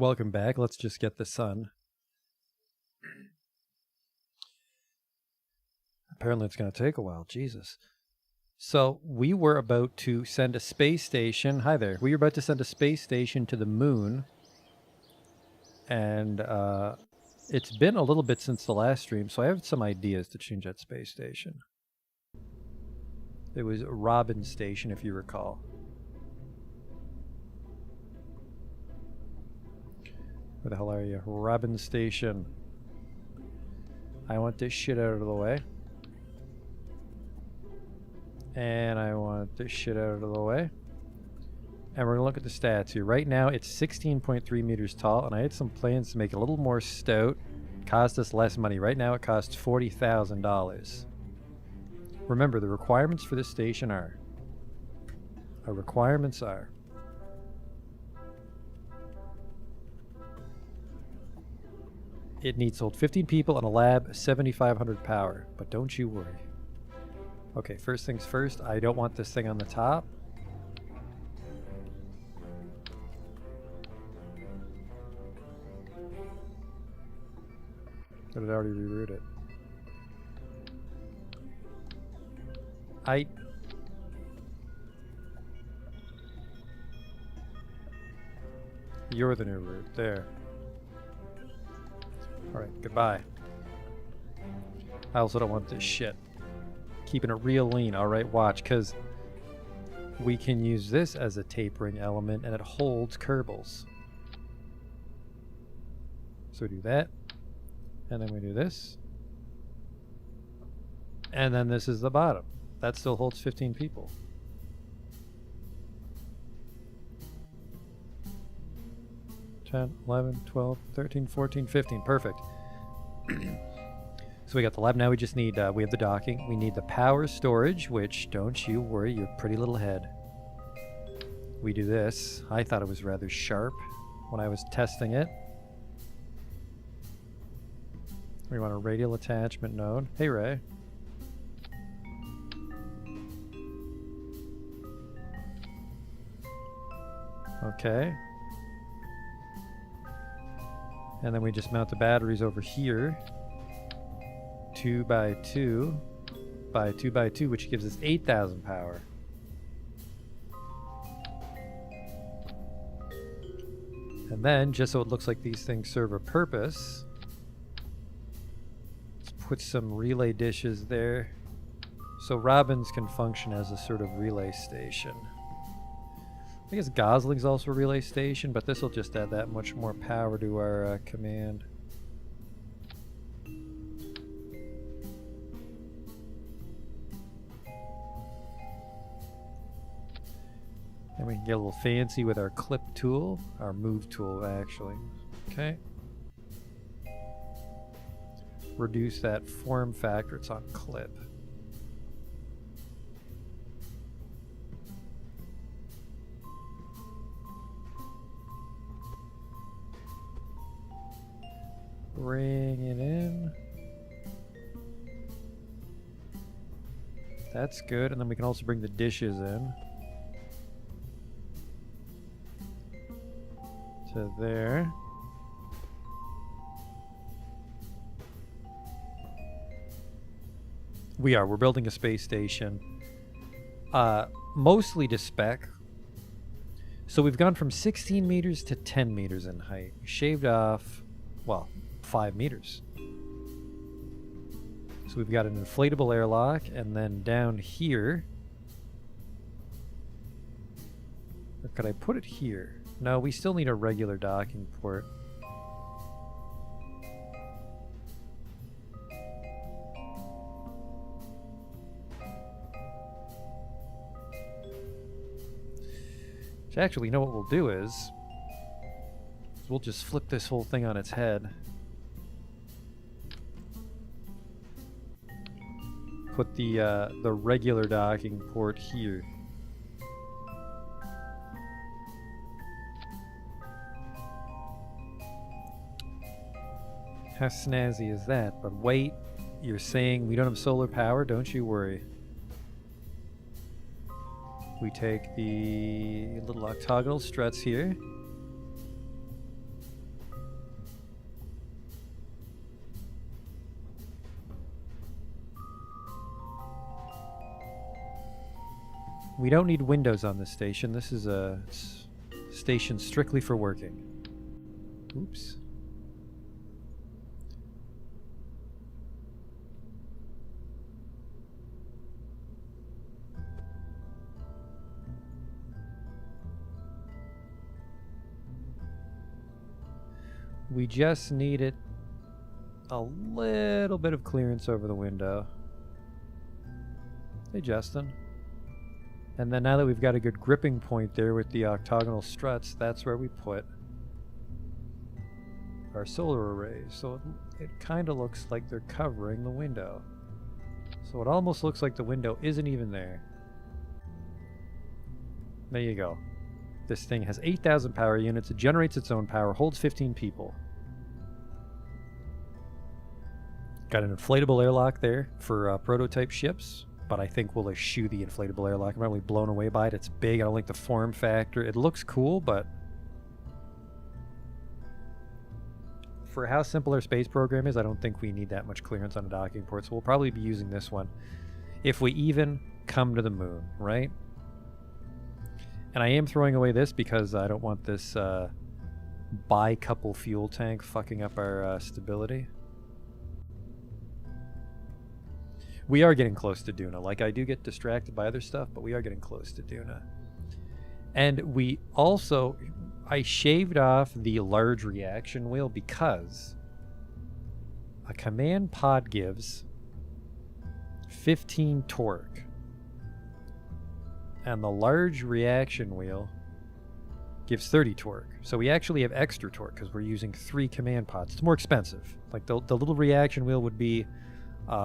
Welcome back. Let's just get the sun. Apparently it's going to take a while. Jesus. So we were about to send a space station. Hi there. We were about to send a space station to the moon. And it's been a little bit since the last stream, so I have some ideas to change that space station. It was Robin Station, if you recall. Where the hell are you? Robin Station. I want this shit out of the way. And I want this shit out of the way. And we're going to look at the stats here. Right now, it's 16.3 meters tall, and I had some plans to make it a little more stout. Cost us less money. Right now, it costs $40,000. Remember, the requirements for this station are... Our requirements are... It needs to hold 15 people in a lab, 7,500 power. But don't you worry. Okay, first things first, I don't want this thing on the top. Did it already reroute it? You're the new route. There. Alright, goodbye. I also don't want this shit. Keeping it real lean. Alright, watch, because we can use this as a tapering element and it holds Kerbals. So we do that. And then we do this. And then this is the bottom. That still holds 15 people. $10, $11, $12, $13, $14, $15. Perfect. So we got the lab. Now we just need, we have the docking. We need the power storage, which, don't you worry, your pretty little head. We do this. I thought it was rather sharp when I was testing it. We want a radial attachment node. Hey, Ray. Okay. And then we just mount the batteries over here. 2 by 2 by 2 by 2, which gives us 8,000 power. And then, just so it looks like these things serve a purpose, let's put some relay dishes there. So Robins can function as a sort of relay station. I guess Gosling's also a relay station, but this will just add that much more power to our command. And we can get a little fancy with our clip tool, our move tool actually. Okay. Reduce that form factor, it's on clip. Bring it in. That's good, and then we can also bring the dishes in. To there. We're building a space station. Mostly to spec. So we've gone from 16 meters to 10 meters in height. We shaved off, well, 5 meters. So we've got an inflatable airlock, and then down here, or could I put it here? No, we still need a regular docking port. So actually, you know what we'll do is we'll just flip this whole thing on its head. Put the regular docking port here. How snazzy is that? But wait, you're saying we don't have solar power? Don't you worry. We take the little octagonal struts here. We don't need windows on this station. This is a station strictly for working. Oops. We just needed a little bit of clearance over the window. Hey, Justin. And then now that we've got a good gripping point there with the octagonal struts, that's where we put our solar arrays. So it kind of looks like they're covering the window. So it almost looks like the window isn't even there. There you go. This thing has 8,000 power units, it generates its own power, holds 15 people. Got an inflatable airlock there for prototype ships, but I think we'll eschew the inflatable airlock. I'm not really blown away by it. It's big, I don't like the form factor. It looks cool, but for how simple our space program is, I don't think we need that much clearance on a docking port, so we'll probably be using this one if we even come to the moon, right? And I am throwing away this because I don't want this bi-couple fuel tank fucking up our stability. We are getting close to Duna. Like, I do get distracted by other stuff, but we are getting close to Duna. And we also... I shaved off the large reaction wheel because a command pod gives 15 torque. And the large reaction wheel gives 30 torque. So we actually have extra torque because we're using 3 command pods. It's more expensive. Like the little reaction wheel would be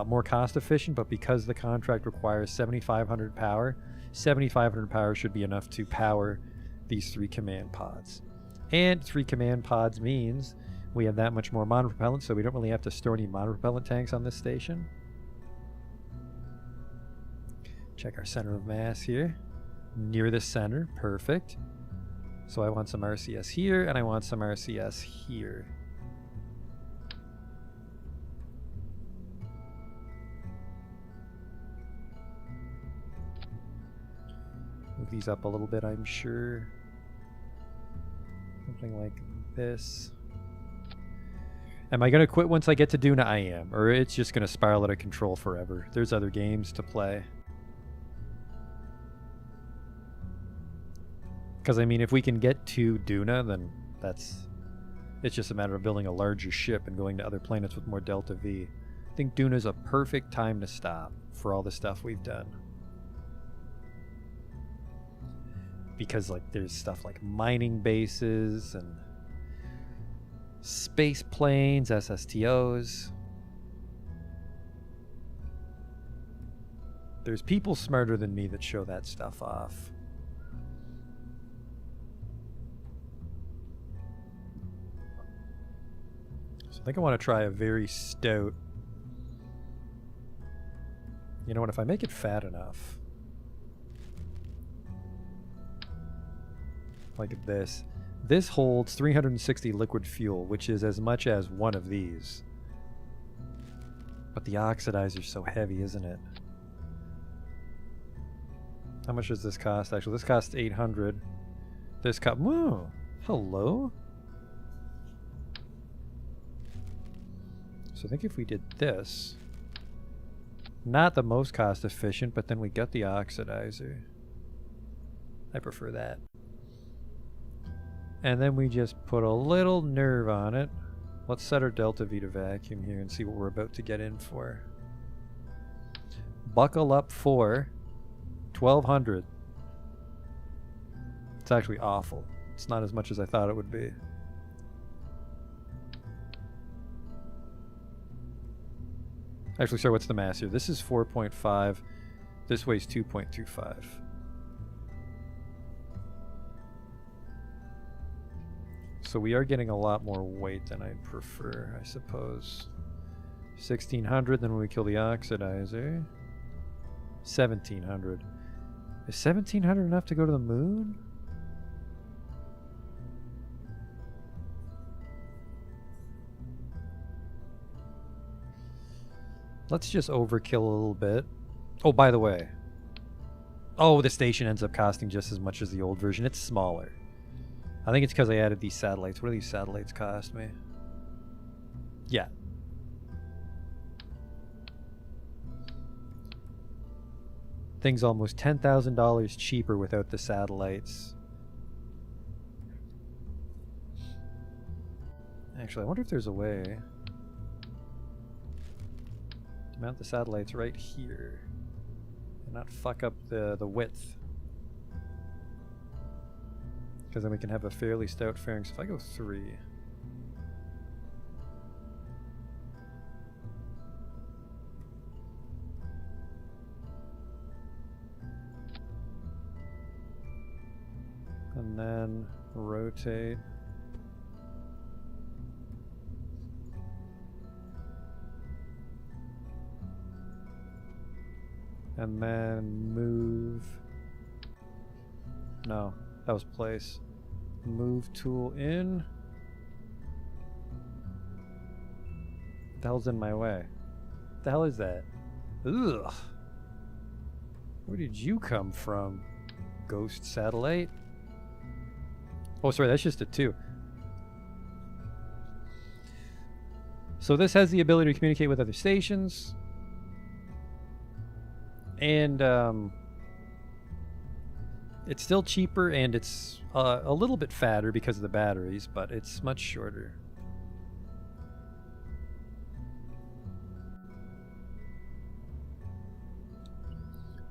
more cost efficient, but because the contract requires 7,500 power, 7,500 power should be enough to power these 3 command pods. And 3 command pods means we have that much more monopropellant, so we don't really have to store any monopropellant tanks on this station. Check our center of mass here. Near the center, perfect. So I want some RCS here, and I want some RCS here. Move these up a little bit, I'm sure. Something like this. Am I going to quit once I get to Duna? I am. Or it's just going to spiral out of control forever. There's other games to play. Because, I mean, if we can get to Duna, then it's just a matter of building a larger ship and going to other planets with more Delta V. I think Duna's a perfect time to stop for all the stuff we've done. Because, like, there's stuff like mining bases and space planes, SSTOs. There's people smarter than me that show that stuff off. So I think I want to try a very stout... You know what, if I make it fat enough... Like this. This holds 360 liquid fuel, which is as much as one of these. But the oxidizer's so heavy, isn't it? How much does this cost? Actually, this costs 800. This cost... Whoa! Hello? So I think if we did this... Not the most cost efficient, but then we got the oxidizer. I prefer that. And then we just put a little nerve on it. Let's set our delta V to vacuum here and see what we're about to get in for. Buckle up for 1200. It's actually awful. It's not as much as I thought it would be. Actually, sorry, what's the mass here? This is 4.5. This weighs 2.25. So we are getting a lot more weight than I'd prefer, I suppose. 1600, then when we kill the oxidizer. 1700. Is 1700 enough to go to the moon? Let's just overkill a little bit. Oh, by the way, Oh, the station ends up costing just as much as the old version. It's smaller. I think it's because I added these satellites. What do these satellites cost me? Yeah. Thing's almost $10,000 cheaper without the satellites. Actually, I wonder if there's a way to mount the satellites right here and not fuck up the width. Because then we can have a fairly stout fairing. So if I go 3... and then rotate. And then move. No, that was place. Move tool in. What the hell's in my way? What the hell is that? Ugh. Where did you come from, ghost satellite? Oh, sorry, that's just a 2. So this has the ability to communicate with other stations. And it's still cheaper, and it's a little bit fatter because of the batteries, but it's much shorter.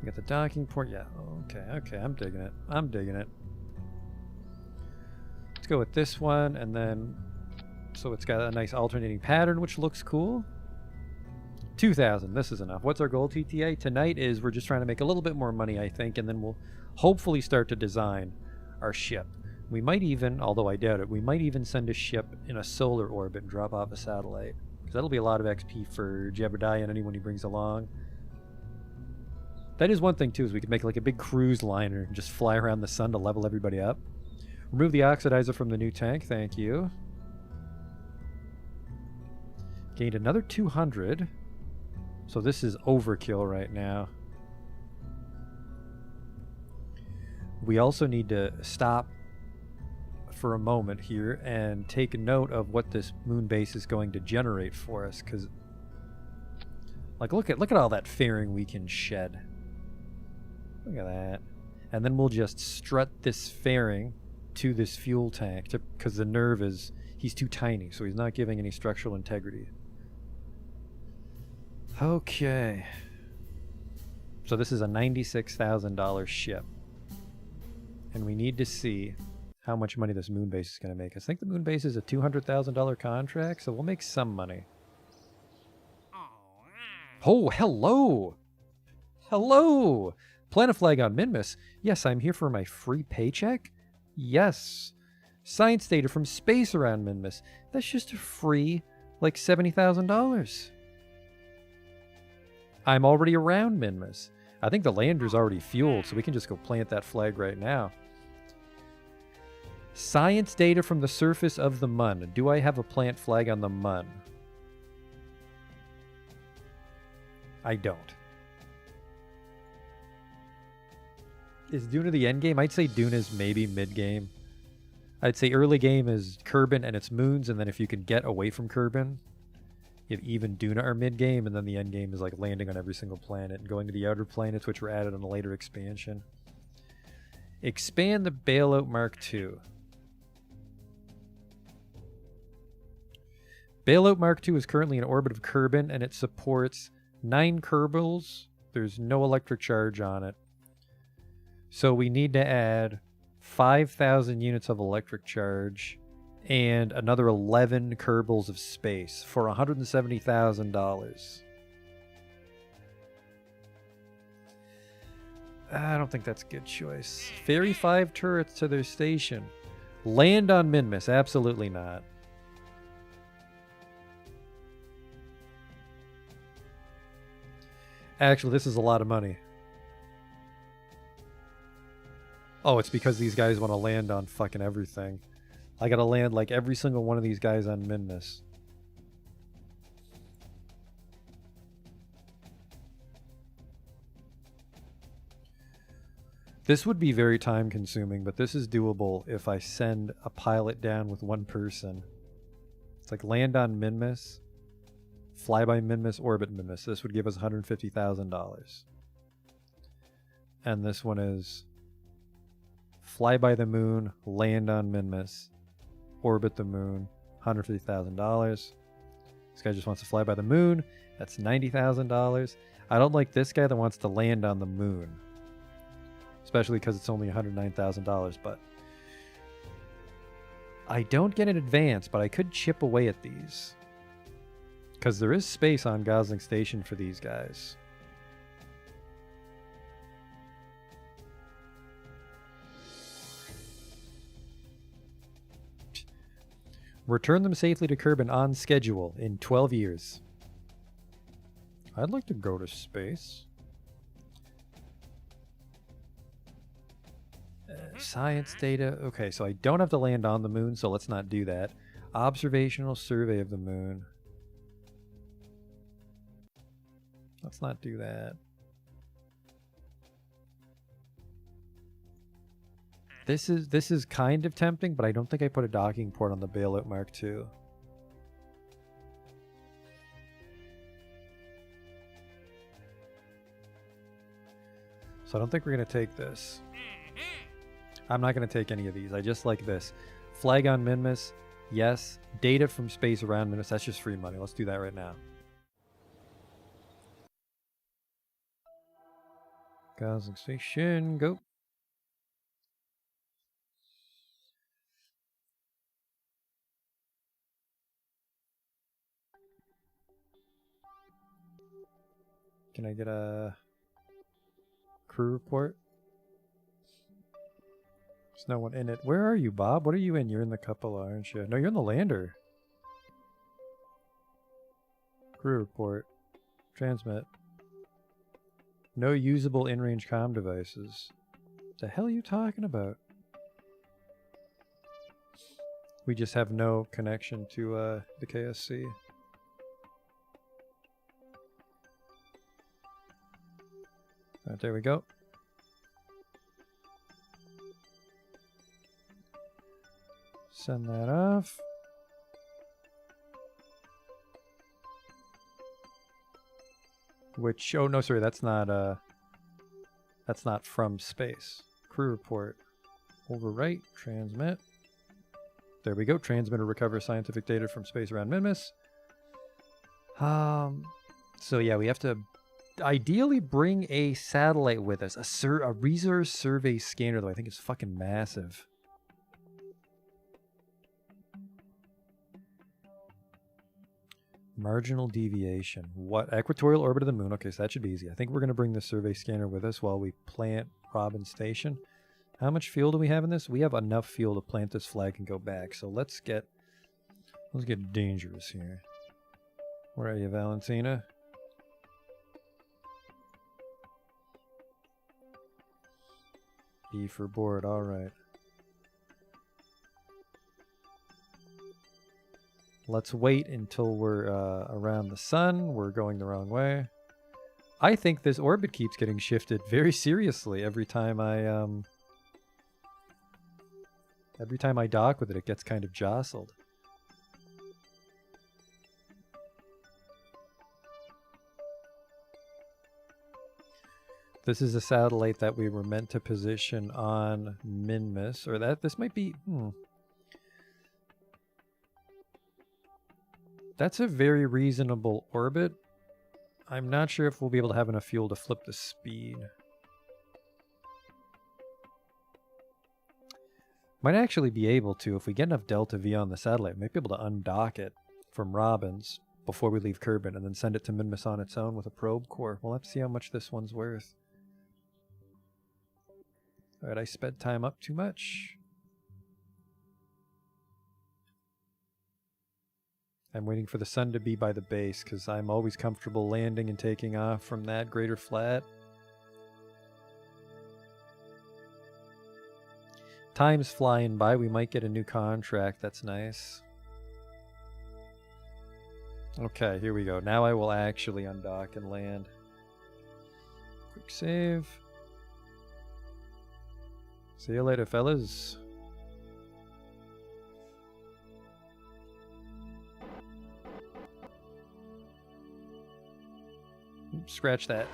We got the docking port. Yeah, okay, I'm digging it. I'm digging it. Let's go with this one, and then so it's got a nice alternating pattern, which looks cool. 2,000. This is enough. What's our goal, TTA? Tonight is we're just trying to make a little bit more money, I think, and then we'll hopefully start to design our ship. We might even, although I doubt it, we might even send a ship in a solar orbit and drop off a satellite. Because that'll be a lot of XP for Jebediah and anyone he brings along. That is one thing, too, is we could make like a big cruise liner and just fly around the sun to level everybody up. Remove the oxidizer from the new tank. Thank you. Gained another 200. So this is overkill right now. We also need to stop for a moment here and take note of what this moon base is going to generate for us, because like look at all that fairing we can shed. Look at that. And then we'll just strut this fairing to this fuel tank because the nerve is, he's too tiny, so he's not giving any structural integrity. Okay. So this is a $96,000 ship. And we need to see how much money this moon base is going to make. I think the moon base is a $200,000 contract, so we'll make some money. Oh, hello! Hello! Planet flag on Minmus. Yes, I'm here for my free paycheck. Yes. Science data from space around Minmus. That's just a free, like, $70,000. I'm already around Minmus. I think the lander's already fueled, so we can just go plant that flag right now. Science data from the surface of the Mun. Do I have a plant flag on the Mun? I don't. Is Duna the end game? I'd say Duna's maybe mid game. I'd say early game is Kerbin and its moons, and then if you can get away from Kerbin, you have even Duna or mid game, and then the end game is like landing on every single planet and going to the outer planets, which were added on a later expansion. Expand the Bailout Mark II. Bailout Mark II is currently in orbit of Kerbin, and it supports 9 Kerbals. There's no electric charge on it. So we need to add 5,000 units of electric charge and another 11 Kerbals of space for $170,000. I don't think that's a good choice. Ferry 5 turrets to their station. Land on Minmus. Absolutely not. Actually, this is a lot of money. Oh, it's because these guys want to land on fucking everything. I gotta land like every single one of these guys on Minmus. This would be very time consuming, but this is doable if I send a pilot down with one person. It's like land on Minmus, fly by Minmus, orbit Minmus. This would give us $150,000. And this one is fly by the moon, land on Minmus, orbit the moon, $150,000. This guy just wants to fly by the moon. That's $90,000. I don't like this guy that wants to land on the moon, especially because it's only $109,000. But I don't get an advance, but I could chip away at these because there is space on Gosling Station for these guys. Return them safely to Kerbal on schedule in 12 years. I'd like to go to space. Science data. Okay, so I don't have to land on the moon, so let's not do that. Observational survey of the moon. Let's not do that. This is kind of tempting, but I don't think I put a docking port on the Bailout Mark II. So I don't think we're going to take this. I'm not going to take any of these. I just like this. Flag on Minmus. Yes. Data from space around Minmus. That's just free money. Let's do that right now. Gosling Station. Go. Can I get a crew report? There's no one in it. Where are you, Bob? What are you in? You're in the couple, aren't you? No, you're in the lander. Crew report. Transmit. No usable in-range comm devices. What the hell are you talking about? We just have no connection to the KSC. Alright, there we go. Send that off. Which, oh no, sorry, that's not from space. Crew report. Overwrite, transmit. There we go. Transmit or recover scientific data from space around Minmus. So yeah, we have to ideally bring a satellite with us. A resource survey scanner, though, I think is fucking massive. Marginal deviation. What? Equatorial orbit of the moon. Okay, so that should be easy. I think we're going to bring the survey scanner with us while we plant Robin Station. How much fuel do we have in this? We have enough fuel to plant this flag and go back. So let's get dangerous here. Where are you, Valentina? E for board. All right. Let's wait until we're around the sun. We're going the wrong way. I think this orbit keeps getting shifted very seriously every time I dock with it. It gets kind of jostled. This is a satellite that we were meant to position on Minmus, or that this might be. That's a very reasonable orbit. I'm not sure if we'll be able to have enough fuel to flip the speed. Might actually be able to, if we get enough delta V on the satellite, might be able to undock it from Robin's before we leave Kerbal and then send it to Minmus on its own with a probe core. We'll have to see how much this one's worth. Alright, I sped time up too much. I'm waiting for the sun to be by the base because I'm always comfortable landing and taking off from that greater flat. Time's flying by. We might get a new contract. That's nice. Okay, here we go. Now I will actually undock and land. Quick save. See you later, fellas. Scratch that.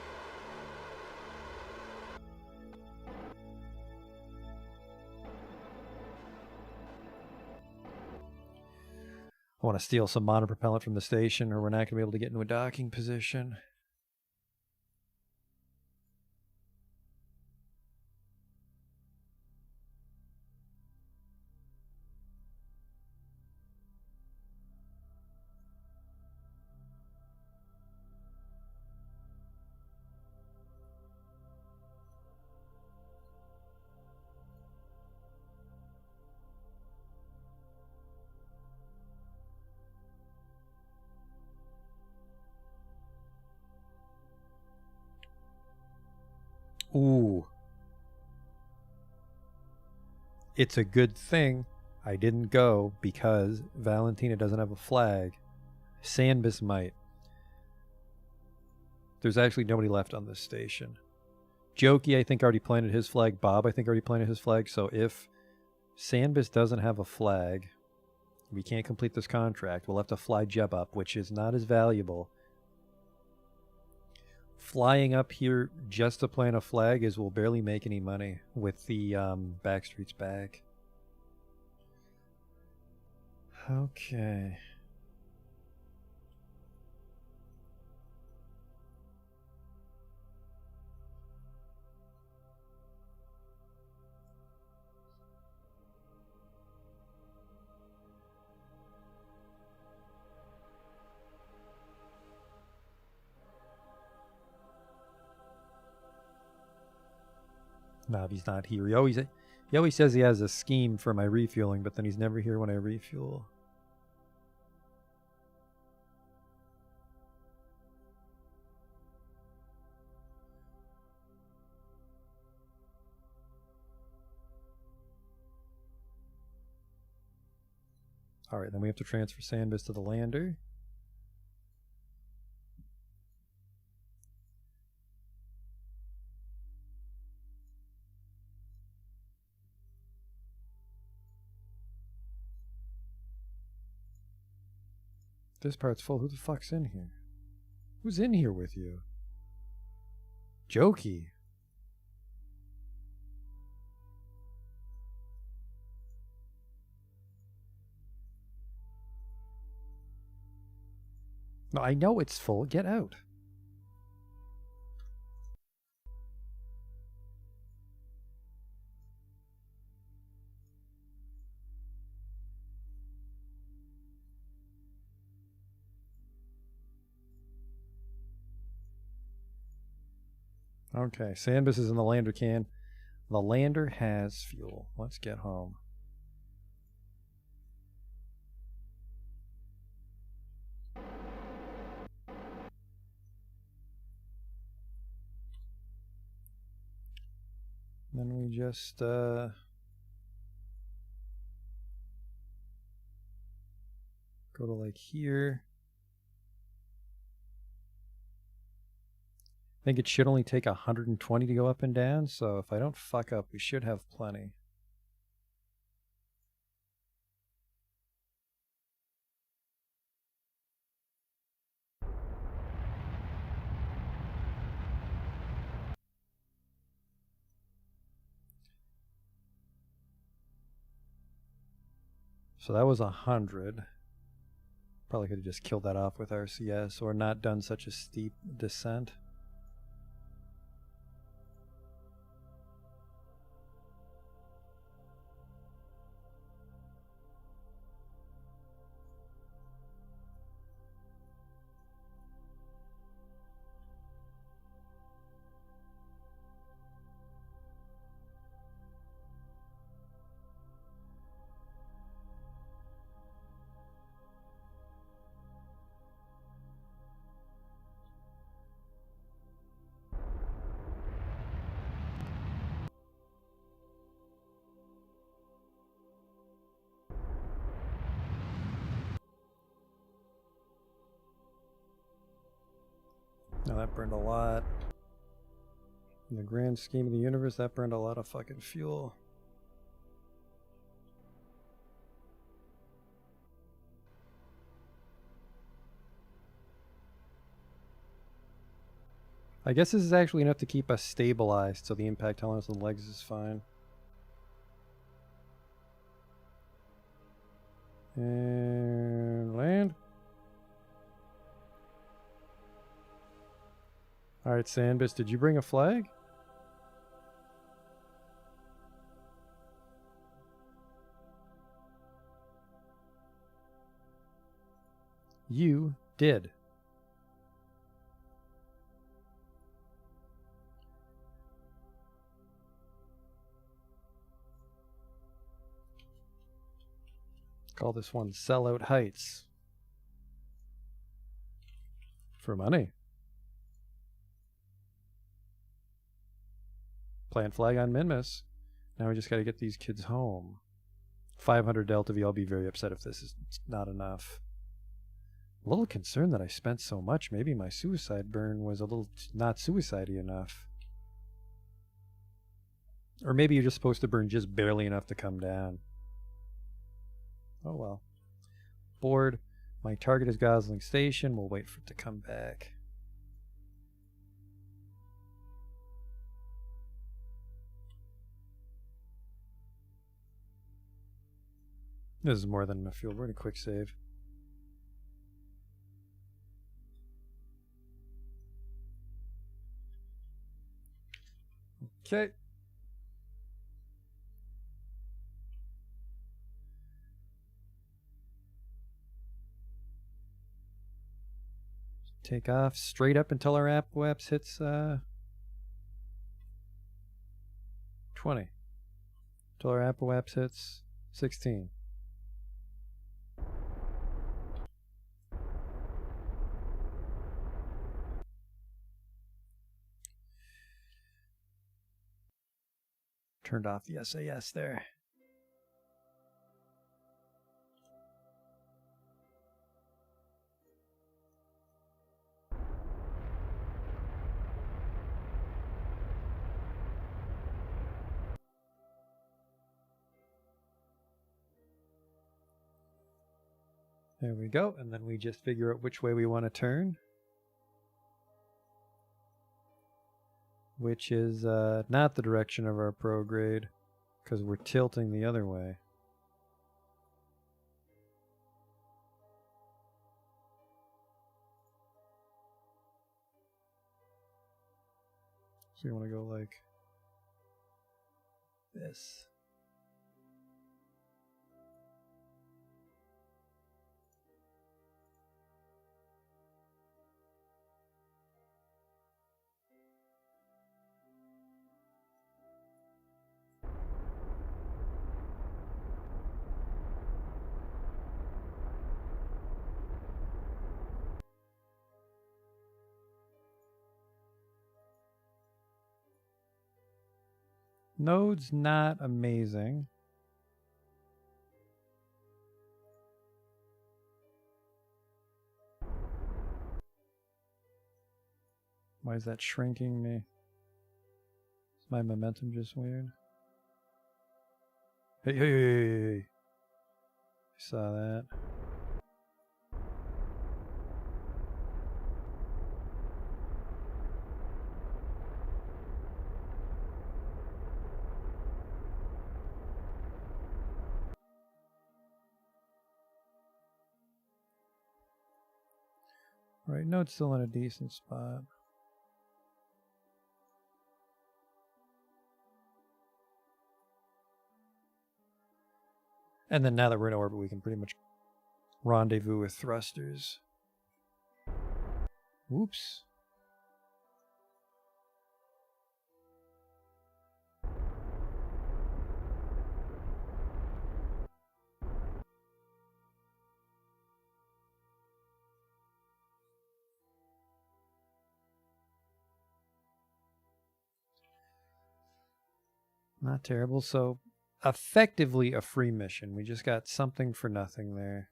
I want to steal some monopropellant from the station, or we're not going to be able to get into a docking position. Ooh. It's a good thing I didn't go because Valentina doesn't have a flag. Sandbus might. There's actually nobody left on this station. Jokey, I think, already planted his flag. Bob, I think, already planted his flag. So if Sandbus doesn't have a flag, we can't complete this contract. We'll have to fly Jeb up, which is not as valuable. Flying up here just to plant a flag is we'll barely make any money with the backstreets back. Okay. Nobby's not here. He always says he has a scheme for my refueling, but then he's never here when I refuel. Alright, then we have to transfer Sandbus to the lander. This part's full. Who the fuck's in here? Who's in here with you? Jokey. No, I know it's full. Get out. Okay, Sandbus is in the lander can. The lander has fuel. Let's get home. Then we just go to like here. I think it should only take 120 to go up and down, so if I don't fuck up, we should have plenty. So that was 100. Probably could have just killed that off with RCS or not done such a steep descent. Now that burned a lot. In the grand scheme of the universe, that burned a lot of fucking fuel. I guess this is actually enough to keep us stabilized, so the impact tolerance on the legs is fine. And land. Alright, Sandbits, did you bring a flag? You did. Call this one Sellout Heights. For money. Plant flag on Minmus. Now we just gotta get these kids home. 500 Delta V, I'll be very upset if this is not enough. A little concerned that I spent so much. Maybe my suicide burn was a little not suicide-y enough. Or maybe you're just supposed to burn just barely enough to come down. Oh well. Board. My target is Gosling Station. We'll wait for it to come back. This is more than enough fuel. We're going to quick save. Okay. Take off straight up until our apoapse hits 20. Until our apoapse hits 16. Turned off the SAS there. There we go, and then we just figure out which way we want to turn. Which is not the direction of our prograde, because we're tilting the other way. So you want to go like this. Node's not amazing. Why is that shrinking me? Is my momentum just weird? Hey, hey, hey, hey, hey. Saw that. Right, Node's still in a decent spot. And then now that we're in orbit, we can pretty much rendezvous with thrusters. Whoops. Not terrible. So effectively a free mission. We just got something for nothing there.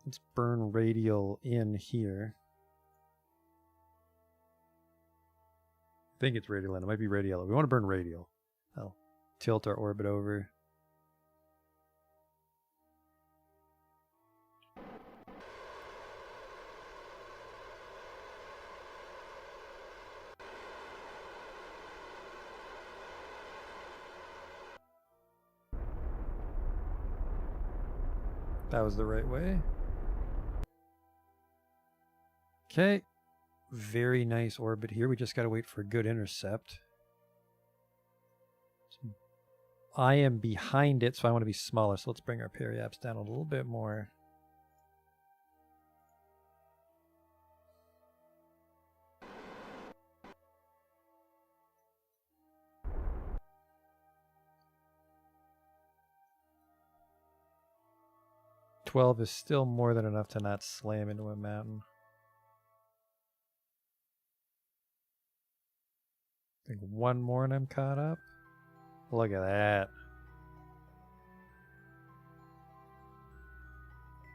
Let's burn radial in here. I think it's radial in. It might be radial. We want to burn radial. I'll tilt our orbit over. That was the right way. Okay. Very nice orbit here. We just got to wait for a good intercept. I am behind it, so I want to be smaller. So let's bring our periaps down a little bit more. $12 is still more than enough to not slam into a mountain. I think one more and I'm caught up. Look at that.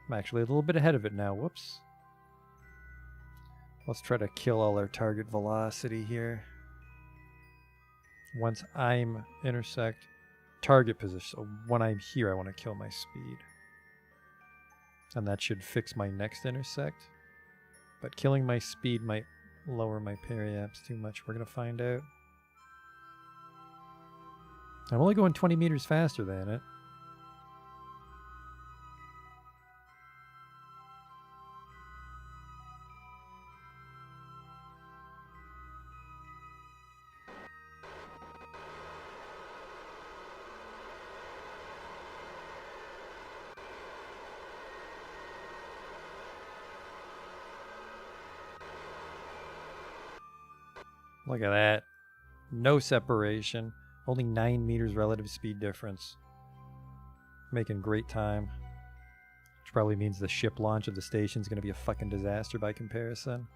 I'm actually a little bit ahead of it now. Whoops. Let's try to kill all our target velocity here. Once I'm intersect target position, so when I'm here, I want to kill my speed. And that should fix my next intersect. But killing my speed might lower my periaps too much. We're going to find out. I'm only going 20 meters faster than it. Look at that. No separation. Only 9 meters relative speed difference. Making great time. Which probably means the ship launch of the station is going to be a fucking disaster by comparison.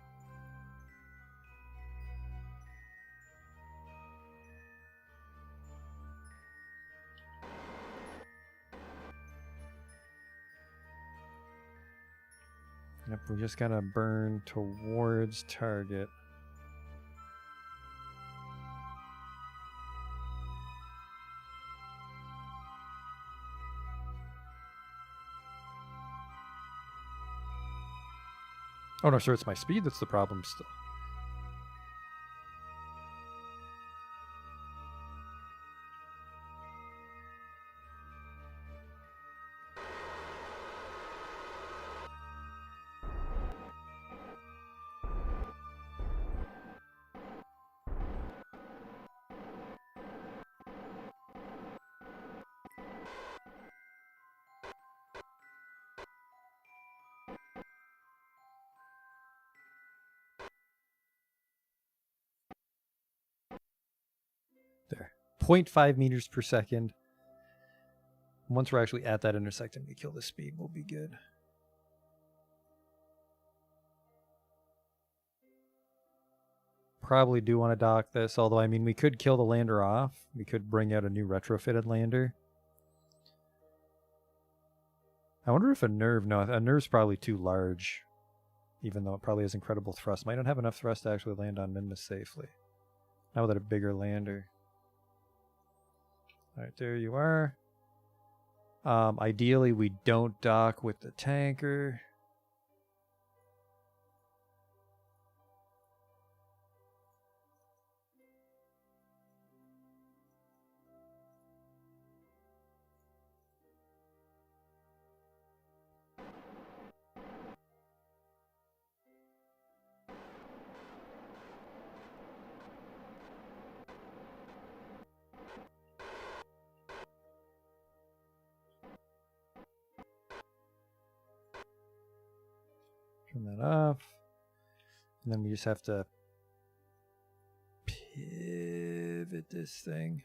Yep, we just gotta burn towards target. Oh no, sir, it's my speed that's the problem still. There. 0.5 meters per second. Once we're actually at that intersect and we kill the speed, we'll be good. Probably do want to dock this, although I mean we could kill the lander off. We could bring out a new retrofitted lander. I wonder if a nerve, no, a nerve's probably too large. Even though it probably has incredible thrust. Might not have enough thrust to actually land on Minmus safely. Not without a bigger lander. Alright, there you are. Ideally, we don't dock with the tanker. Turn that off. And then we just have to pivot this thing.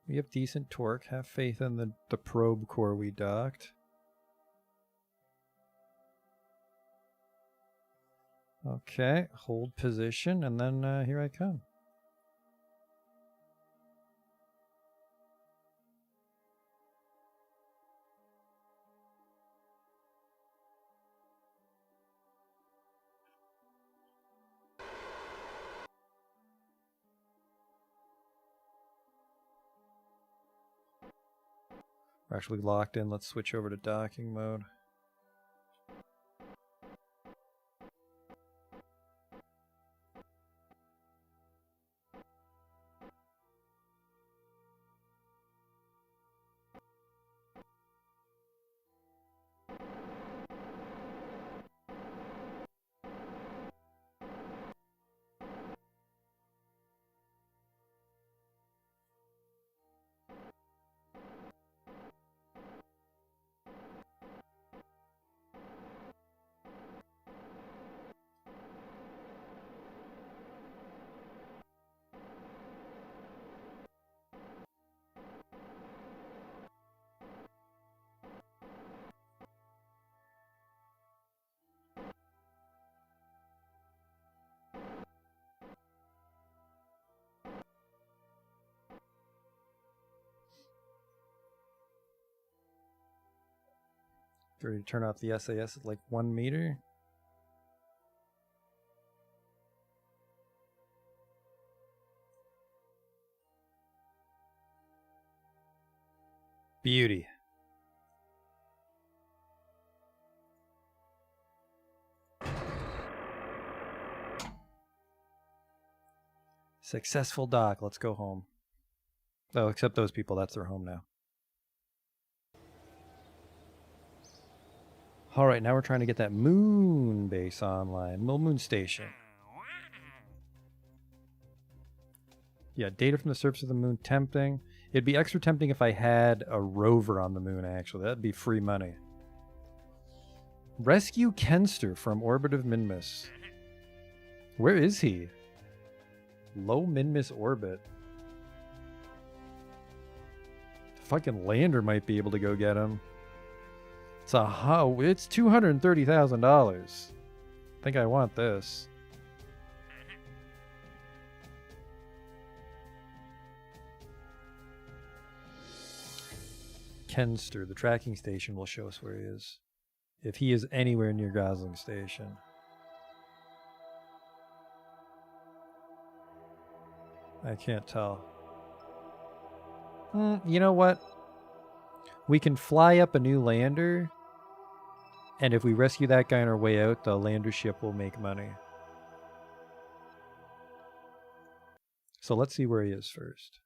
We have decent torque. Have faith in the probe core we docked. Okay, hold position, and then here I come. We're actually locked in. Let's switch over to docking mode. Ready to turn off the SAS at like 1 meter. Beauty. Successful dock. Let's go home. Oh, except those people. That's their home now. Alright, now we're trying to get that moon base online. Moon station. Yeah, data from the surface of the moon, tempting. It'd be extra tempting if I had a rover on the moon, actually. That'd be free money. Rescue Kenster from orbit of Minmus. Where is he? Low Minmus orbit. The fucking lander might be able to go get him. It's $230,000. I think I want this. Kenster, the tracking station will show us where he is. If he is anywhere near Gosling Station. I can't tell. You know what? We can fly up a new lander, and if we rescue that guy on our way out, the lander ship will make money. So let's see where he is first.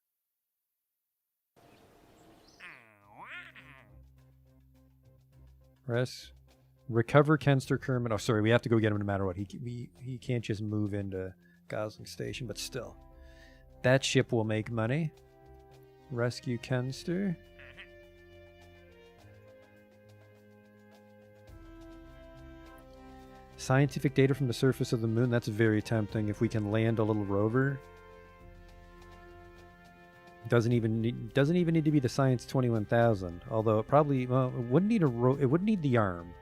Recover Kenster Kermit. Oh, sorry, we have to go get him no matter what. He can't just move into Gosling Station, but still. That ship will make money. Rescue Kenster. Scientific data from the surface of the moon. That's very tempting if we can land a little rover. Doesn't even need to be the Science 21,000. Although it probably it wouldn't need it wouldn't need the arm.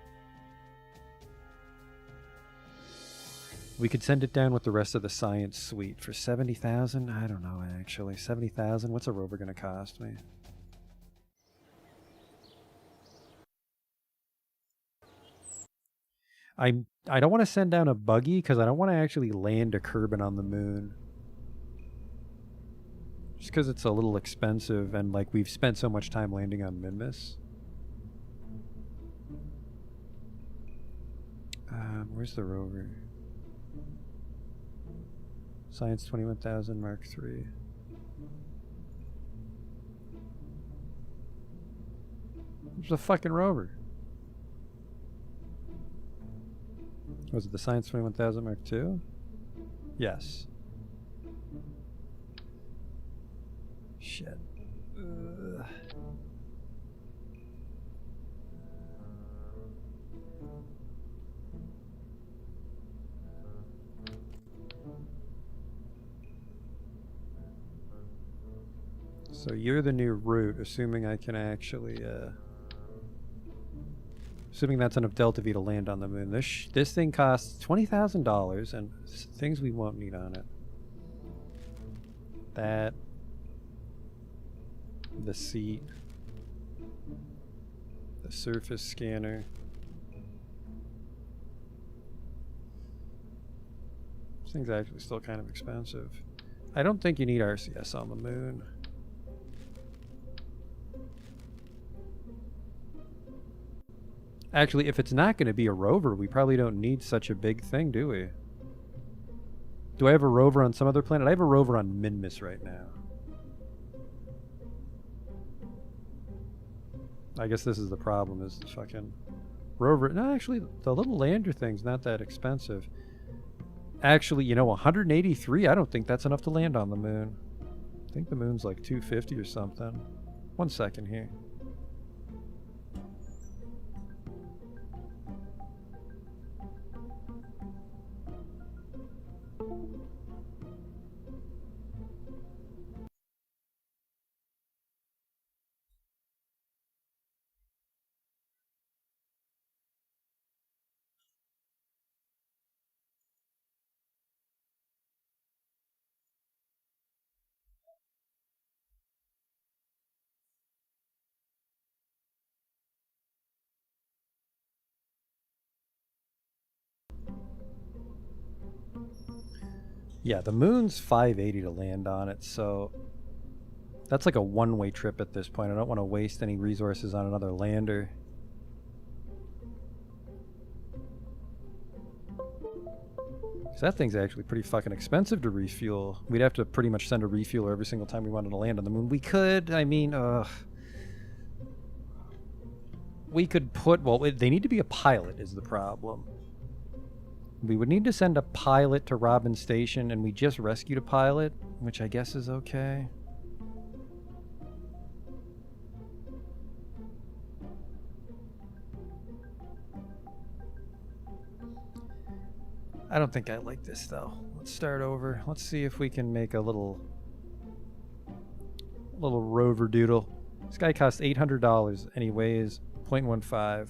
We could send it down with the rest of the science suite for 70,000. I don't know actually. 70,000. What's a rover going to cost me? I don't want to send down a buggy because I don't want to actually land a Kerbal on the moon. Just because it's a little expensive and like we've spent so much time landing on Minmus. Where's the rover? Science 21,000 Mark III. There's a fucking rover. Was it the Science 21,000 Mark II? Yes. Shit. Ugh. So you're the new route, assuming I can actually, assuming that's enough Delta V to land on the moon. This thing costs $20,000 and things we won't need on it. That. The seat. The surface scanner. This thing's actually still kind of expensive. I don't think you need RCS on the moon. Actually, if it's not going to be a rover, we probably don't need such a big thing, do we? Do I have a rover on some other planet? I have a rover on Minmus right now. I guess this is the problem, is the fucking rover. No, actually, the little lander thing's not that expensive. Actually, you know, 183, I don't think that's enough to land on the moon. I think the moon's like 250 or something. 1 second here. Yeah, the moon's 580 to land on it, so that's like a one-way trip at this point. I don't want to waste any resources on another lander. So that thing's actually pretty fucking expensive to refuel. We'd have to pretty much send a refueler every single time we wanted to land on the moon. We could, I mean, we could put, well, they need to be a pilot is the problem. We would need to send a pilot to Robin Station, and we just rescued a pilot, which I guess is okay. I don't think I like this, though. Let's start over. Let's see if we can make a little rover doodle. This guy costs $800, and he weighs 0.15.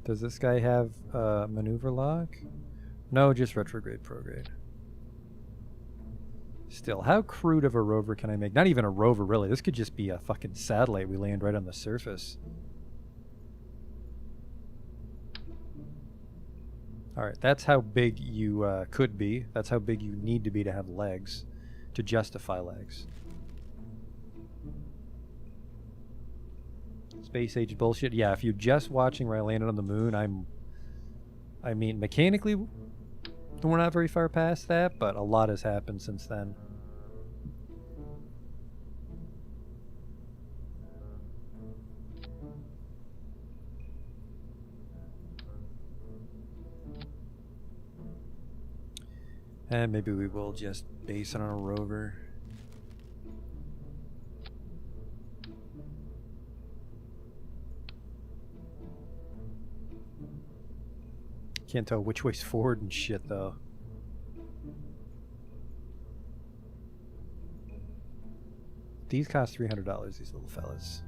Does this guy have maneuver lock? No, just retrograde prograde. Still, how crude of a rover can I make? Not even a rover, really. This could just be a fucking satellite we land right on the surface. Alright, that's how big you could be. That's how big you need to be to have legs. To justify legs. Space age bullshit. Yeah, if you're just watching where I landed on the moon, I mean, mechanically, we're not very far past that, but a lot has happened since then. And maybe we will just base it on a rover. Can't tell which way's forward and shit, though. These cost $300, these little fellas.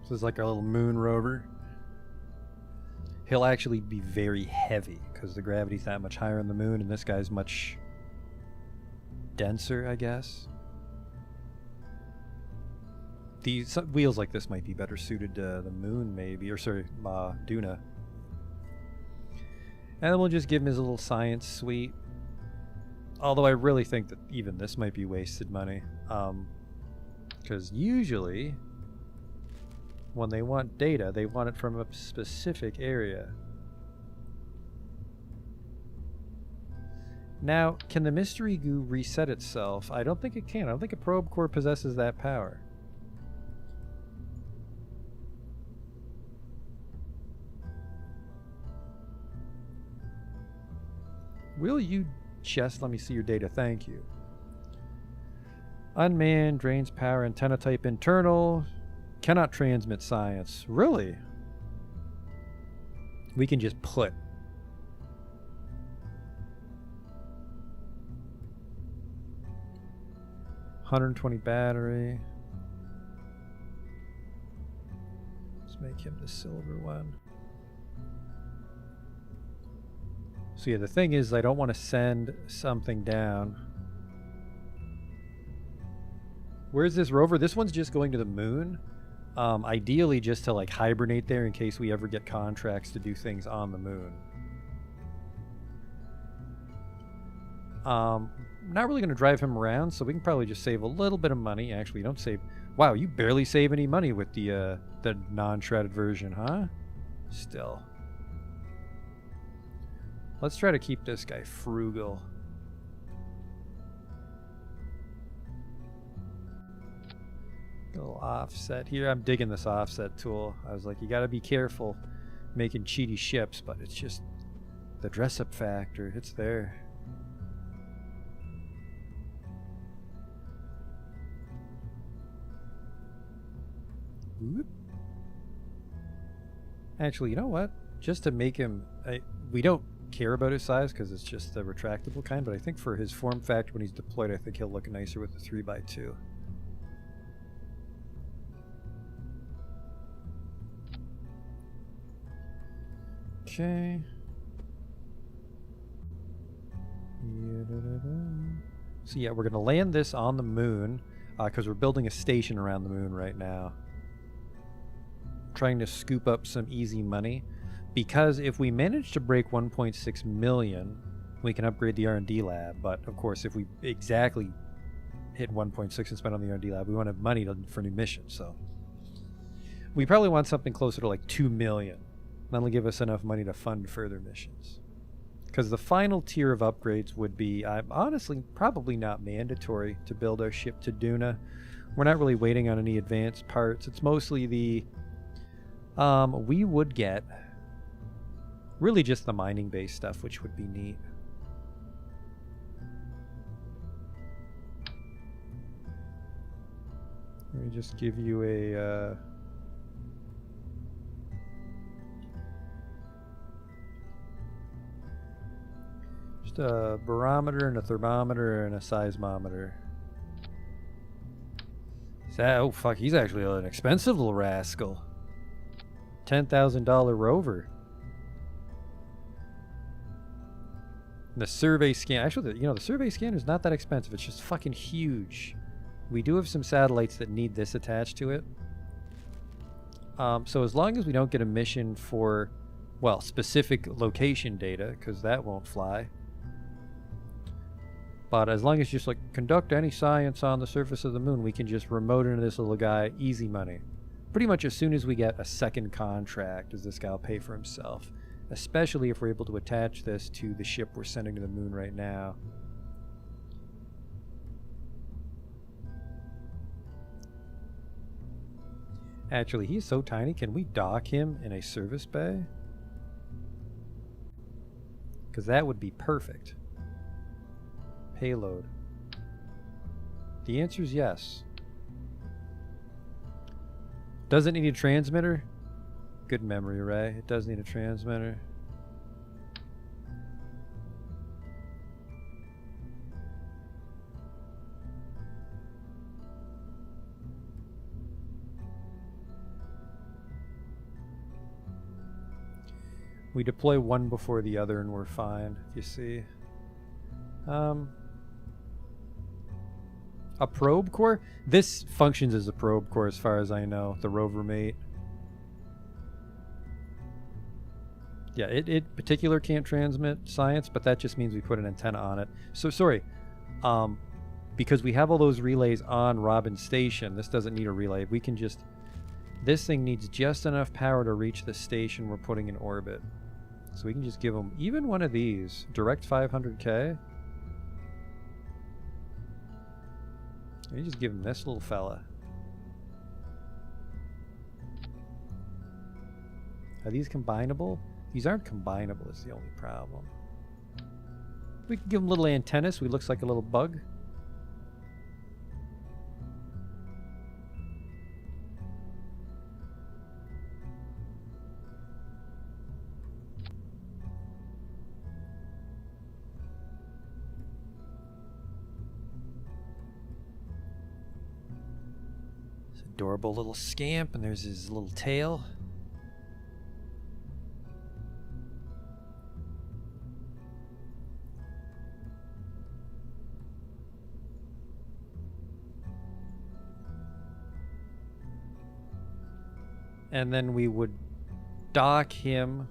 This is like our little moon rover. He'll actually be very heavy because the gravity's not much higher on the moon, and this guy's much denser, I guess. These wheels like this might be better suited to the moon, maybe, or sorry, Duna. And then we'll just give him his little science suite. Although I really think that even this might be wasted money, because usually when they want data, they want it from a specific area. Now, can the mystery goo reset itself? I don't think it can. I don't think a probe core possesses that power. Will you just let me see your data? Thank you. Unmanned, drains power, antenna type internal. Cannot transmit science. Really? we can just put. $120 battery. Let's make him the silver one. So yeah, the thing is, I don't want to send something down. Where's this rover? This one's just going to the moon. Ideally just to like hibernate there in case we ever get contracts to do things on the moon. Not really going to drive him around, so we can probably just save a little bit of money. Actually, don't save... Wow, you barely save any money with the non-shredded version, huh? Still. Let's try to keep this guy frugal. A little offset here. I'm digging this offset tool. I was like, you got to be careful making cheaty ships, but it's just the dress-up factor. It's there. Whoop. Actually, you know what? Just to make him... we don't care about his size because it's just the retractable kind, but I think for his form factor when he's deployed, I think he'll look nicer with the 3x2. Okay. So yeah, we're going to land this on the moon because we're building a station around the moon right now. Trying to scoop up some easy money, because if we manage to break 1.6 million, we can upgrade the R&D lab. But of course, if we exactly hit 1.6 and spend on the R&D lab, we want to have money for new missions. So we probably want something closer to like 2 million. That'll give us enough money to fund further missions. Because the final tier of upgrades would be, honestly, probably not mandatory to build our ship to Duna. We're not really waiting on any advanced parts. It's mostly the... we would get really just the mining-based stuff, which would be neat. Let me just give you a... just a barometer and a thermometer and a seismometer. Oh, fuck, he's actually an expensive little rascal. $10,000 rover. The survey scan, actually, the survey scanner is not that expensive. It's just fucking huge. We do have some satellites that need this attached to it. So as long as we don't get a mission for, well, specific location data, because that won't fly. But as long as just like conduct any science on the surface of the moon, we can just remote into this little guy, easy money. Pretty much as soon as we get a second contract, does this guy will pay for himself. Especially if we're able to attach this to the ship we're sending to the moon right now. Actually, he's so tiny. Can we dock him in a service bay? Because that would be perfect. Payload. The answer is yes. Does it need a transmitter? Good memory, Ray. It does need a transmitter. We deploy one before the other and we're fine, if you see. A probe core? This functions as a probe core as far as I know, the rover mate. Yeah, it particular can't transmit science, but that just means we put an antenna on it. So sorry, because we have all those relays on Robin Station, this doesn't need a relay. We can just, this thing needs just enough power to reach the station we're putting in orbit. So we can just give them even one of these, direct 500K. You just give him this little fella. Are these combinable? These aren't combinable, is the only problem. We can give him little antennas so he looks like a little bug. adorable little scamp, and there's his little tail. And then we would dock him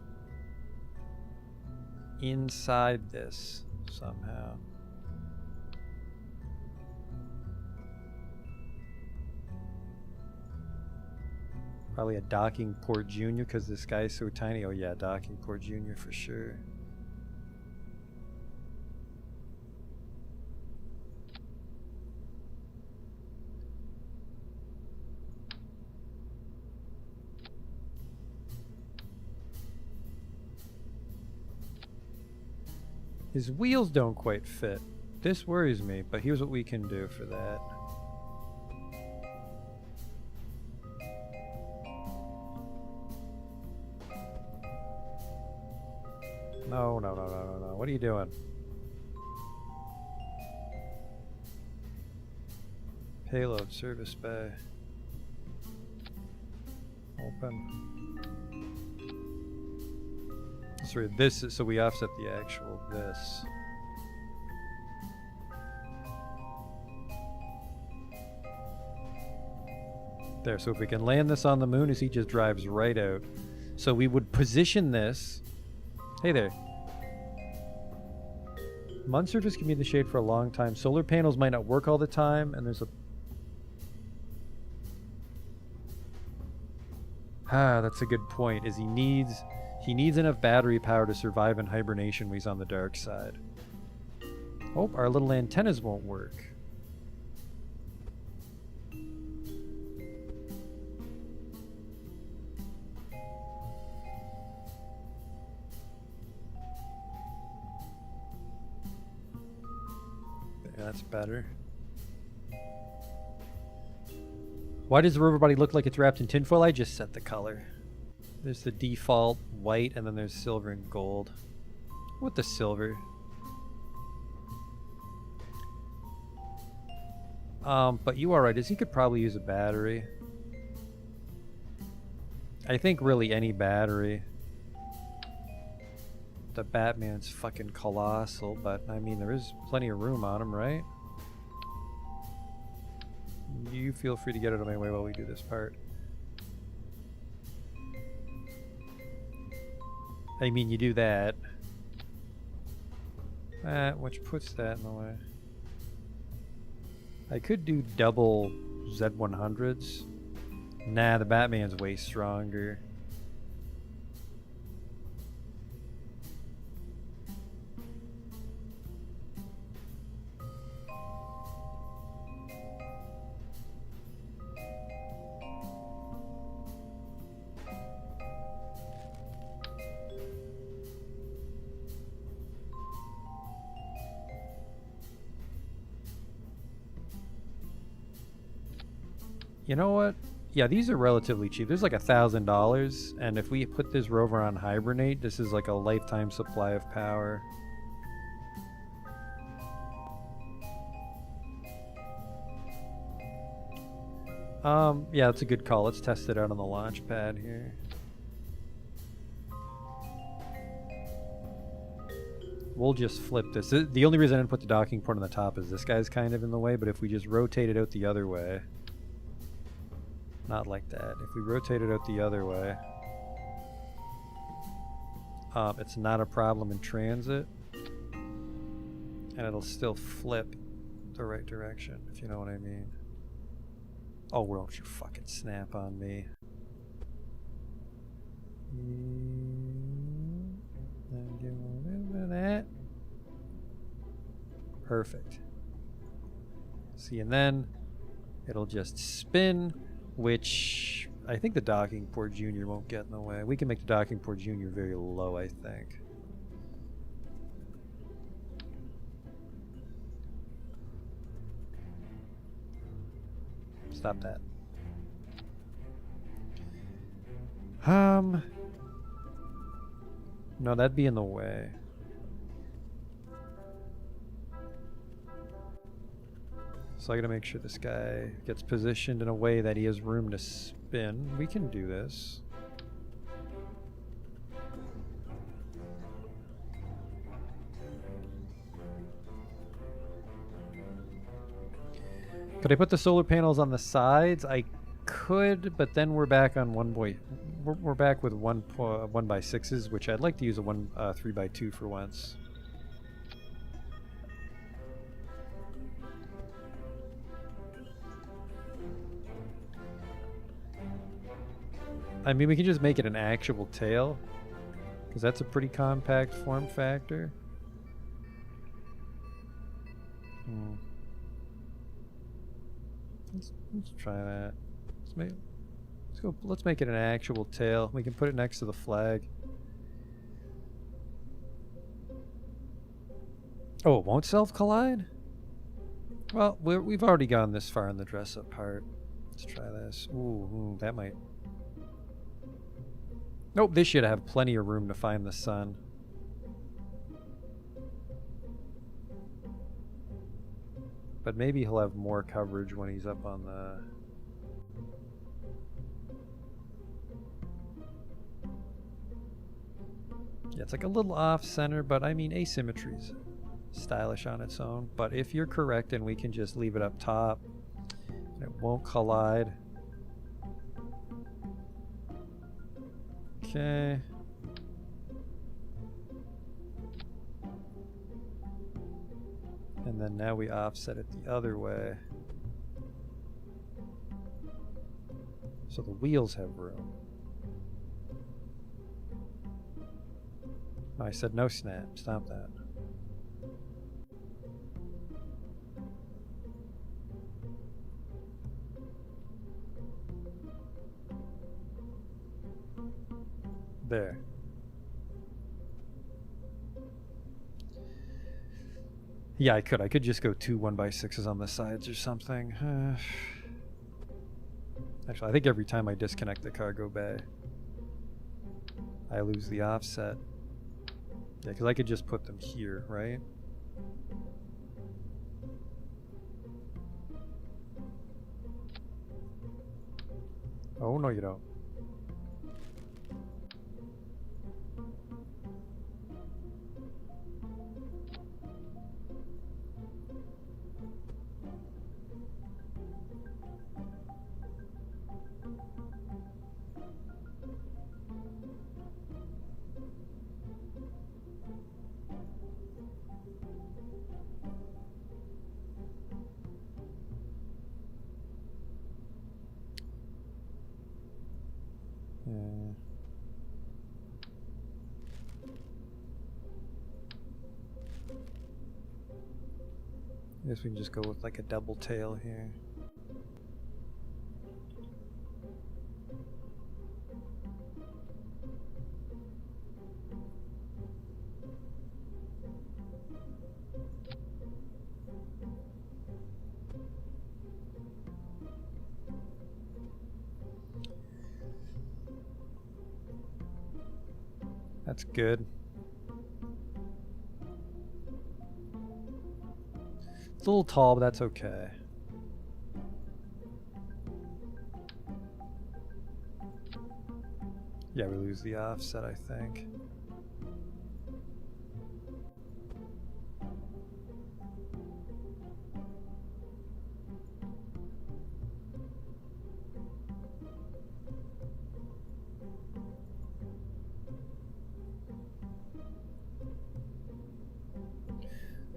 inside this somehow. Probably a docking port junior because this guy's so tiny. Oh yeah, docking port junior for sure. His wheels don't quite fit. This worries me, but here's what we can do for that. No. What are you doing? Payload service bay. Open. Sorry, this is so we offset the actual this. There, so if we can land this on the moon as he just drives right out. So we would position this. Hey there. Mun surface can be in the shade for a long time. Solar panels might not work all the time, and there's a... that's a good point, is he needs enough battery power to survive in hibernation when he's on the dark side. Oh, our little antennas won't work. That's better. Why does the rover body look like it's wrapped in tinfoil? I just set the color. There's the default white, and then there's silver and gold. What the silver? But you are right, is he could probably use a battery. I think really any battery. The Batman's fucking colossal, but I mean there is plenty of room on him, right? You feel free to get out of my way while we do this part. I mean, you do that. Which puts that in the way. I could do double Z100s. Nah, the Batman's way stronger. You know what? Yeah, these are relatively cheap. There's like $1,000, and if we put this rover on hibernate, this is like a lifetime supply of power. Yeah, that's a good call. Let's test it out on the launch pad here. We'll just flip this. The only reason I didn't put the docking port on the top is this guy's kind of in the way, but if we just rotate it out the other way... Not like that. If we rotate it out the other way, it's not a problem in transit, and it'll still flip the right direction, if you know what I mean. Oh, won't you fucking snap on me. Then give a little bit of that. Perfect. See, and then it'll just spin, which I think the docking port junior won't get in the way. We can make the docking port junior very low, I think. Stop that. No, that'd be in the way. So I gotta make sure this guy gets positioned in a way that he has room to spin. We can do this. Could I put the solar panels on the sides? I could, but then we're back on we're back with 1x6s, which I'd like to use a 3x2 for once. I mean, we can just make it an actual tail, because that's a pretty compact form factor. Let's try that. Let's make it an actual tail. We can put it next to the flag. Oh, it won't self-collide? Well, we've already gone this far in the dress-up part. Let's try this. Ooh, that might... Nope, this should have plenty of room to find the sun. But maybe he'll have more coverage when he's up on the... Yeah, it's like a little off-center, but I mean, asymmetry's stylish on its own. But if you're correct and we can just leave it up top, and it won't collide. Okay. And then now we offset it the other way. So the wheels have room. Oh, I said no snap. Stop that. There. Yeah, I could. I could just go 2 1x6s on the sides or something. Actually, I think every time I disconnect the cargo bay, I lose the offset. Yeah, because I could just put them here, right? Oh, no you don't. Yeah. I guess we can just go with like a double tail here. That's good. It's a little tall, but that's okay. Yeah, we lose the offset, I think.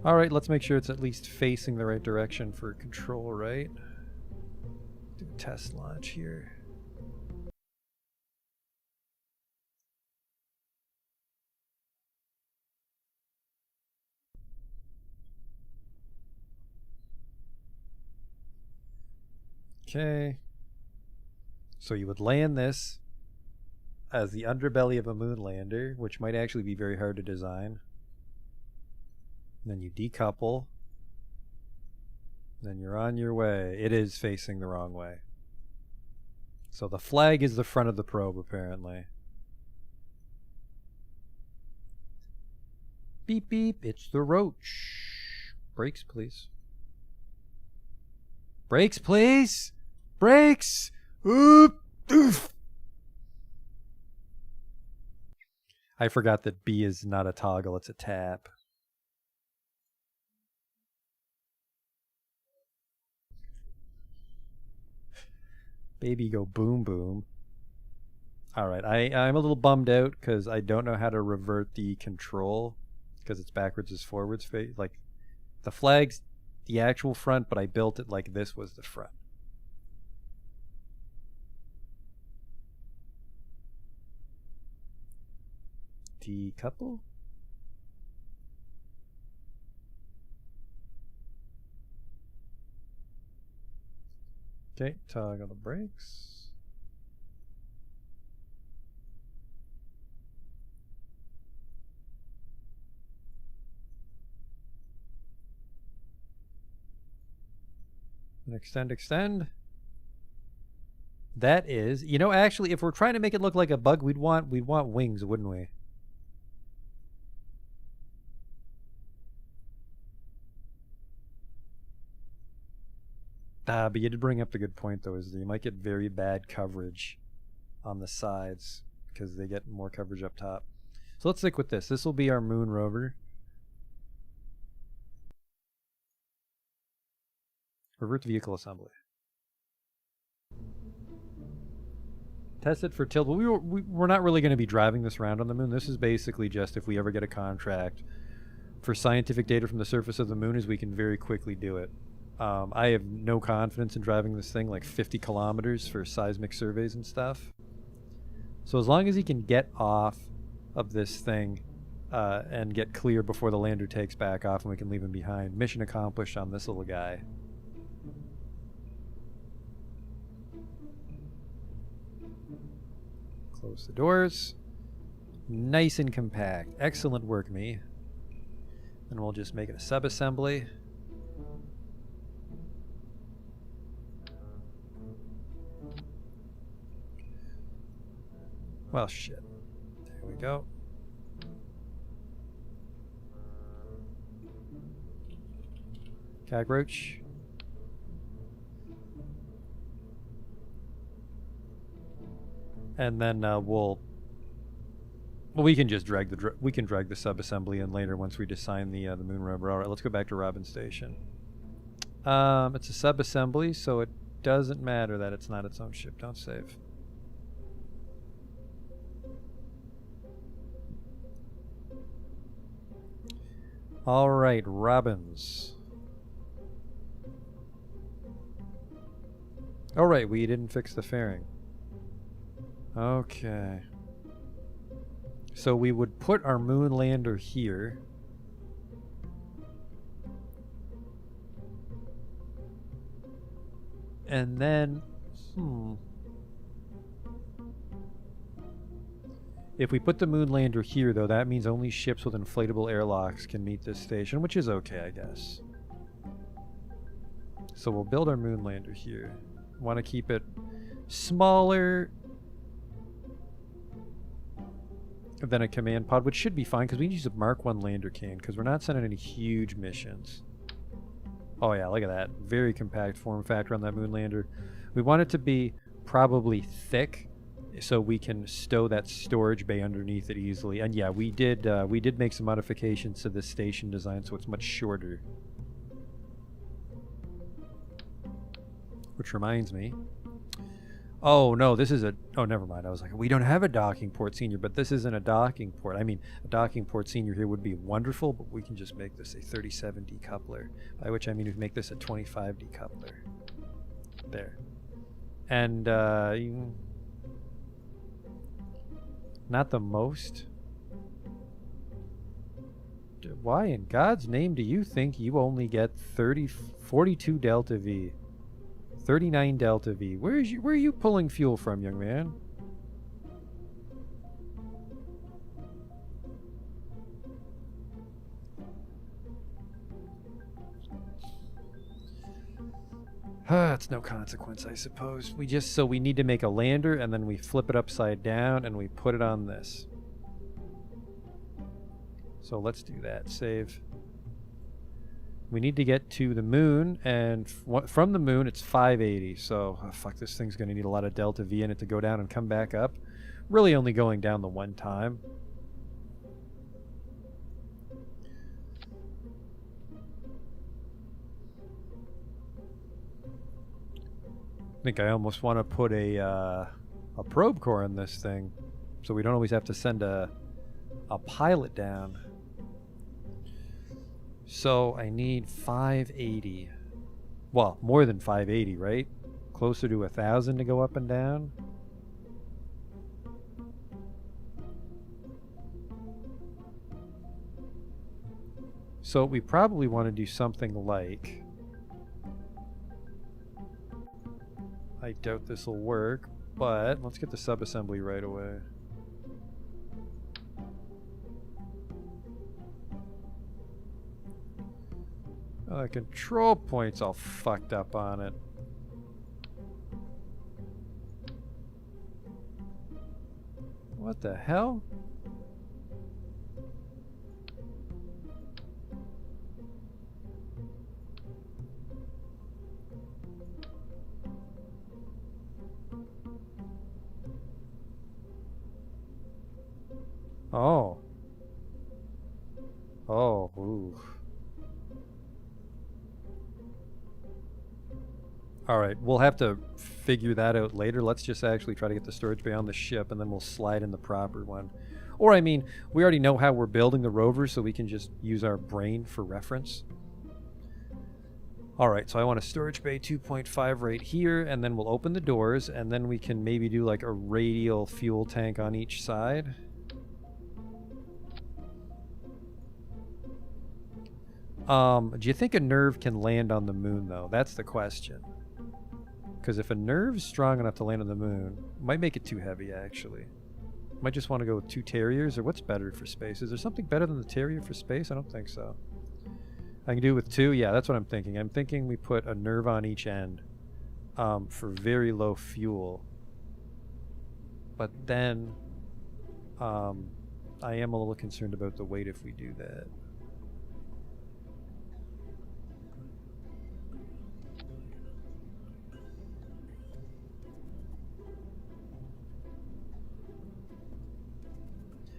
Alright, let's make sure it's at least facing the right direction for control, right? Do a test launch here. Okay. So you would land this as the underbelly of a moon lander, which might actually be very hard to design. And then you decouple. Then you're on your way. It is facing the wrong way. So the flag is the front of the probe, apparently. Beep beep, it's the roach. Brakes, please. Brakes, please! Brakes! Oop! Oof! I forgot that B is not a toggle, it's a tap. Baby go boom boom. Alright, I'm a little bummed out because I don't know how to revert the control because it's backwards is forwards. Like, the flag's the actual front, but I built it like this was the front. Decouple? Okay, toggle the brakes. And extend. That is, you know, actually, if we're trying to make it look like a bug, we'd want wings, wouldn't we? But you did bring up the good point, though, is that you might get very bad coverage on the sides because they get more coverage up top. So let's stick with this. This will be our moon rover. Revert to vehicle assembly. Test it for tilt. Well, we're not really going to be driving this around on the moon. This is basically just if we ever get a contract for scientific data from the surface of the moon, is we can very quickly do it. I have no confidence in driving this thing like 50 kilometers for seismic surveys and stuff. So as long as he can get off of this thing and get clear before the lander takes back off and we can leave him behind. Mission accomplished on this little guy. Close the doors. Nice and compact. Excellent work, me. And we'll just make it a sub-assembly. Well, shit. There we go. Cockroach. And then we can just drag the sub-assembly in later once we design the moon rover. All right, let's go back to Robin Station. It's a sub-assembly, so it doesn't matter that it's not its own ship. Don't save. All right, Robins. All right, we didn't fix the fairing. Okay. So we would put our moon lander here. And then, if we put the moon lander here, though, that means only ships with inflatable airlocks can meet this station, which is okay, I guess. So we'll build our moon lander here. Want to keep it smaller than a command pod, which should be fine because we can use a Mark 1 lander can because we're not sending any huge missions. Oh yeah, look at that. Very compact form factor on that moon lander. We want it to be probably thick so we can stow that storage bay underneath it easily. And yeah, we did make some modifications to the station design so it's much shorter. Which reminds me. Oh no, this is a... Oh, never mind. I was like, we don't have a docking port senior, but this isn't a docking port. I mean, a docking port senior here would be wonderful, but we can just make this a 37 decoupler. By which I mean we make this a 25 decoupler. There. And, not the most. Why in God's name do you think you only get 42 Delta V? 39 Delta V. Where are you pulling fuel from, young man? It's no consequence, I suppose. We need to make a lander, and then we flip it upside down, and we put it on this. So let's do that. Save. We need to get to the moon, and from the moon it's 580. So, oh, fuck, this thing's going to need a lot of delta V in it to go down and come back up. Really only going down the one time. I think I almost want to put a probe core in this thing, so we don't always have to send a pilot down. So I need 580. Well, more than 580, right? Closer to 1,000 to go up and down. So we probably want to do something like... I doubt this will work, but let's get the subassembly right away. The control point's all fucked up on it. What the hell? Oh. Oh, ooh. Alright, we'll have to figure that out later. Let's just actually try to get the storage bay on the ship, and then we'll slide in the proper one. Or, I mean, we already know how we're building the rover, so we can just use our brain for reference. Alright, so I want a storage bay 2.5 right here, and then we'll open the doors, and then we can maybe do like a radial fuel tank on each side. Do you think a nerve can land on the moon, though? That's the question. Because if a nerve's strong enough to land on the moon, it might make it too heavy, actually. Might just want to go with 2 Terriers, or what's better for space? Is there something better than the Terrier for space? I don't think so. I can do it with 2? Yeah, that's what I'm thinking. I'm thinking we put a nerve on each end for very low fuel. But then I am a little concerned about the weight if we do that.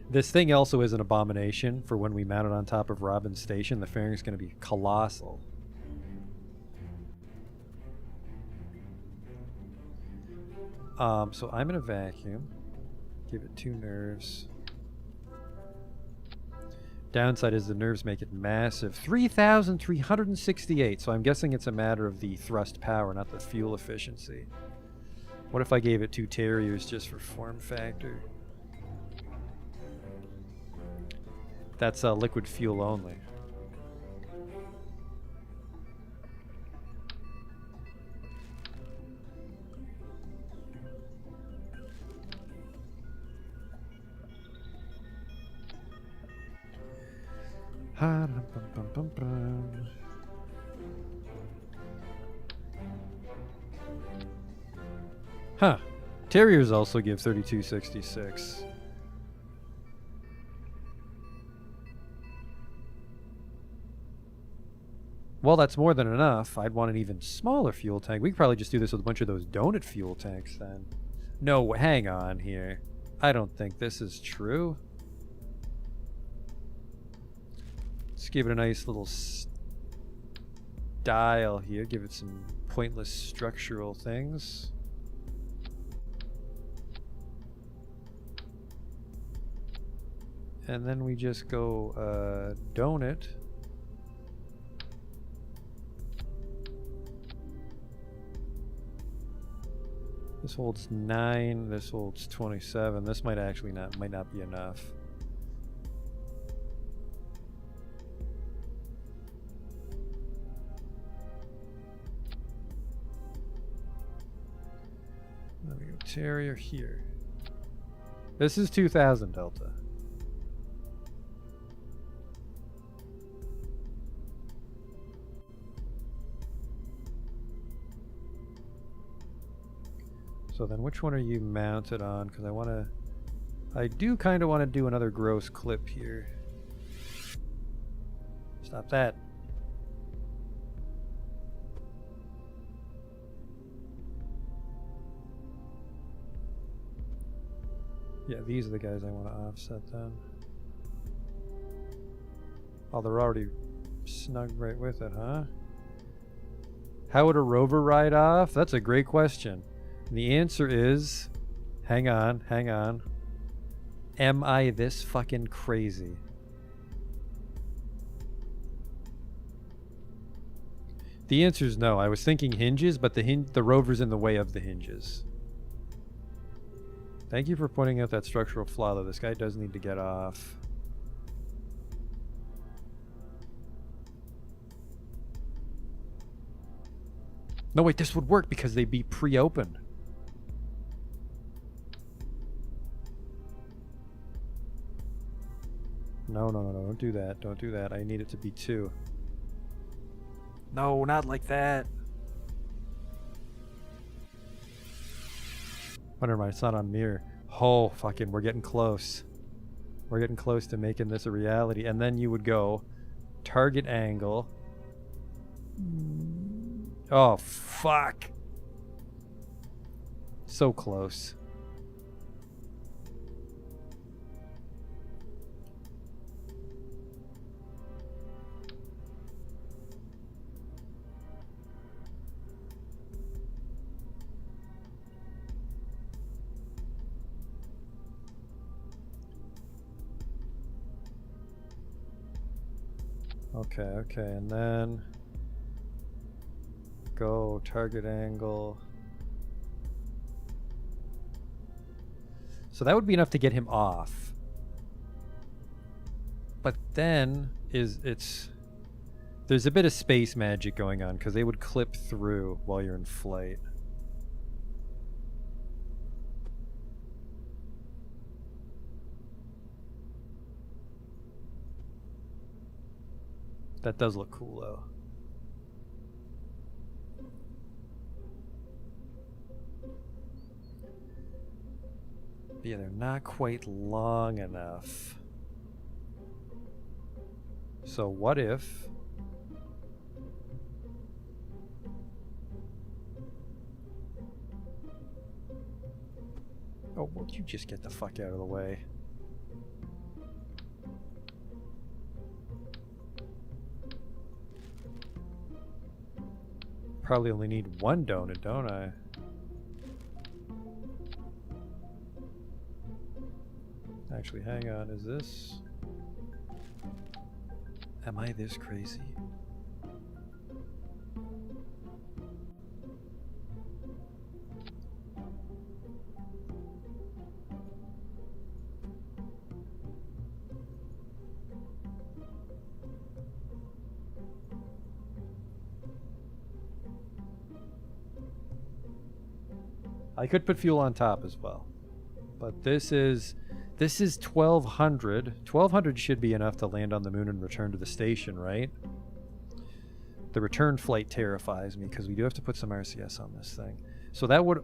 This thing also is an abomination for when we mount it on top of Robin's station. The fairing is going to be colossal. So I'm going to vacuum. Give it 2 nerves. Downside is the nerves make it massive. 3,368. So I'm guessing it's a matter of the thrust power, not the fuel efficiency. What if I gave it 2 Terriers just for form factor? That's liquid fuel only. Huh. Terriers also give 3266. Well, that's more than enough. I'd want an even smaller fuel tank. We could probably just do this with a bunch of those donut fuel tanks then. No, hang on here. I don't think this is true. Let's give it a nice little style here. Give it some pointless structural things. And then we just go donut. This holds 9, this holds 27. This might actually might not be enough. There we go, Terrier here. This is 2,000 delta. So then which one are you mounted on? Because I do kind of want to do another gross clip here. Stop that. Yeah, these are the guys I want to offset then. Oh, they're already snug right with it, huh? How would a rover ride off? That's a great question. And the answer is, hang on. Am I this fucking crazy? The answer is no. I was thinking hinges, but the rover's in the way of the hinges. Thank you for pointing out that structural flaw, though. This guy does need to get off. No, wait, this would work because they'd be pre-opened. No, don't do that. Don't do that. I need it to be 2. No, not like that. Oh, never mind. It's not on mirror. Oh, fucking, we're getting close. We're getting close to making this a reality. And then you would go target angle. Oh, fuck. So close. Okay, and then go target angle. So that would be enough to get him off. But then there's a bit of space magic going on because they would clip through while you're in flight. That does look cool, though. But yeah, they're not quite long enough. So what if... Oh, won't you just get the fuck out of the way? Probably only need 1 donut, don't I? Actually, hang on, is this... Am I this crazy? I could put fuel on top as well. But this is 1200. 1200 should be enough to land on the moon and return to the station, right? The return flight terrifies me because we do have to put some RCS on this thing. So that would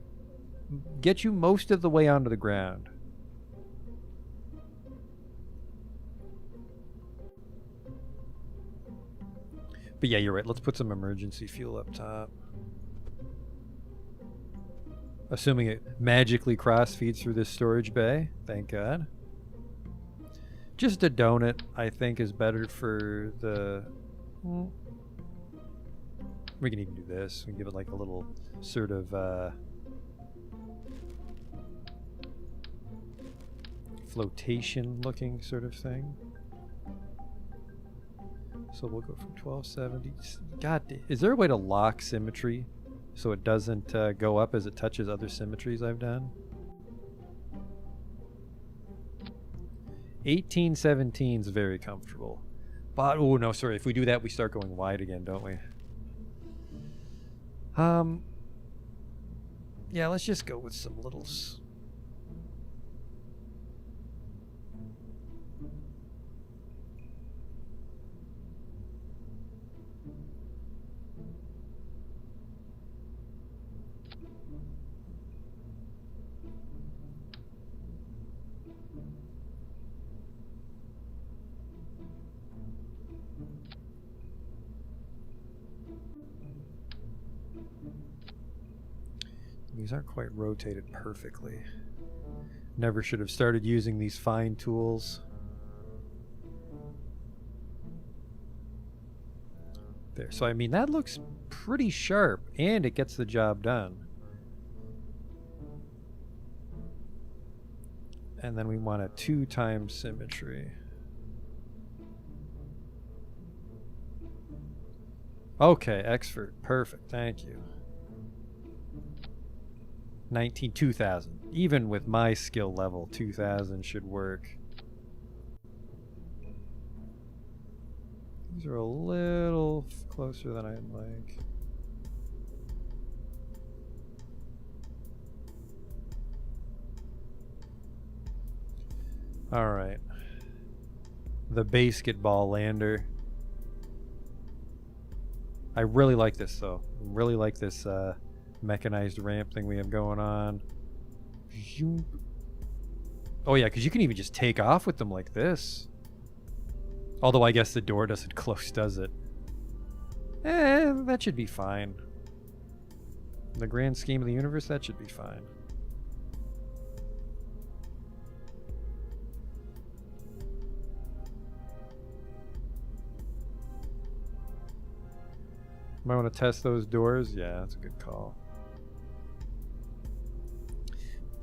get you most of the way onto the ground. But yeah, you're right. Let's put some emergency fuel up top. Assuming it magically cross-feeds through this storage bay. Thank God. Just a donut, I think, is better for the... We can even do this. We can give it like a little sort of flotation-looking sort of thing. So we'll go from 1270. God, is there a way to lock symmetry so it doesn't go up as it touches other symmetries I've done? 1817 is very comfortable. But, oh no, sorry, if we do that, we start going wide again, don't we? Yeah, let's just go with some littles. These aren't quite rotated perfectly. Never should have started using these fine tools. There. So I mean, that looks pretty sharp, and it gets the job done. And then we want a 2 times symmetry. Okay, expert. Perfect. Thank you. 2000. Even with my skill level, 2000 should work. These are a little closer than I'd like. All right. The basketball lander. I really like this though. Really like this mechanized ramp thing we have going on. Oh yeah, because you can even just take off with them like this. Although I guess the door doesn't close, does it? That should be fine. In the grand scheme of the universe, that should be fine. Might want to test those doors. Yeah, that's a good call.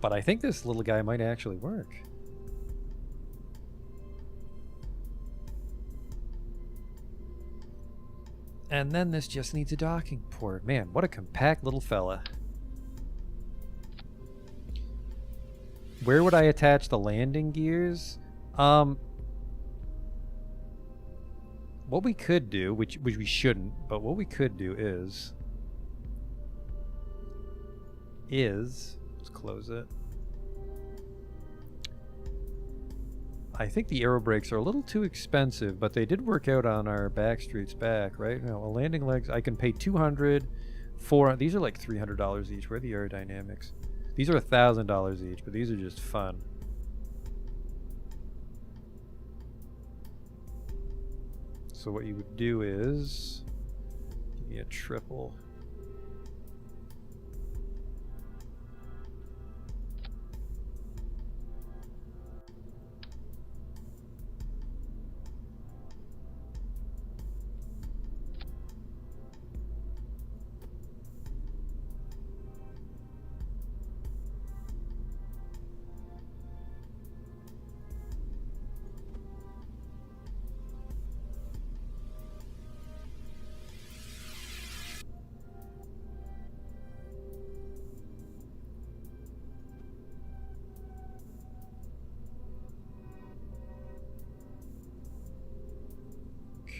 But I think this little guy might actually work. And then this just needs a docking port. Man, what a compact little fella. Where would I attach the landing gears? What we could do, which we shouldn't, but what we could do is let's close it. I think the aero brakes are a little too expensive, but they did work out on our backstreets back, right? No, landing legs, I can pay 200, 400. These are like $300 each. Where are the aerodynamics? These are $1,000 each, but these are just fun. So what you would do is give me a triple.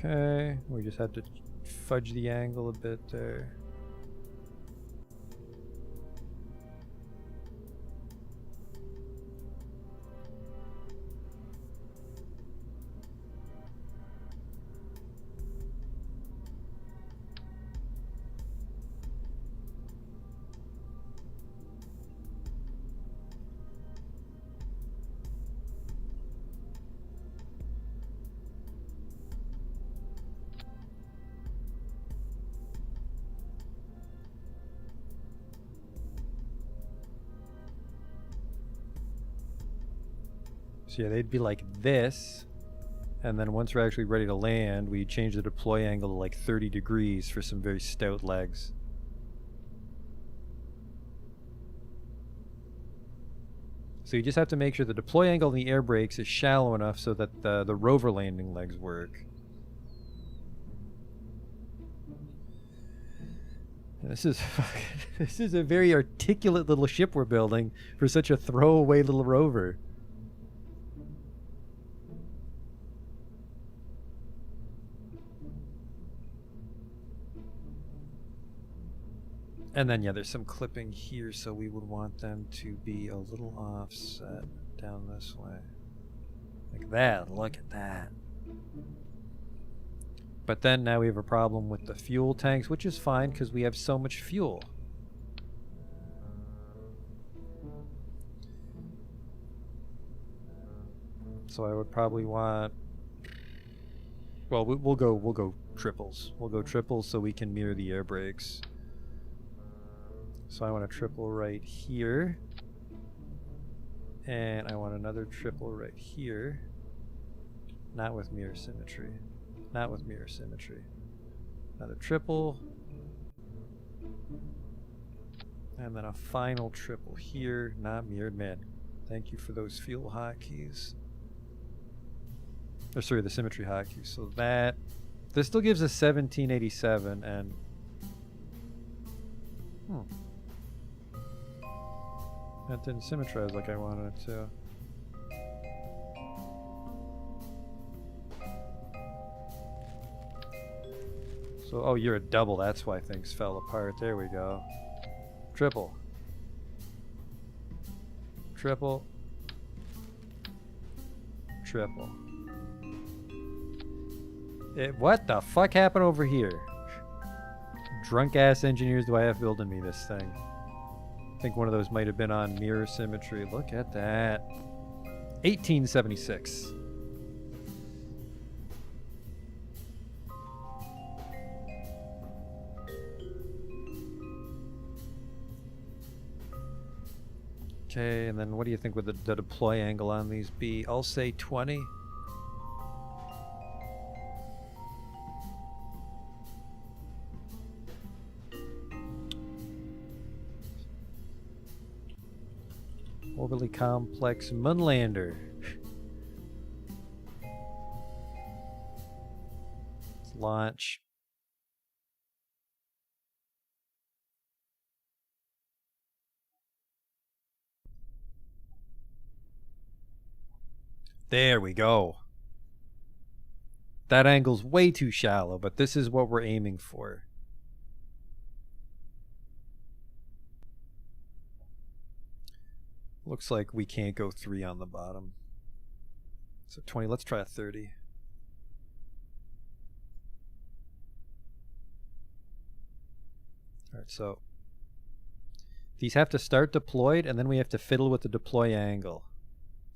Okay, we just have to fudge the angle a bit there. So yeah, they'd be like this, and then once we're actually ready to land, we change the deploy angle to like 30 degrees for some very stout legs. So you just have to make sure the deploy angle in the air brakes is shallow enough so that the rover landing legs work. And this is a very articulate little ship we're building for such a throwaway little rover. And then, yeah, there's some clipping here, so we would want them to be a little offset down this way. Like that. Look at that. But then now we have a problem with the fuel tanks, which is fine because we have so much fuel. So I would probably want... Well, we'll go triples. We'll go triples so we can mirror the air brakes. So I want a triple right here. And I want another triple right here. Not with mirror symmetry. Not with mirror symmetry. Another triple. And then a final triple here. Not mirrored. Man, thank you for those fuel hotkeys. Or sorry, the symmetry hotkeys. So that... This still gives us 1787 and... That didn't symmetrize like I wanted it to. So, oh, you're a double. That's why things fell apart. There we go. Triple. Triple. Triple. What the fuck happened over here? Drunk ass engineers do I have building me this thing? I think one of those might have been on mirror symmetry. Look at that. 1876. Okay, and then what do you think would the deploy angle on these be? I'll say 20. Overly complex Moonlander. Let's launch. There we go. That angle's way too shallow, but this is what we're aiming for. Looks like we can't go 3 on the bottom. So 20, let's try a 30. Alright, so these have to start deployed and then we have to fiddle with the deploy angle.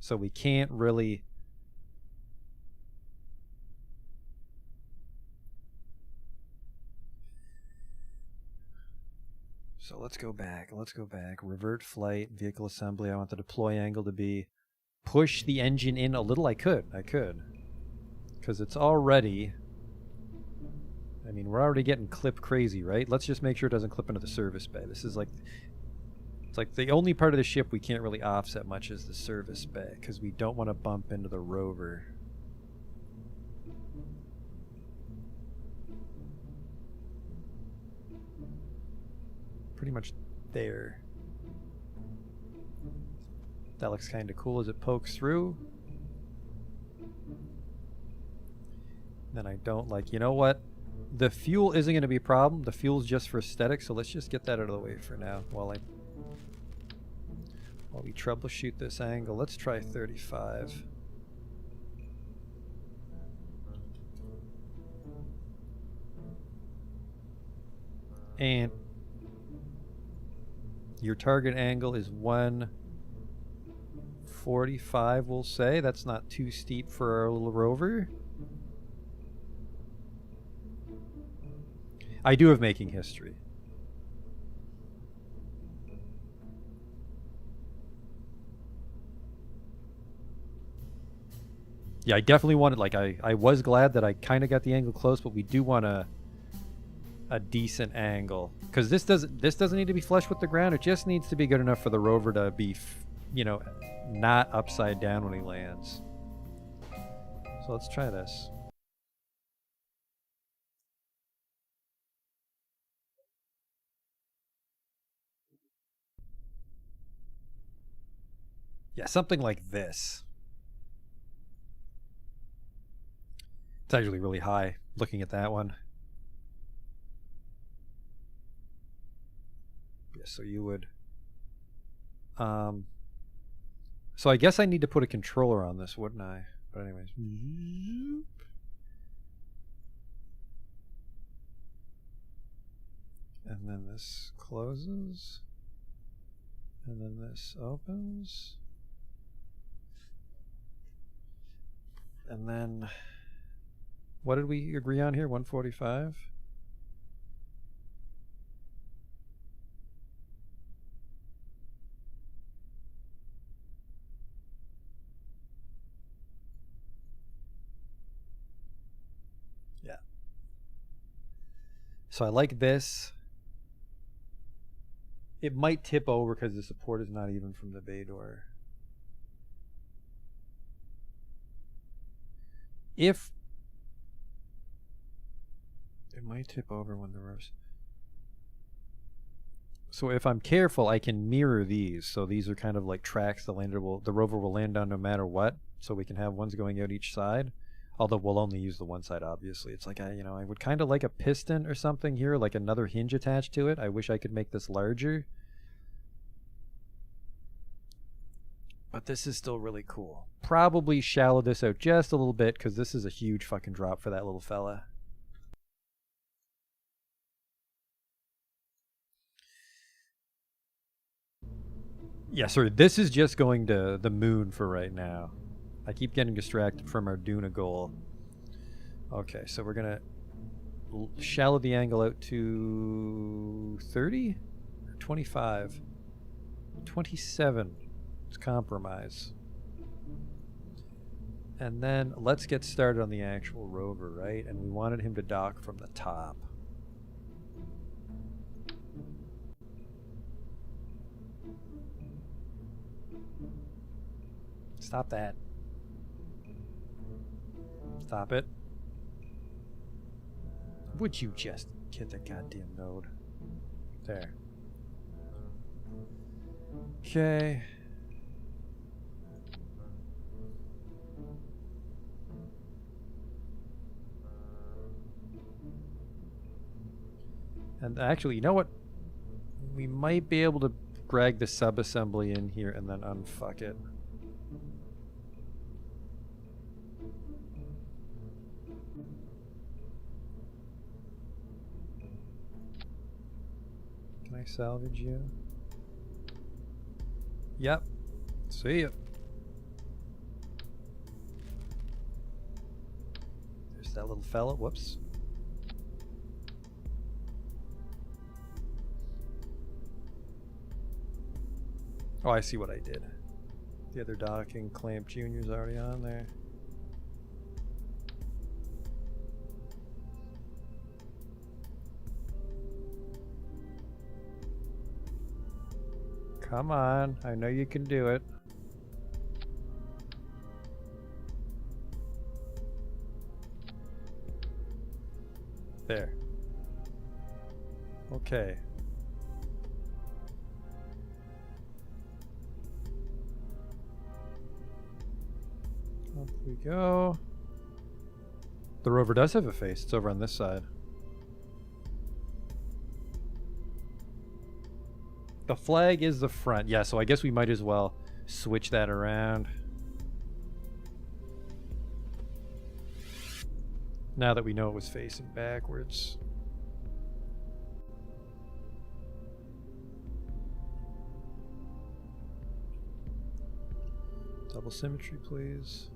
So we can't really... So let's go back. Let's go back. Revert flight, vehicle assembly. I want the deploy angle to be push the engine in a little. I could. Because it's already... I mean, we're already getting clip crazy, right? Let's just make sure it doesn't clip into the service bay. This is like... It's like the only part of the ship we can't really offset much is the service bay. Because we don't want to bump into the rover. Pretty much there. That looks kind of cool as it pokes through. Then I don't like, you know what? The fuel isn't going to be a problem. The fuel's just for aesthetics, so let's just get that out of the way for now while we troubleshoot this angle. Let's try 35. And your target angle is 145, we'll say. That's not too steep for our little rover. I do have making history. Yeah, I definitely wanted, like, I was glad that I kind of got the angle close, but we do want a decent angle. Because this doesn't need to be flush with the ground. It just needs to be good enough for the rover to be, you know, not upside down when he lands. So let's try this. Yeah, something like this. It's actually really high looking at that one. Yeah, so you would... So I guess I need to put a controller on this, wouldn't I? But anyways. And then this closes. And then this opens. And then... What did we agree on here? 145? So I like this. It might tip over because the support is not even from the bay door. If it might tip over when the ropes. So if I'm careful, I can mirror these. So these are kind of like tracks the rover will land on no matter what. So we can have ones going out each side. Although we'll only use the one side, obviously. It's like, I would kind of like a piston or something here, like another hinge attached to it. I wish I could make this larger. But this is still really cool. Probably shallow this out just a little bit because this is a huge fucking drop for that little fella. Yeah, sorry, this is just going to the moon for right now. I keep getting distracted from our Duna goal. Okay, so we're gonna shallow the angle out to 30 or 25. 27. It's compromise. And then let's get started on the actual rover, right? And we wanted him to dock from the top. Stop that. Stop it. Would you just get the goddamn node? There. Okay. And actually, you know what? We might be able to drag the sub-assembly in here and then unfuck it. Can I salvage you? Yep. See ya. There's that little fella. Whoops. Oh, I see what I did. The other docking clamp junior's already on there. Come on, I know you can do it. There. Okay. Up we go. The rover does have a face. It's over on this side. The flag is the front. Yeah, so I guess we might as well switch that around. Now that we know it was facing backwards. Double symmetry, please.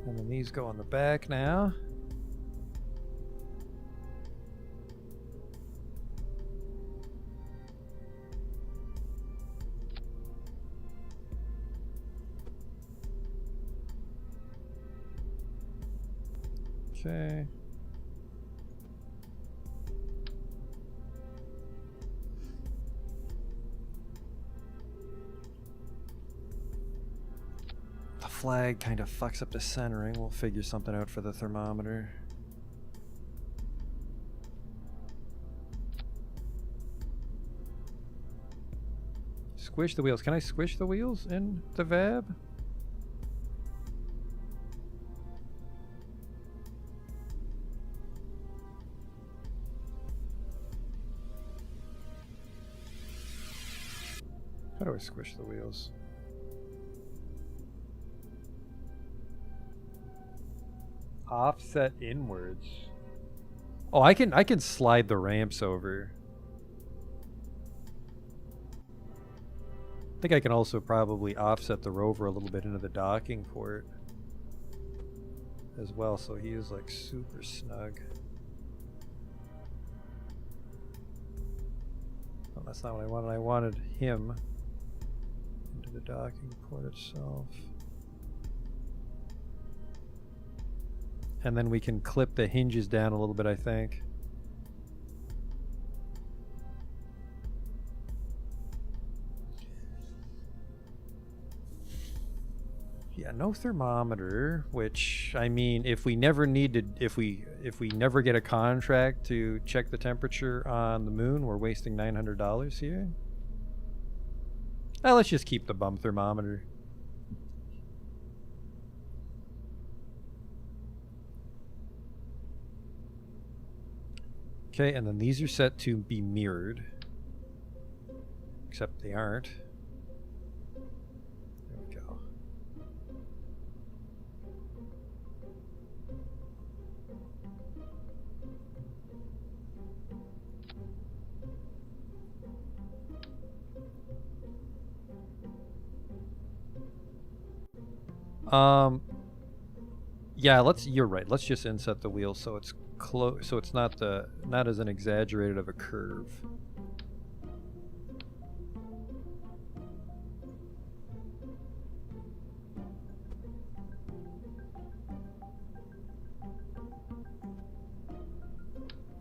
And then these go on the back now. Okay. The flag kind of fucks up the centering. We'll figure something out for the thermometer. Squish the wheels. Can I squish the wheels in the VAB? How do I squish the wheels? Offset inwards. Oh, I can slide the ramps over. I think I can also probably offset the rover a little bit into the docking port as well, so he is like super snug. Oh, that's not what I wanted. I wanted him into the docking port itself. And then we can clip the hinges down a little bit, I think. no thermometer, which, I mean, if we never need to, if we never get a contract to check the temperature on the moon, we're wasting $900 here. Let's just keep the bum thermometer. Okay, and then these are set to be mirrored. Except they aren't. There we go. Yeah, you're right. Let's just inset the wheel so it's close, so it's not as an exaggerated of a curve.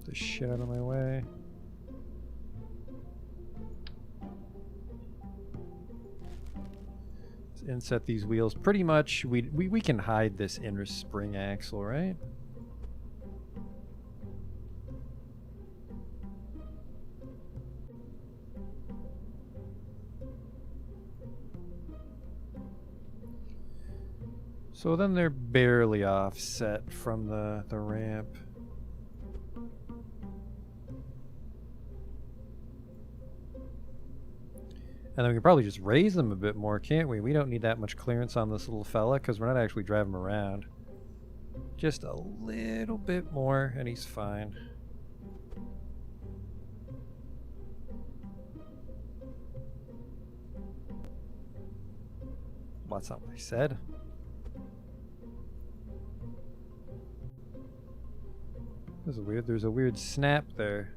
The shit out of my way. Inset these wheels. Pretty much, we can hide this inner spring axle, right? So then they're barely offset from the ramp. And then we can probably just raise them a bit more, can't we? We don't need that much clearance on this little fella because we're not actually driving him around. Just a little bit more and he's fine. Well, that's not what I said. There's a weird snap there.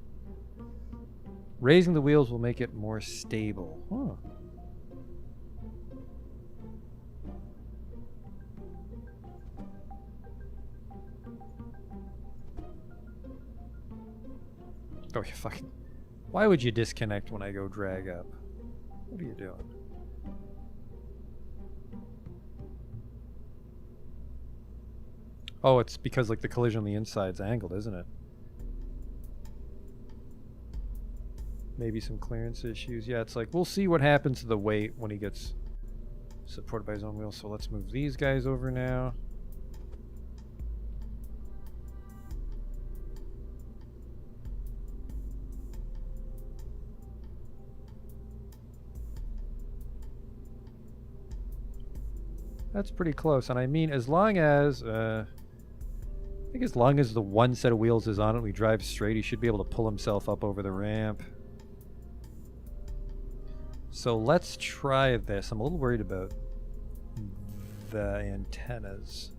Raising the wheels will make it more stable. Huh. Oh, you fucking... Why would you disconnect when I go drag up? What are you doing? Oh, it's because like the collision on the inside's angled, isn't it? Maybe some clearance issues. Yeah, it's like, we'll see what happens to the weight when he gets supported by his own wheels. So let's move these guys over now. That's pretty close. And I mean, as long as, I think as long as the one set of wheels is on it, we drive straight, he should be able to pull himself up over the ramp. So let's try this. I'm a little worried about the antennas.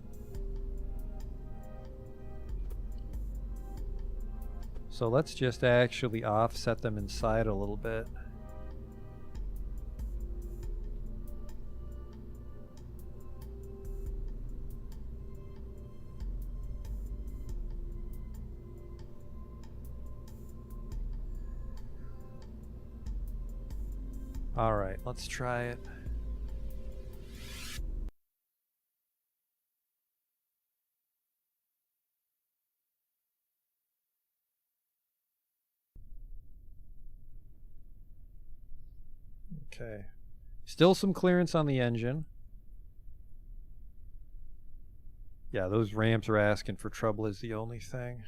So let's just actually offset them inside a little bit. All right, let's try it. Okay. Still some clearance on the engine. Yeah, those ramps are asking for trouble is the only thing.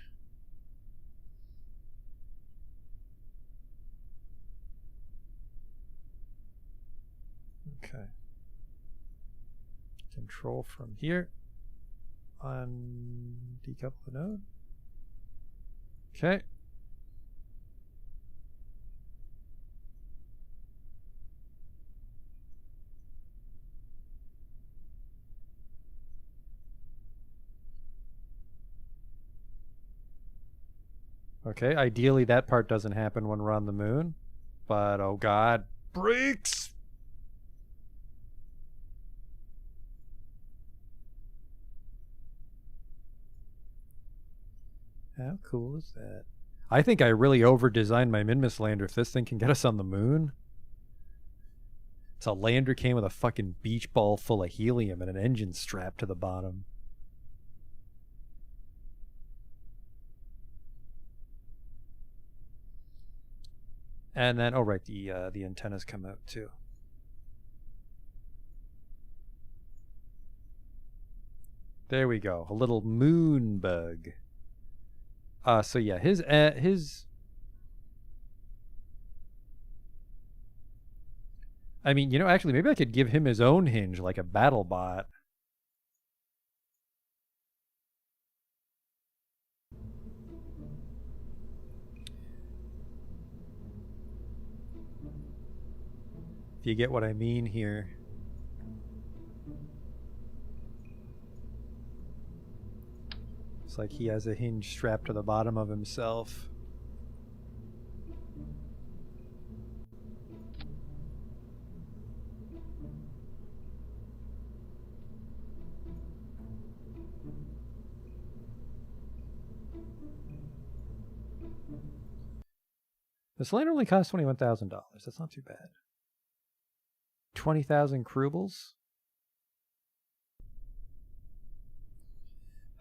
Okay. Control from here. Decouple the node. Okay. Okay, ideally that part doesn't happen when we're on the moon. But oh god, brakes! How cool is that? I think I really over-designed my Minmus lander if this thing can get us on the moon. So Lander came with a fucking beach ball full of helium and an engine strapped to the bottom. And then, oh right, the antennas come out too. There we go, a little moon bug. So yeah, his. I mean, you know, actually, maybe I could give him his own hinge, like a battle bot. If you get what I mean here. It's like he has a hinge strapped to the bottom of himself. This land only costs $21,000. That's not too bad. 20,000 Kerbals?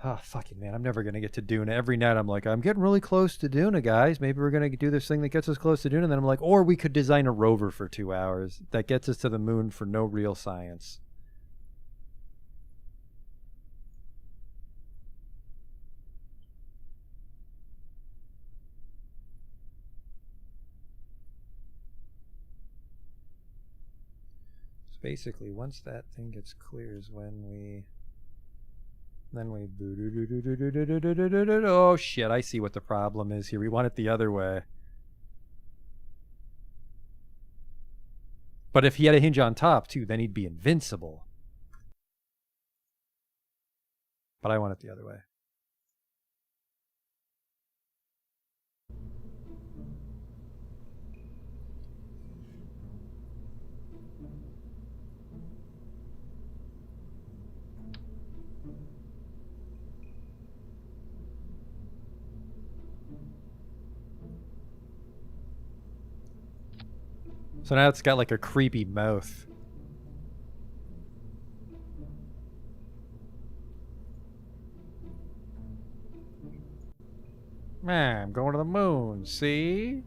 Ah, oh, fucking man, I'm never gonna get to Duna. Every night I'm like, I'm getting really close to Duna, guys. Maybe we're gonna do this thing that gets us close to Duna. And then I'm like, or we could design a rover for 2 hours that gets us to the moon for no real science. So basically, once that thing gets clear is when we... Then we... Oh shit, I see what the problem is here. We want it the other way. But if he had a hinge on top too, then he'd be invincible. But I want it the other way. So now it's got like a creepy mouth. Man, I'm going to the moon, see?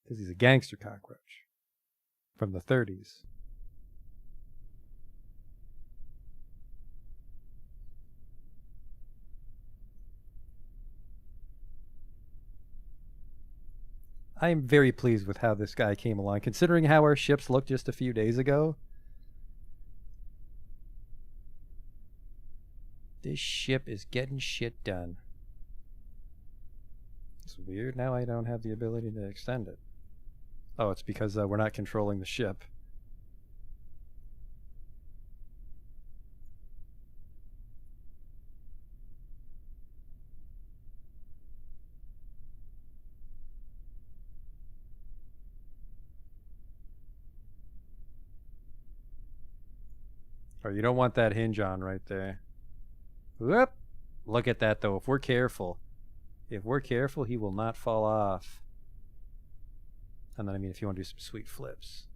Because he's a gangster cockroach from the 30s. I am very pleased with how this guy came along, considering how our ships looked just a few days ago. This ship is getting shit done. It's weird. Now I don't have the ability to extend it. Oh, it's because we're not controlling the ship. Oh, you don't want that hinge on right there. Whoop! Look at that, though. If we're careful, he will not fall off. And then, I mean, if you want to do some sweet flips.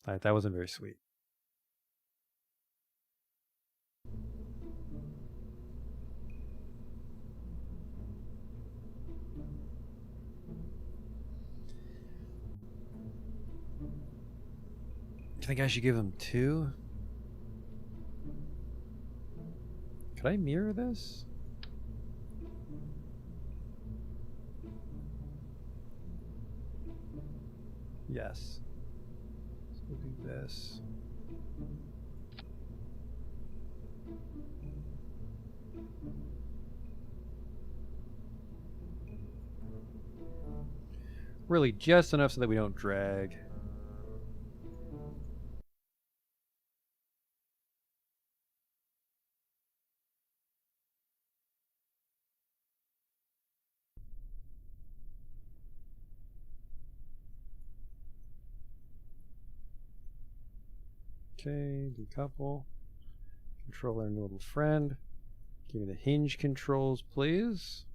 Alright, that wasn't very sweet. Do you think I should give him 2? Could I mirror this? Yes. So we'll do this. Really just enough so that we don't drag. Okay, decouple. Control our new little friend. Give me the hinge controls, please.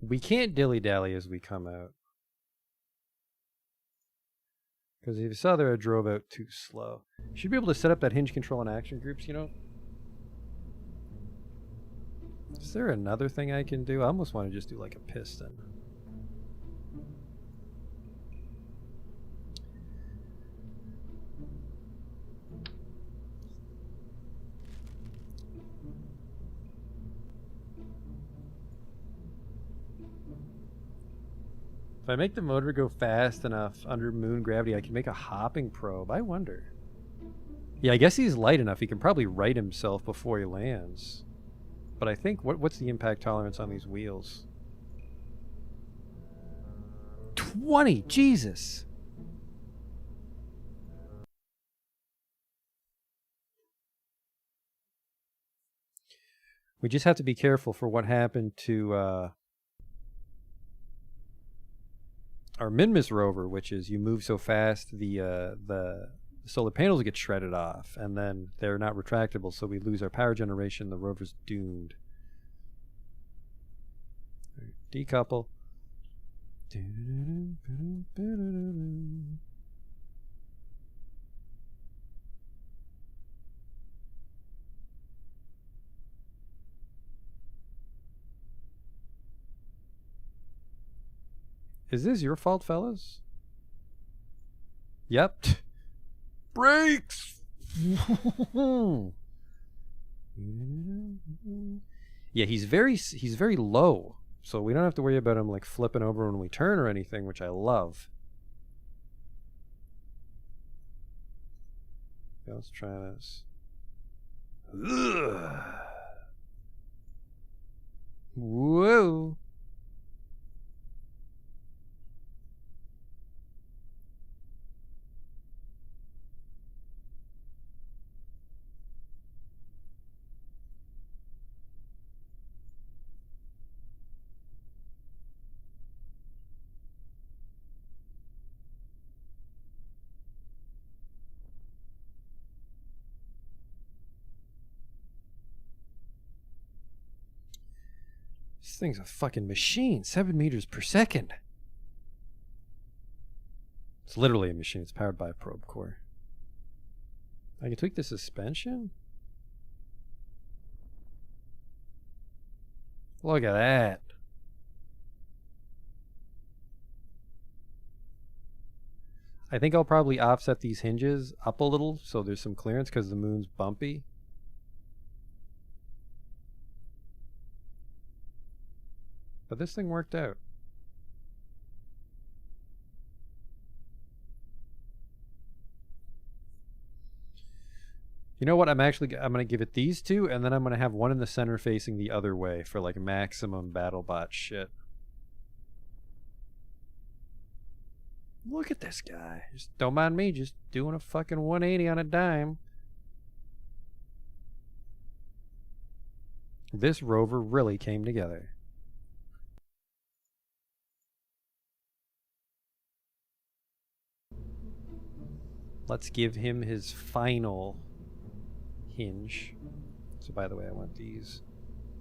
We can't dilly-dally as we come out. Because if you saw there, I drove out too slow. Should be able to set up that hinge control in action groups, you know? Is there another thing I can do? I almost want to just do like a piston. If I make the motor go fast enough under moon gravity, I can make a hopping probe. I wonder. Yeah, I guess he's light enough. He can probably right himself before he lands. But I think, what's the impact tolerance on these wheels? 20! Jesus! We just have to be careful for what happened to our Minmus rover, which is you move so fast the solar panels get shredded off, and then they're not retractable, so we lose our power generation. The rover's doomed. Decouple. Is this your fault, fellas? Yep. Brakes! Yeah, he's very low, so we don't have to worry about him like flipping over when we turn or anything, which I love. Okay, let's try this. Ugh. Whoa. This thing's a fucking machine. 7 meters per second. It's literally a machine. It's powered by a probe core. I can tweak the suspension? Look at that. I think I'll probably offset these hinges up a little so there's some clearance because the moon's bumpy. But this thing worked out. You know what? I'm gonna give it these two, and then I'm gonna have one in the center facing the other way for like maximum BattleBot shit. Look at this guy. Just don't mind me, just doing a fucking 180 on a dime. This rover really came together. Let's give him his final hinge. So by the way, I want these.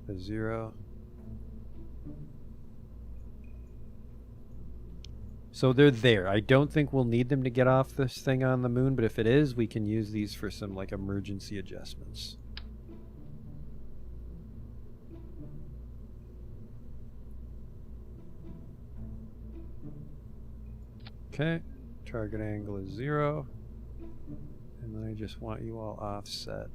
The 0. So they're there. I don't think we'll need them to get off this thing on the moon, but if it is, we can use these for some like emergency adjustments. Okay, target angle is 0. And then I just want you all offset.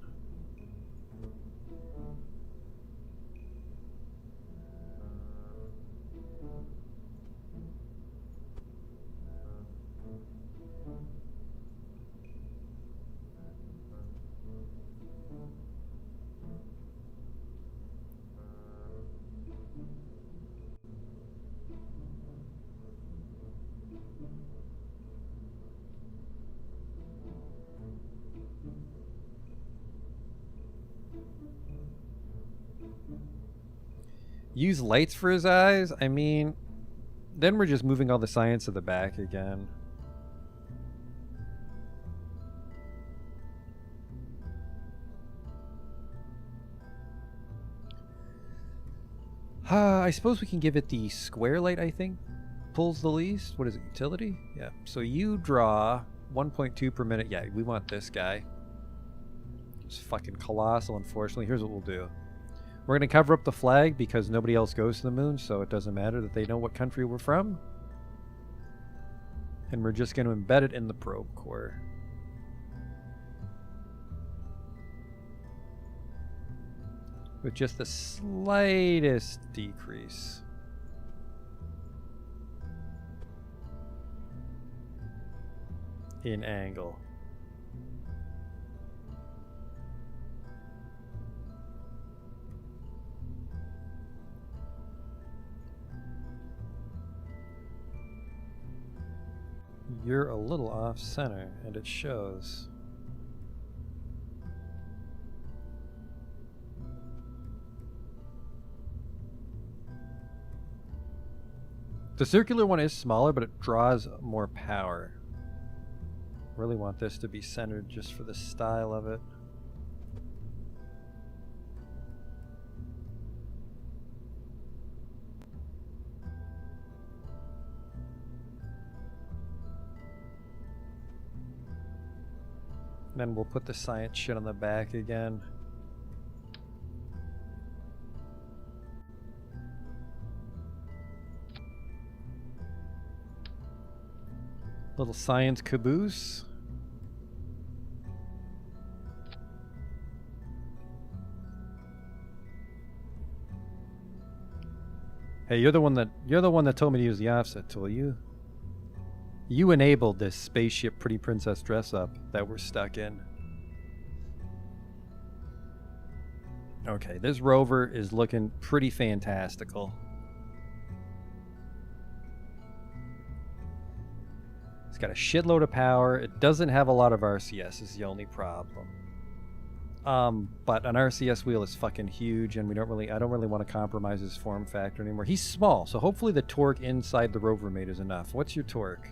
Use lights for his eyes? I mean, then we're just moving all the science to the back again. I suppose we can give it the square light, I think. Pulls the least. What is it, utility? Yeah. So you draw 1.2 per minute. Yeah, we want this guy. It's fucking colossal, unfortunately. Here's what we'll do. We're going to cover up the flag because nobody else goes to the moon, so it doesn't matter that they know what country we're from. And we're just going to embed it in the probe core. With just the slightest decrease. In angle. You're a little off center, and it shows. The circular one is smaller, but it draws more power. Really want this to be centered just for the style of it. Then we'll put the science shit on the back again. Little science caboose. Hey, you're the one that told me to use the offset tool. You enabled this spaceship pretty princess dress up that we're stuck in. Okay, this rover is looking pretty fantastical. It's got a shitload of power. It doesn't have a lot of RCS is the only problem. But an RCS wheel is fucking huge, and I don't really want to compromise his form factor anymore. He's small, so hopefully the torque inside the rover mate is enough. What's your torque?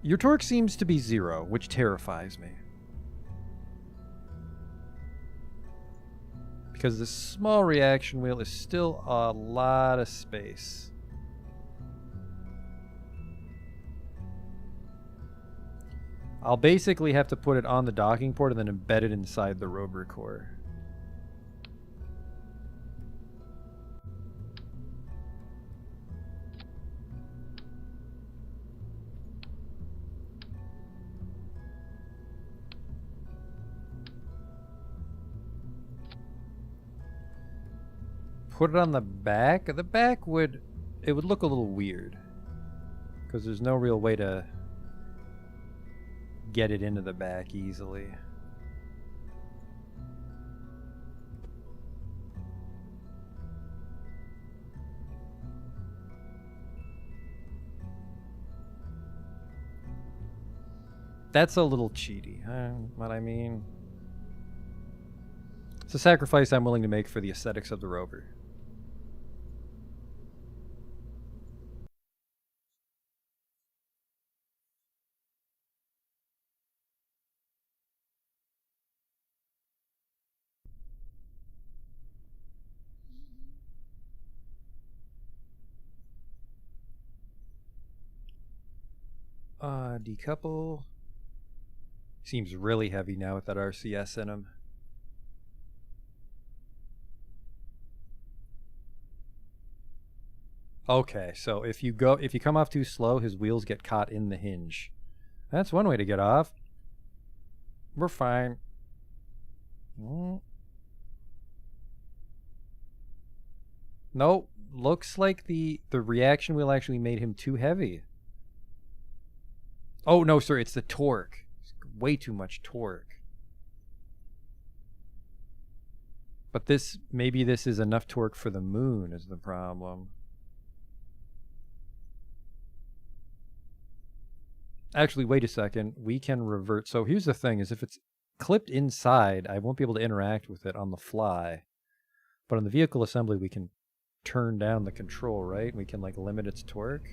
Your torque seems to be 0, which terrifies me. Because this small reaction wheel is still a lot of space. I'll basically have to put it on the docking port and then embed it inside the rover core. Put it on the back. The back would look a little weird because there's no real way to get it into the back easily. That's a little cheaty, what I mean. It's a sacrifice I'm willing to make for the aesthetics of the rover. Decouple. Seems really heavy now with that RCS in him. Okay, so if you come off too slow, his wheels get caught in the hinge. That's one way to get off. We're fine. Nope. Looks like the reaction wheel actually made him too heavy. Oh, no, sorry, it's the torque. It's way too much torque. But maybe this is enough torque for the moon is the problem. Actually, wait a second. We can revert. So here's the thing, is if it's clipped inside, I won't be able to interact with it on the fly. But on the vehicle assembly, we can turn down the control, right? We can like limit its torque.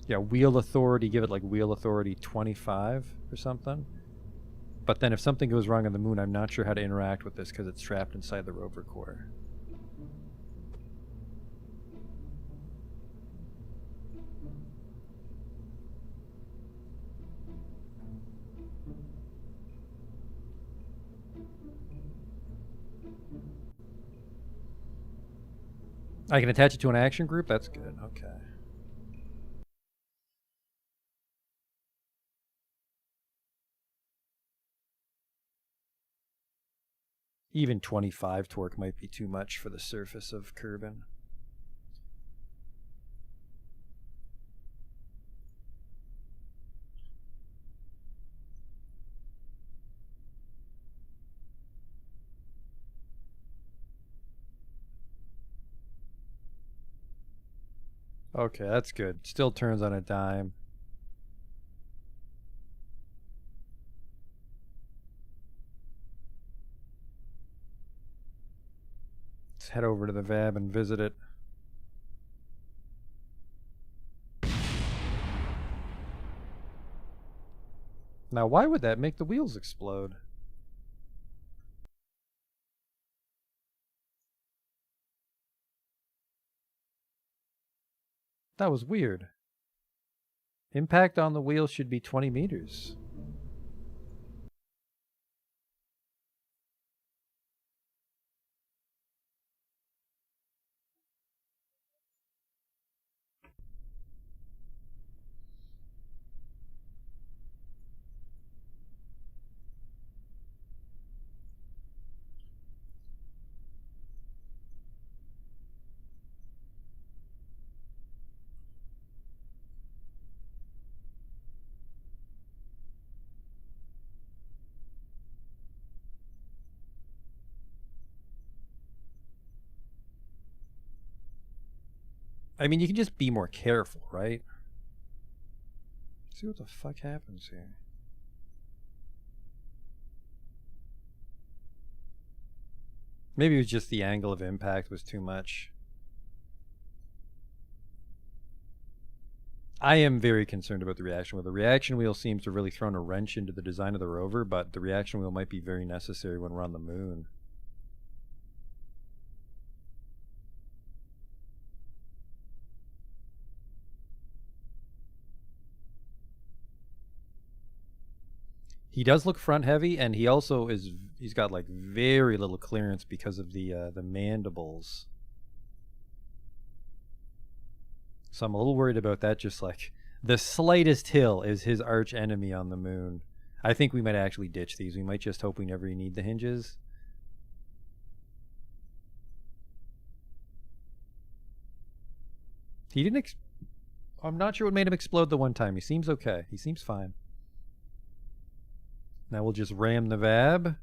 Yeah, wheel authority, give it like wheel authority 25 or something. But then if something goes wrong on the moon, I'm not sure how to interact with this because it's trapped inside the rover core. I can attach it to an action group? That's good. Okay. Even 25 torque might be too much for the surface of Kerbin. Okay, that's good. Still turns on a dime. Let's head over to the VAB and visit it. Now, why would that make the wheels explode? That was weird. Impact on the wheel should be 20 meters. I mean, you can just be more careful, right? See what the fuck happens here. Maybe it was just the angle of impact was too much. I am very concerned about the reaction wheel. The reaction wheel seems to have really thrown a wrench into the design of the rover, but the reaction wheel might be very necessary when we're on the moon. He does look front heavy, and he also he's got like very little clearance because of the mandibles. So I'm a little worried about that. Just like the slightest hill is his arch enemy on the moon. I think we might actually ditch these. We might just hope we never need the hinges. He didn't. I'm not sure what made him explode the one time. He seems okay. He seems fine. Now we'll just ram the VAB.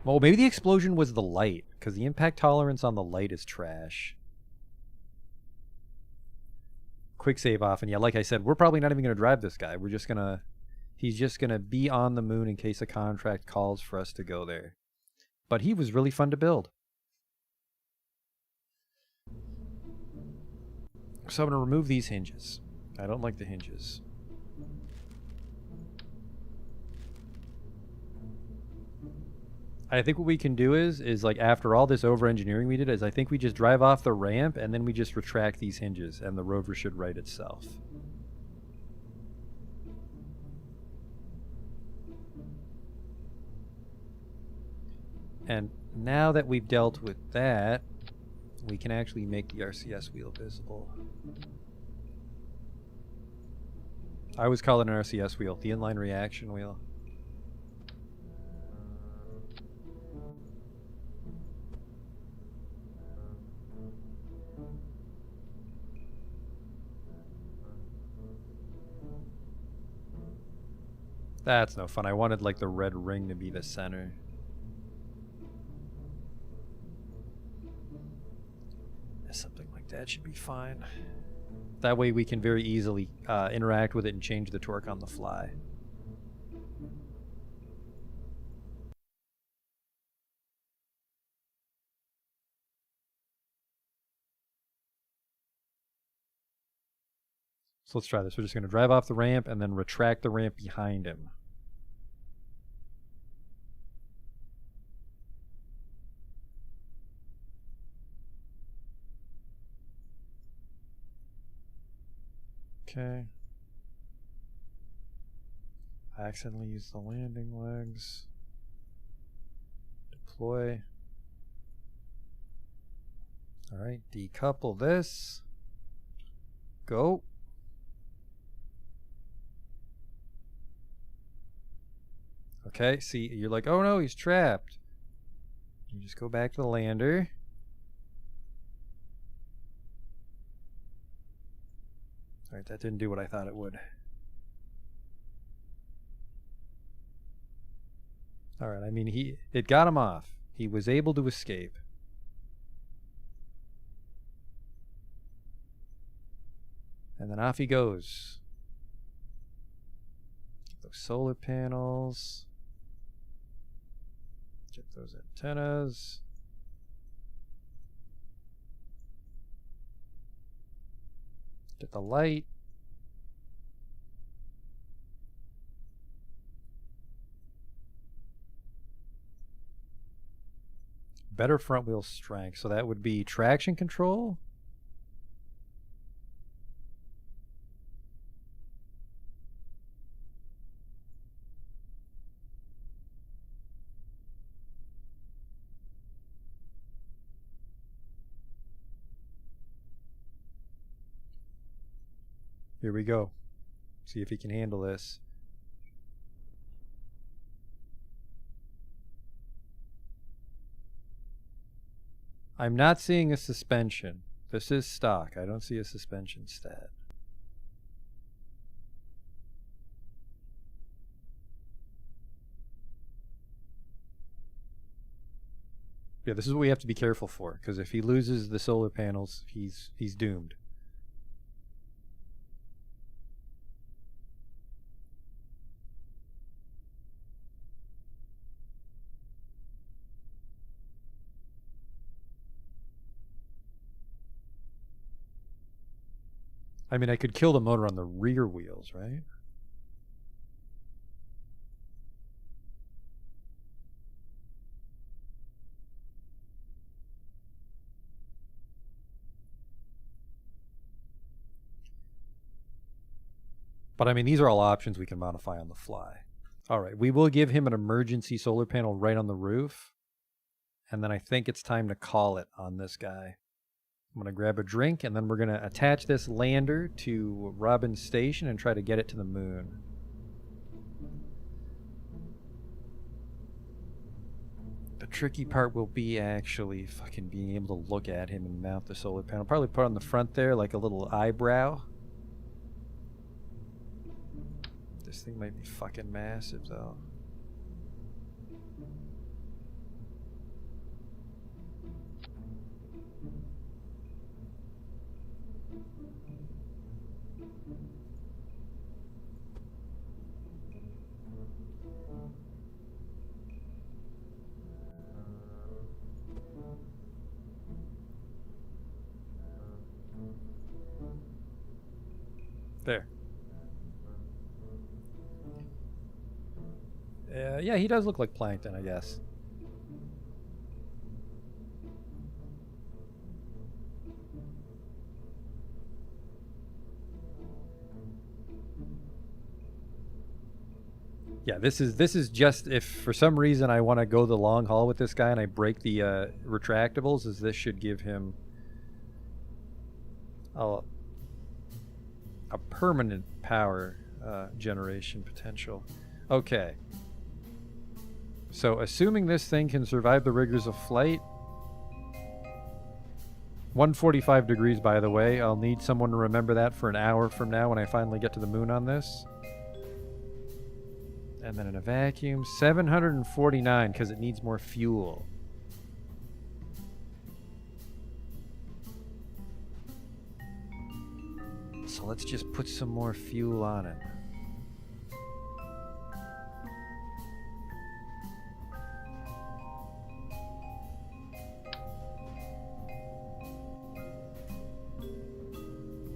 Well, maybe the explosion was the light, because the impact tolerance on the light is trash. Quick save off, and yeah, like I said, we're probably not even going to drive this guy. We're just going to... He's just going to be on the moon in case a contract calls for us to go there. But he was really fun to build. So I'm going to remove these hinges. I don't like the hinges. I think what we can do is like after all this over-engineering we did, is I think we just drive off the ramp and then we just retract these hinges and the rover should right itself. And now that we've dealt with that, we can actually make the RCS wheel visible. I always call it an RCS wheel, the inline reaction wheel. That's no fun. I wanted like the red ring to be the center. Something like that should be fine. That way we can very easily interact with it and change the torque on the fly. So let's try this. We're just going to drive off the ramp and then retract the ramp behind him. Okay. I accidentally used the landing legs. Deploy. Alright, decouple this. Go. Okay, see, you're like, oh no, he's trapped. You just go back to the lander. Alright, that didn't do what I thought it would. Alright, I mean, it got him off. He was able to escape. And then off he goes. Get those solar panels. Get those antennas. Get the light. Better front wheel strength. So that would be traction control. Here we go. See if he can handle this. I'm not seeing a suspension. This is stock. I don't see a suspension stat. Yeah, this is what we have to be careful for, because if he loses the solar panels, he's doomed. I mean, I could kill the motor on the rear wheels, right? But I mean, these are all options we can modify on the fly. All right, we will give him an emergency solar panel right on the roof. And then I think it's time to call it on this guy. I'm going to grab a drink, and then we're going to attach this lander to Robin's station and try to get it to the moon. The tricky part will be actually fucking being able to look at him and mount the solar panel. Probably put on the front there like a little eyebrow. This thing might be fucking massive, though. There. Yeah, he does look like plankton, I guess. Yeah, this is just if for some reason I want to go the long haul with this guy and I break the retractables, is this should give him a permanent power generation potential. Okay. So assuming this thing can survive the rigors of flight, 145 degrees, by the way. I'll need someone to remember that for an hour from now when I finally get to the moon on this. And then in a vacuum, 749 because it needs more fuel. So let's just put some more fuel on it.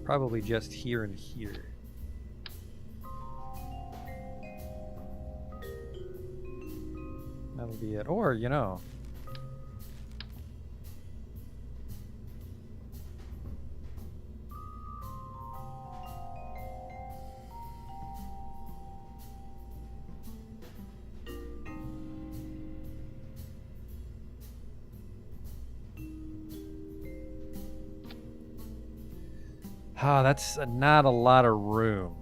Probably just here and here. That'll be it. Or, you know. Ah, that's not a lot of room.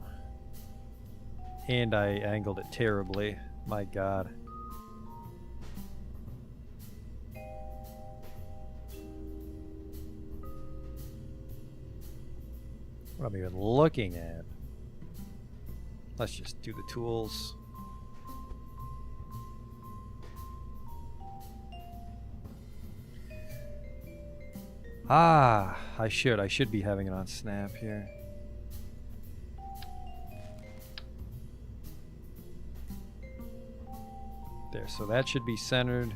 And I angled it terribly. My God. What am I even looking at? Let's just do the tools. Ah, I should be having it on snap here. There, so that should be centered.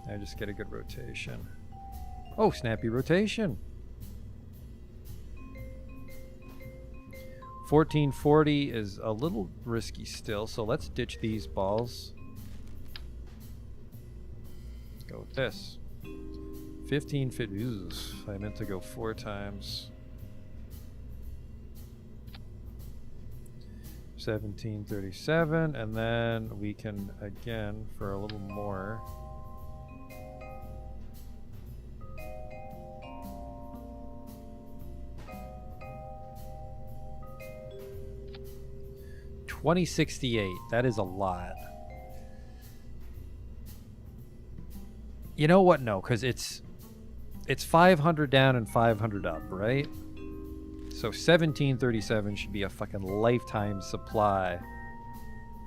I just get a good rotation. Oh, snappy rotation. 1440 is a little risky still, so let's ditch these balls. Let's go with this. 1550. I meant to go 4 times. 1737, and then we can again for a little more. $20.68. That is a lot. You know what? No, because it's 500 down and 500 up, right? So 1737 should be a fucking lifetime supply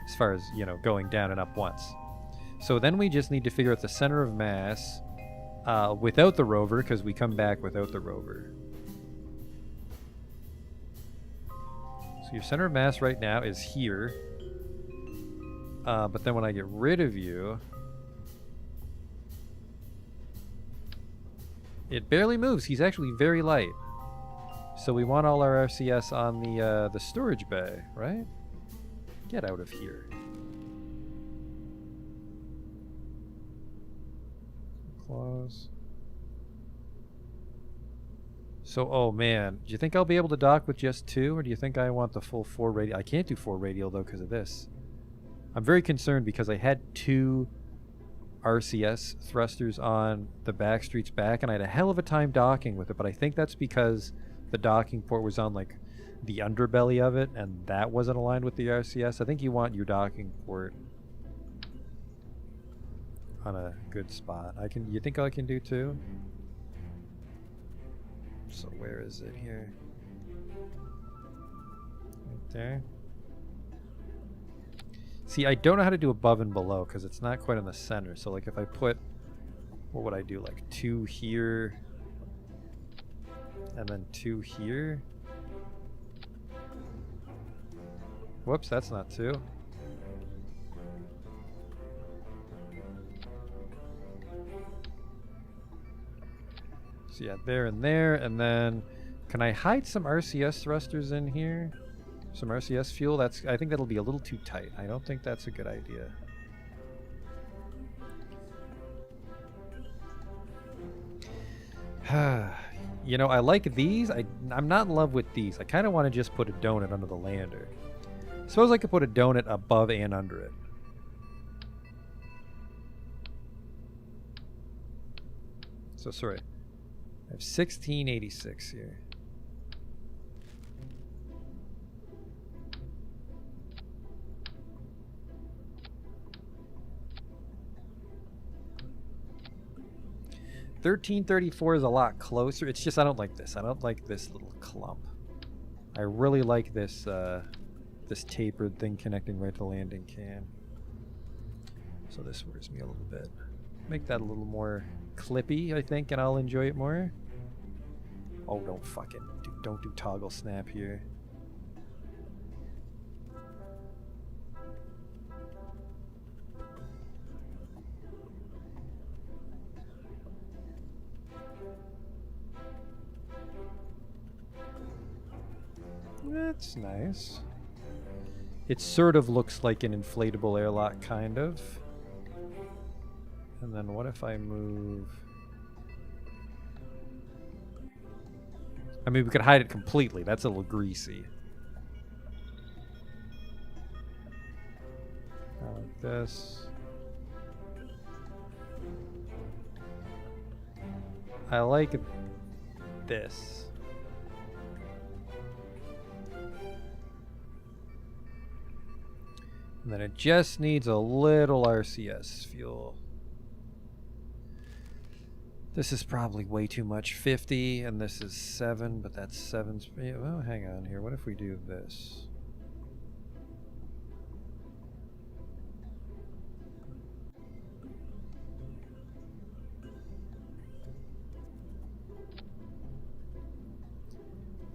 as far as, you know, going down and up once. So then we just need to figure out the center of mass without the rover, because we come back without the rover. So your center of mass right now is here. But then when I get rid of you, it barely moves. He's actually very light. So we want all our RCS on the storage bay, right? Get out of here. Close. So, oh man, do you think I'll be able to dock with just 2, or do you think I want the full 4 radial? I can't do 4 radial though because of this. I'm very concerned because I had 2 RCS thrusters on the back streets back, and I had a hell of a time docking with it, but I think that's because the docking port was on like the underbelly of it, and that wasn't aligned with the RCS. I think you want your docking port on a good spot. You think I can do 2? So where is it here? Right there. See, I don't know how to do above and below because it's not quite in the center. So like if I put, what would I do? Like 2 here and then 2 here. Whoops, that's not 2. So yeah, there and there, and then can I hide some RCS thrusters in here? Some RCS fuel? I think that'll be a little too tight. I don't think that's a good idea. You know, I like these. I'm not in love with these. I kind of want to just put a donut under the lander. Suppose I could put a donut above and under it. So sorry. I have 1686 here. $13.34 is a lot closer. It's just I don't like this. I don't like this little clump. I really like this this tapered thing connecting right to the landing can. So this worries me a little bit. Make that a little more clippy, I think, and I'll enjoy it more. Oh, don't fucking do don't do toggle snap here. That's nice. It sort of looks like an inflatable airlock, kind of. And then what if I move... I mean, we could hide it completely. That's a little greasy. Like this. I like this. And then it just needs a little RCS fuel. This is probably way too much, 50, and this is 7, but that's 7. Yeah, well, hang on here. What if we do this?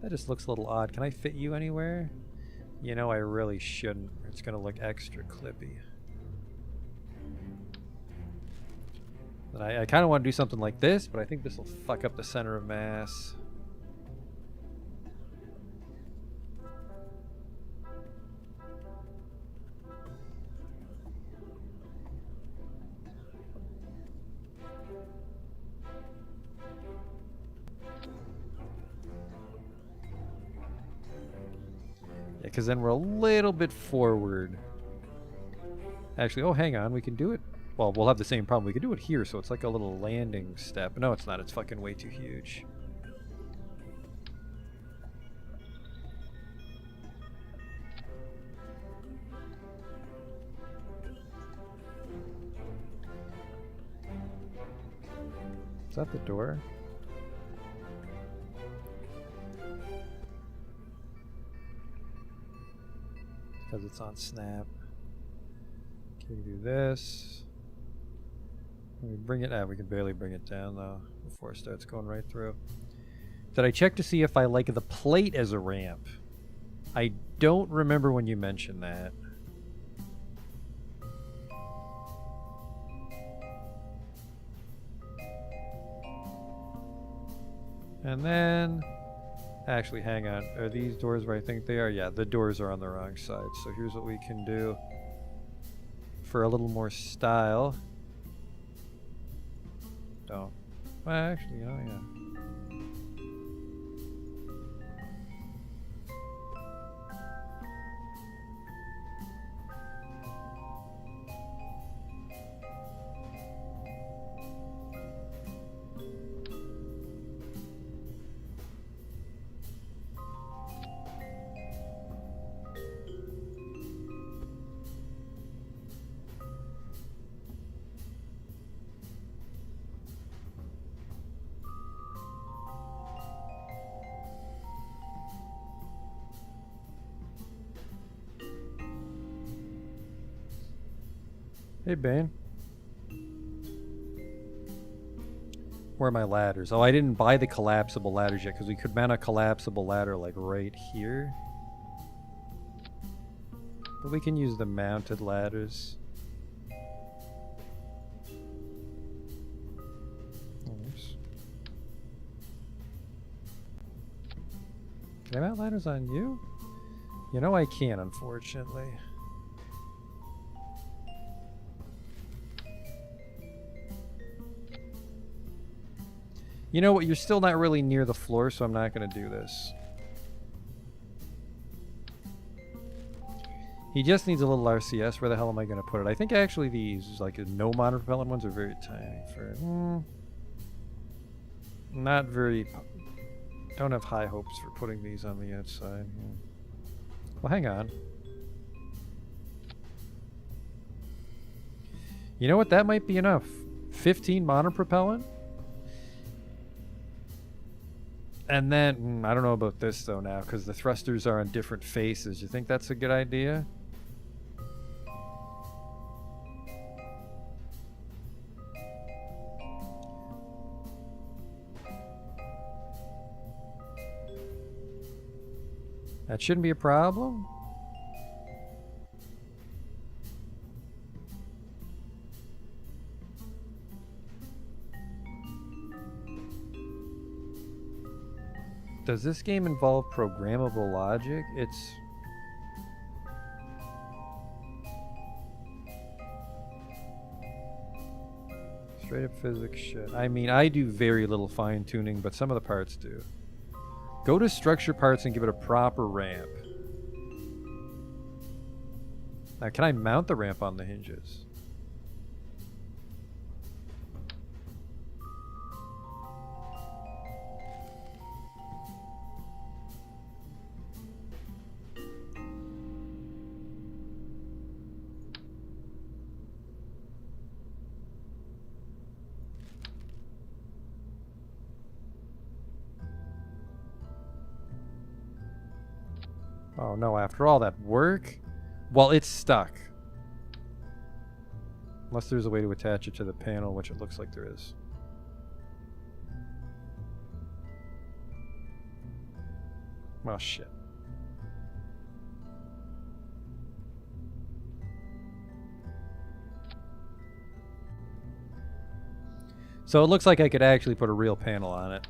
That just looks a little odd. Can I fit you anywhere? You know, I really shouldn't. It's going to look extra clippy. And I kind of want to do something like this, but I think this will fuck up the center of mass. Yeah, because then we're a little bit forward. Actually, oh, hang on. We can do it. Well, we'll have the same problem. We could do it here, so it's like a little landing step. No, it's not. It's fucking way too huge. Is that the door? Because it's on snap. Can we do this? Can we bring it? We can barely bring it down though before it starts going right through. Did I check to see if I like the plate as a ramp? I don't remember when you mentioned that. And then, actually, hang on. Are these doors where I think they are? Yeah, the doors are on the wrong side. So here's what we can do for a little more style. Don't. Well, actually, oh yeah. Hey, Bane. Where are my ladders? Oh, I didn't buy the collapsible ladders yet because we could mount a collapsible ladder like right here. But we can use the mounted ladders. Oops. Can I mount ladders on you? You know I can't, unfortunately. You know what? You're still not really near the floor, so I'm not going to do this. He just needs a little RCS. Where the hell am I going to put it? I think actually these, like, no monopropellant ones are very tiny for... not very... Don't have high hopes for putting these on the outside. Well, hang on. You know what? That might be enough. 15 monopropellant? And then, I don't know about this though now, because the thrusters are on different faces. You think that's a good idea? That shouldn't be a problem. Does this game involve programmable logic? It's... straight up physics shit. I mean, I do very little fine tuning, but some of the parts do. Go to structure parts and give it a proper ramp. Now, can I mount the ramp on the hinges? Oh no, after all that work? Well, it's stuck. Unless there's a way to attach it to the panel, which it looks like there is. Oh shit. So it looks like I could actually put a real panel on it.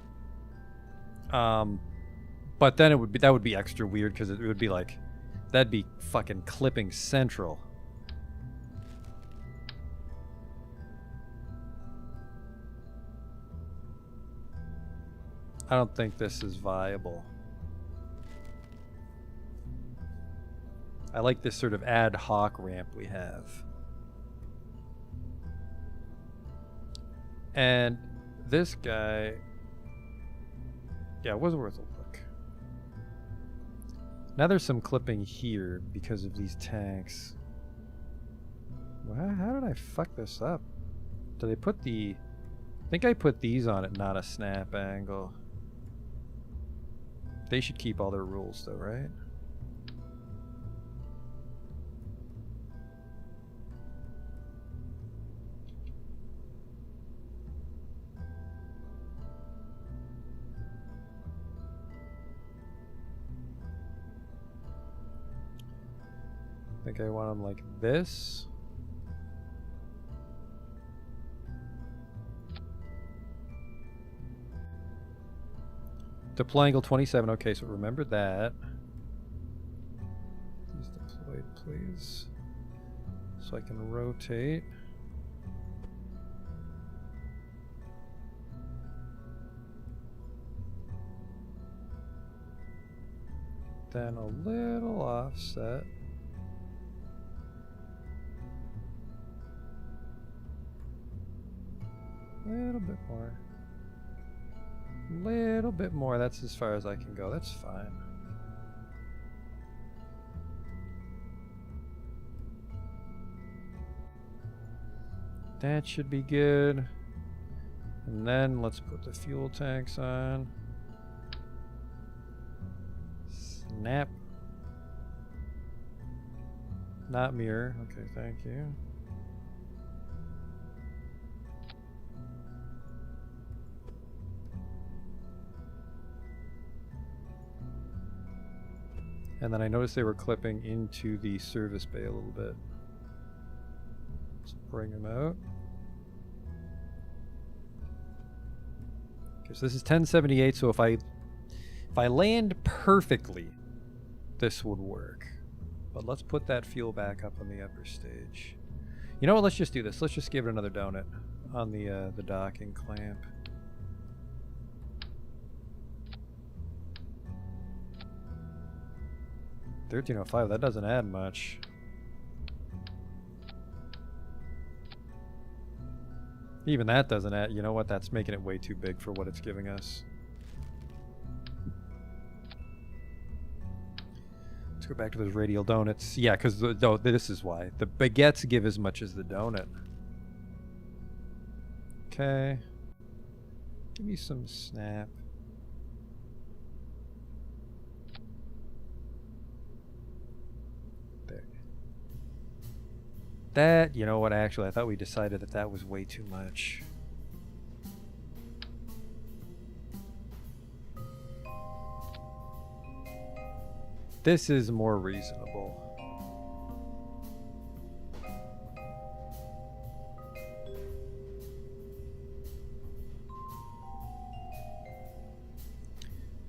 But then that would be extra weird because it would be like, that'd be fucking clipping central. I don't think this is viable. I like this sort of ad hoc ramp we have. And this guy, yeah, it wasn't worth a look. Now there's some clipping here because of these tanks. How did I fuck this up? Did they put the... I think I put these on it, not a snap angle. They should keep all their rules though, right? I think I want them like this. Deploy angle 27. Okay, so remember that. Please deploy, please. So I can rotate. Then a little offset. A little bit more. Little bit more. That's as far as I can go. That's fine. That should be good. And then let's put the fuel tanks on. Snap. Not mirror. Okay, thank you. And then I noticed they were clipping into the service bay a little bit. Let's bring them out. Okay, so this is 1078, so if I land perfectly, this would work. But let's put that fuel back up on the upper stage. You know what, let's just do this. Let's just give it another donut on the docking clamp. $13.05, that doesn't add much. Even that doesn't add, you know what, that's making it way too big for what it's giving us. Let's go back to those radial donuts. Yeah, because this is why. The baguettes give as much as the donut. Okay. Give me some snap. That, you know what, actually, I thought we decided that that was way too much. This is more reasonable.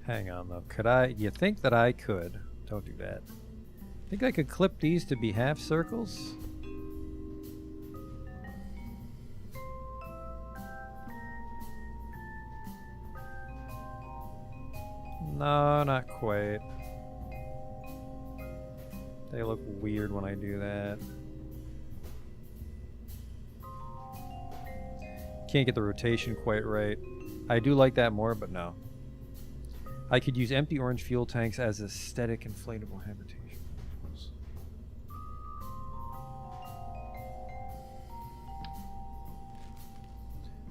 Hang on though, could I? You think that I could? Don't do that. Think I could clip these to be half circles? No, not quite. They look weird when I do that. Can't get the rotation quite right. I do like that more, but no. I could use empty orange fuel tanks as aesthetic inflatable habitation.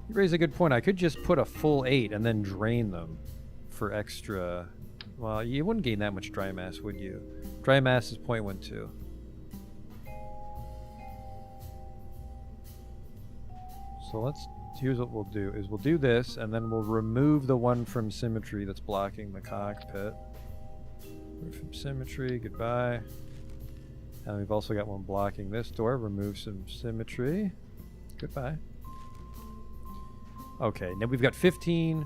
You raise a good point. I could just put a full 8 and then drain them for extra. Well, you wouldn't gain that much dry mass, would you? Dry mass is 0.12. So here's what we'll do, is we'll do this, and then we'll remove the one from symmetry that's blocking the cockpit. Remove from symmetry, goodbye. And we've also got one blocking this door. Remove some symmetry. Goodbye. Okay, now we've got 15,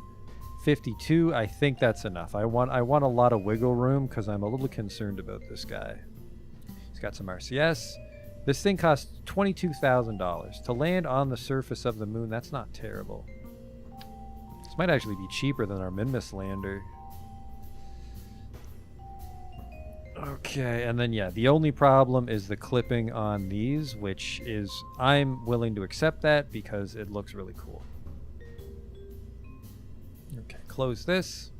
52. I think that's enough. I want a lot of wiggle room because I'm a little concerned about this guy. He's got some RCS. This thing costs $22,000 to land on the surface of the moon. That's not terrible. This might actually be cheaper than our Minmus lander. Okay, and then yeah, the only problem is the clipping on these, which is I'm willing to accept that because it looks really cool. Okay, close this.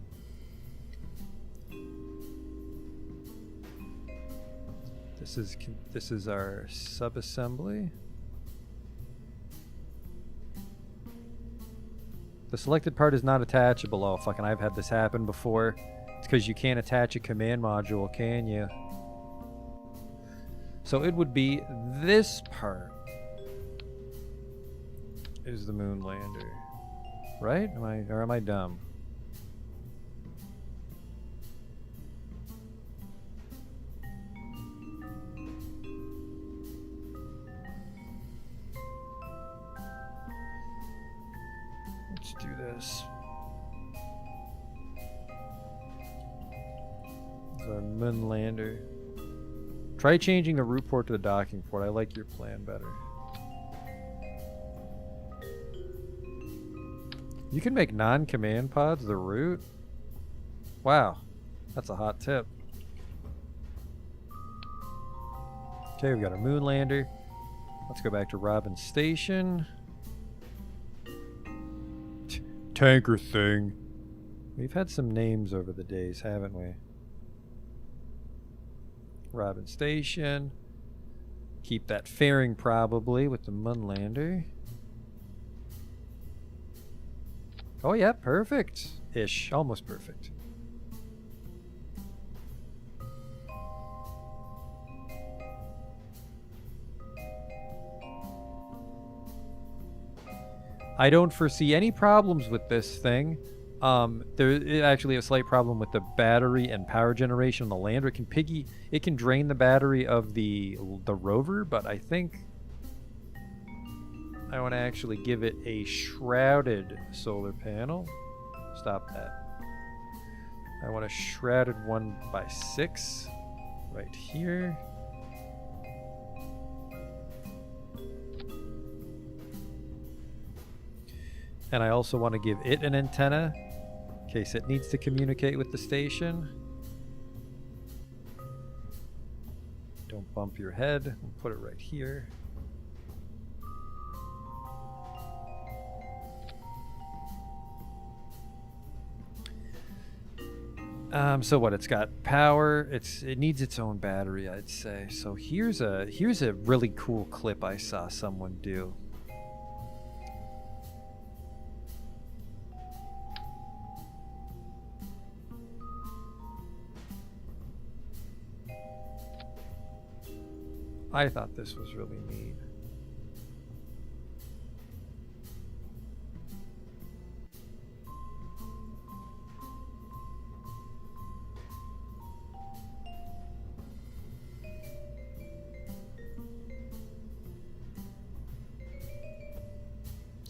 This is our subassembly. The selected part is not attachable. Oh, fucking, I've had this happen before. It's because you can't attach a command module, can you? So it would be this part is the moon lander. Right? Am I dumb? Let's do this. It's our moon lander. Try changing the root port to the docking port. I like your plan better. You can make non-command pods the root? Wow, that's a hot tip. Okay, we've got our moon lander. Let's go back to Robin Station. Tanker thing. We've had some names over the days, haven't we? Robin Station. Keep that fairing probably with the moon lander. Oh yeah, perfect. Ish, almost perfect. I don't foresee any problems with this thing. There is actually a slight problem with the battery and power generation on the lander. It can drain the battery of the rover, but I think I want to actually give it a shrouded solar panel. Stop that. I want a shrouded 1x6 right here. And I also want to give it an antenna in case it needs to communicate with the station. Don't bump your head. We'll put it right here. So what? It's got power. It needs its own battery, I'd say. So here's a really cool clip I saw someone do. I thought this was really neat.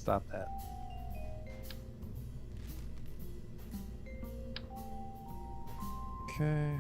Stop that. Okay.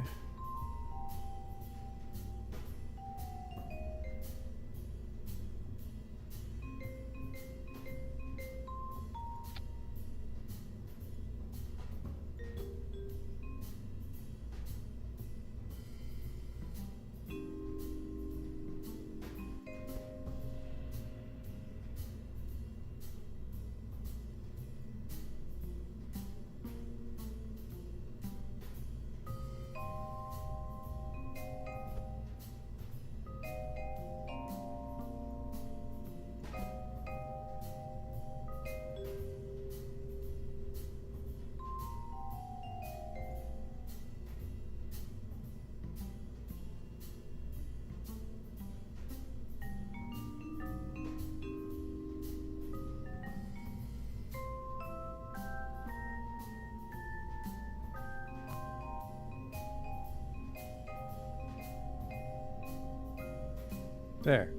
There.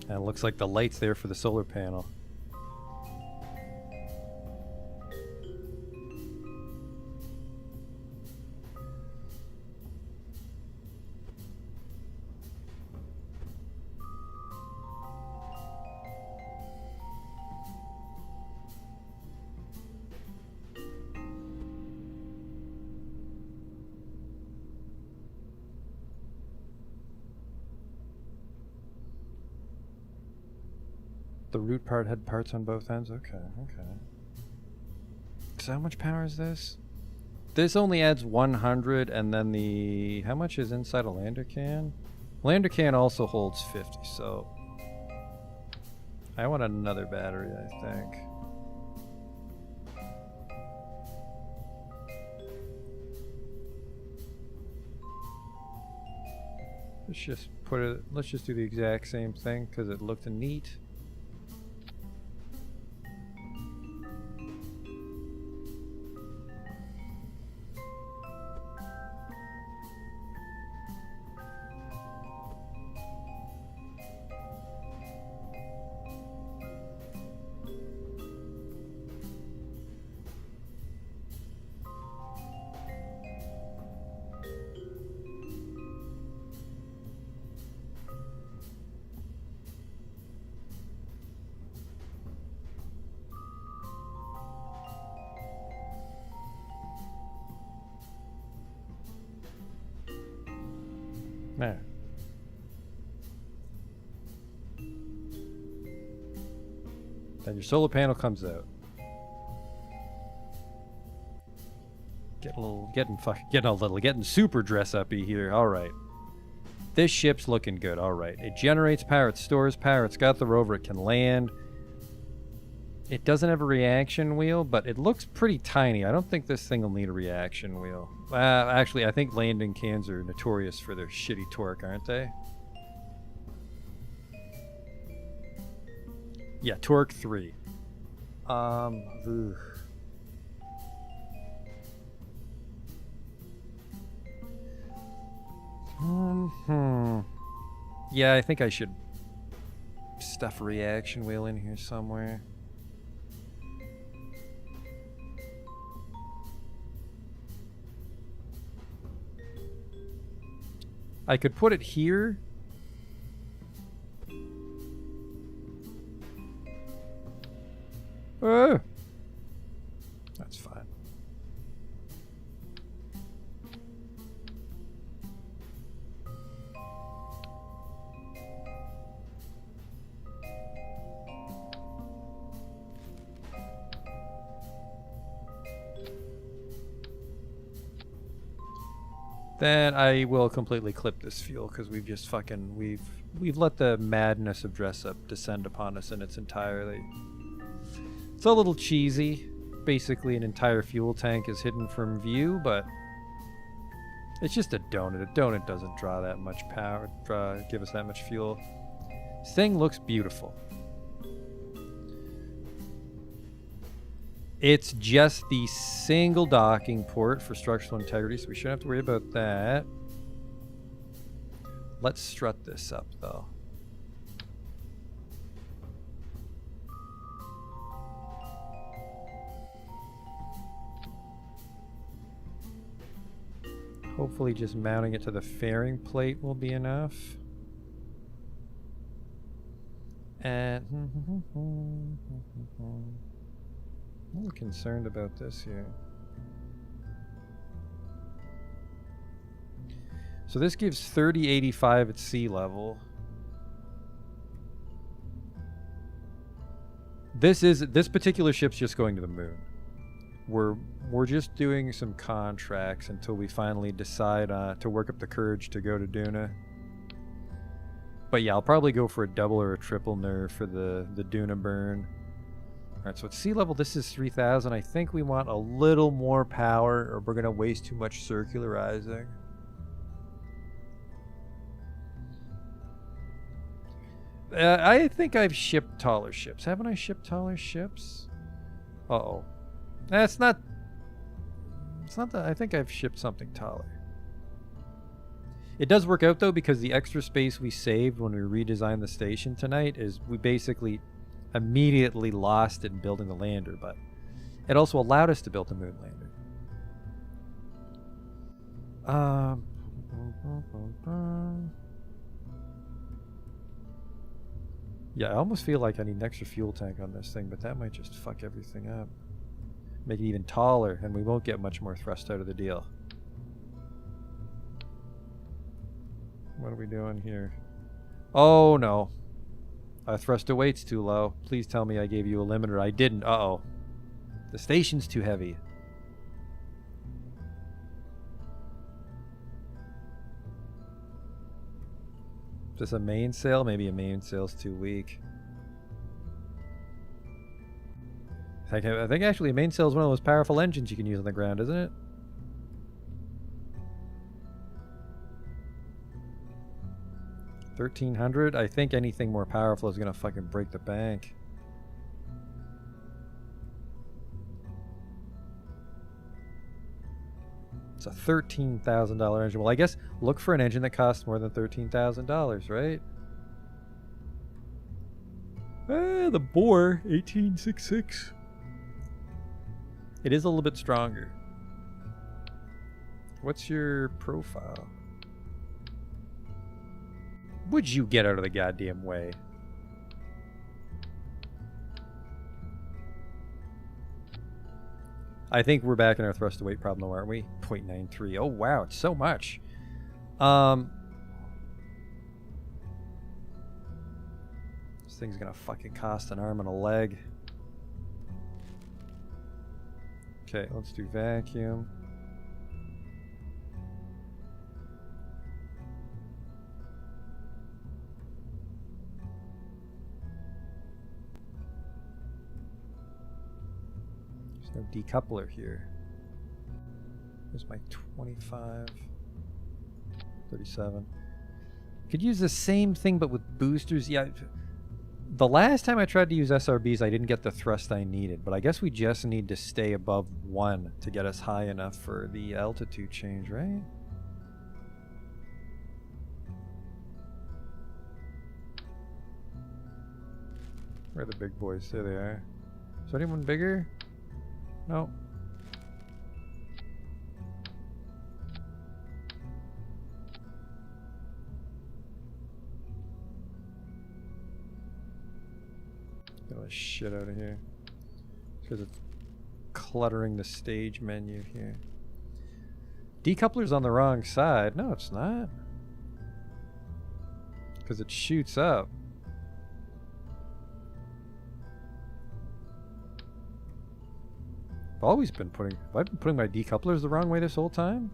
And it looks like the light's there for the solar panel. The root part had parts on both ends? Okay, okay. So how much power is this? This only adds 100, and then the... How much is inside a lander can? Lander can also holds 50, so... I want another battery, I think. Let's just put it... Let's just do the exact same thing, because it looked neat. There. Then your solar panel comes out. Getting super dress uppy here. All right. This ship's looking good. All right. It generates power. It stores power. It's got the rover. It can land. It doesn't have a reaction wheel, but it looks pretty tiny. I don't think this thing will need a reaction wheel. Actually, I think landing cans are notorious for their shitty torque, aren't they? Yeah, torque 3. Ugh. Yeah, I think I should stuff a reaction wheel in here somewhere. I could put it here. That's fine. Then I will completely clip this fuel because we've just fucking we've let the madness of dress up descend upon us in its entirety. It's a little cheesy. Basically, an entire fuel tank is hidden from view, but it's just a donut. A donut doesn't draw that much power, give us that much fuel. This thing looks beautiful. It's just the single docking port for structural integrity, so we shouldn't have to worry about that. Let's strut this up, though. Hopefully just mounting it to the fairing plate will be enough. And I'm a little concerned about this here. So this gives 3085 at sea level. This particular ship's just going to the moon. We're just doing some contracts until we finally decide to work up the courage to go to Duna. But yeah, I'll probably go for a double or a triple nerve for the Duna burn. Alright, so at sea level this is 3000. I think we want a little more power or we're going to waste too much circularizing. I think I've shipped taller ships. Haven't I shipped taller ships? Uh-oh. That's not... It's not that... I think I've shipped something taller. It does work out, though, because the extra space we saved when we redesigned the station tonight is we basically immediately lost it in building the lander, but it also allowed us to build the moon lander. Yeah, I almost feel like I need an extra fuel tank on this thing, but that might just fuck everything up. Make it even taller, and we won't get much more thrust out of the deal. What are we doing here? Oh, no. Thrust to weight's too low. Please tell me I gave you a limiter. I didn't. Uh-oh. The station's too heavy. Is this a mainsail? Maybe a mainsail's too weak. I think actually a mainsail is one of those powerful engines you can use on the ground, isn't it? $1,300? I think anything more powerful is gonna fucking break the bank. It's a $13,000 engine. Well, I guess look for an engine that costs more than $13,000, right? The bore, 1866. It is a little bit stronger. What's your profile? Would you get out of the goddamn way? I think we're back in our thrust to weight problem, aren't we? 0.93. Oh wow, it's so much. This thing's gonna fucking cost an arm and a leg. Okay, let's do vacuum. There's no decoupler here. There's my 25, 37. Could use the same thing but with boosters. Yeah, the last time I tried to use SRBs, I didn't get the thrust I needed, but I guess we just need to stay above 1 to get us high enough for the altitude change, right? Where are the big boys? There they are. Is anyone bigger? No. Get all this shit out of here. Because it's cluttering the stage menu here. Decoupler's on the wrong side. No, it's not. Because it shoots up. I've been putting my decouplers the wrong way this whole time?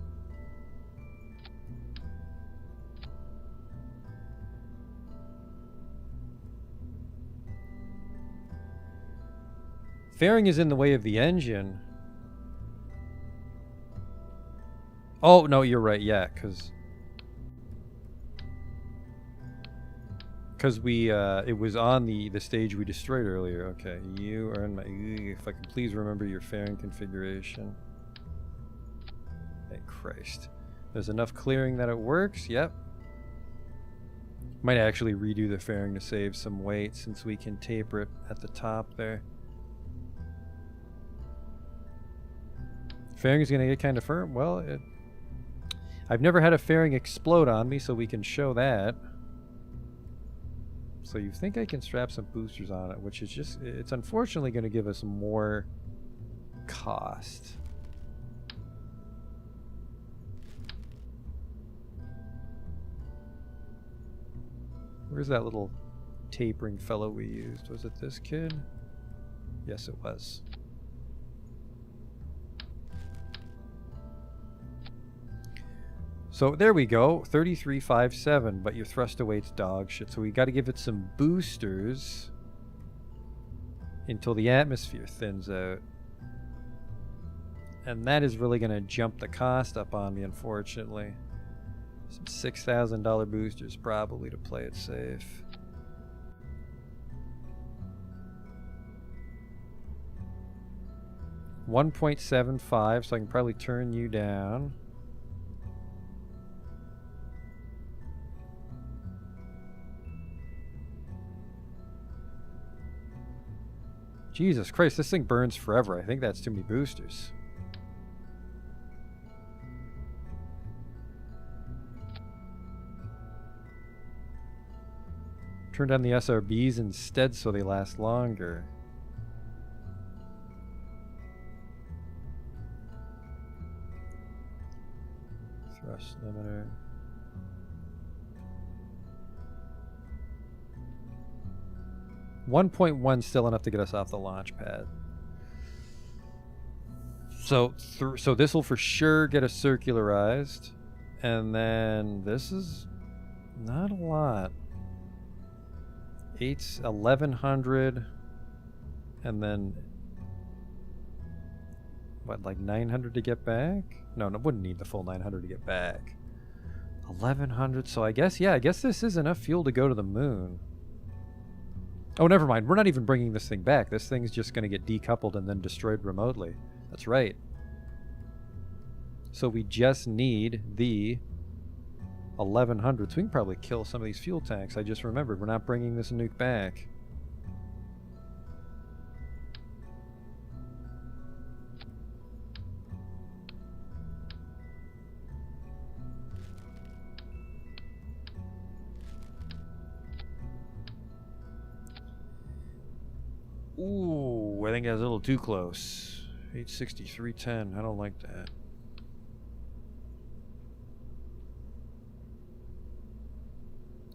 Fairing is in the way of the engine. Oh, no, you're right, yeah, because we, it was on the stage we destroyed earlier. Okay, you are in my... If I can please remember your fairing configuration. Thank Christ. There's enough clearing that it works, yep. Might actually redo the fairing to save some weight since we can taper it at the top there. Fairing is going to get kind of firm. Well, I've never had a fairing explode on me, so we can show that. So you think I can strap some boosters on it, which is just, it's unfortunately going to give us more cost. Where's that little tapering fellow we used? Was it this kid? Yes, it was. So there we go, 3357, but your thrust await's dog shit. So we got to give it some boosters until the atmosphere thins out. And that is really going to jump the cost up on me, unfortunately. Some $6,000 boosters probably to play it safe. $1.75, so I can probably turn you down. Jesus Christ, this thing burns forever. I think that's too many boosters. Turn down the SRBs instead so they last longer. Thrust limiter. $1.1 still enough to get us off the launch pad. So this will for sure get us circularized. And then this is not a lot. 1100. And then what, like 900 to get back? No, wouldn't need the full 900 to get back. 1100, so I guess, yeah, I guess this is enough fuel to go to the moon. Oh, never mind. We're not even bringing this thing back. This thing's just going to get decoupled and then destroyed remotely. That's right. So we just need the 1100. So we can probably kill some of these fuel tanks. I just remembered we're not bringing this nuke back. Ooh, I think that's a little too close. 863.10. I don't like that.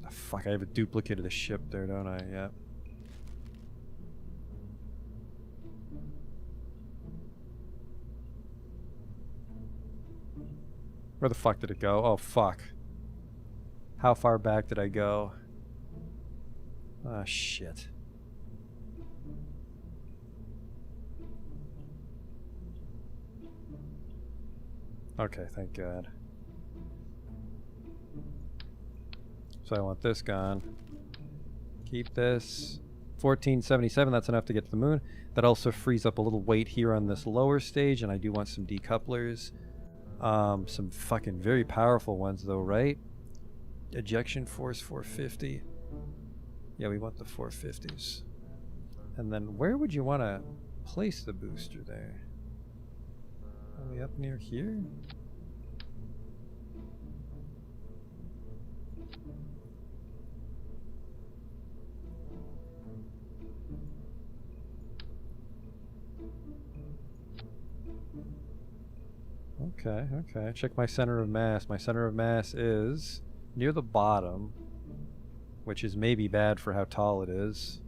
Oh, fuck, I have a duplicate of the ship there, don't I? Yeah. Where the fuck did it go? Oh, fuck. How far back did I go? Ah, shit. Okay, thank God. So I want this gone. Keep this. 1477, that's enough to get to the moon. That also frees up a little weight here on this lower stage, and I do want some decouplers. Some fucking very powerful ones though, right? Ejection force 450. Yeah, we want the 450s. And then where would you want to place the booster there? Are we up near here? Okay, okay. Check my center of mass. My center of mass is near the bottom, which is maybe bad for how tall it is.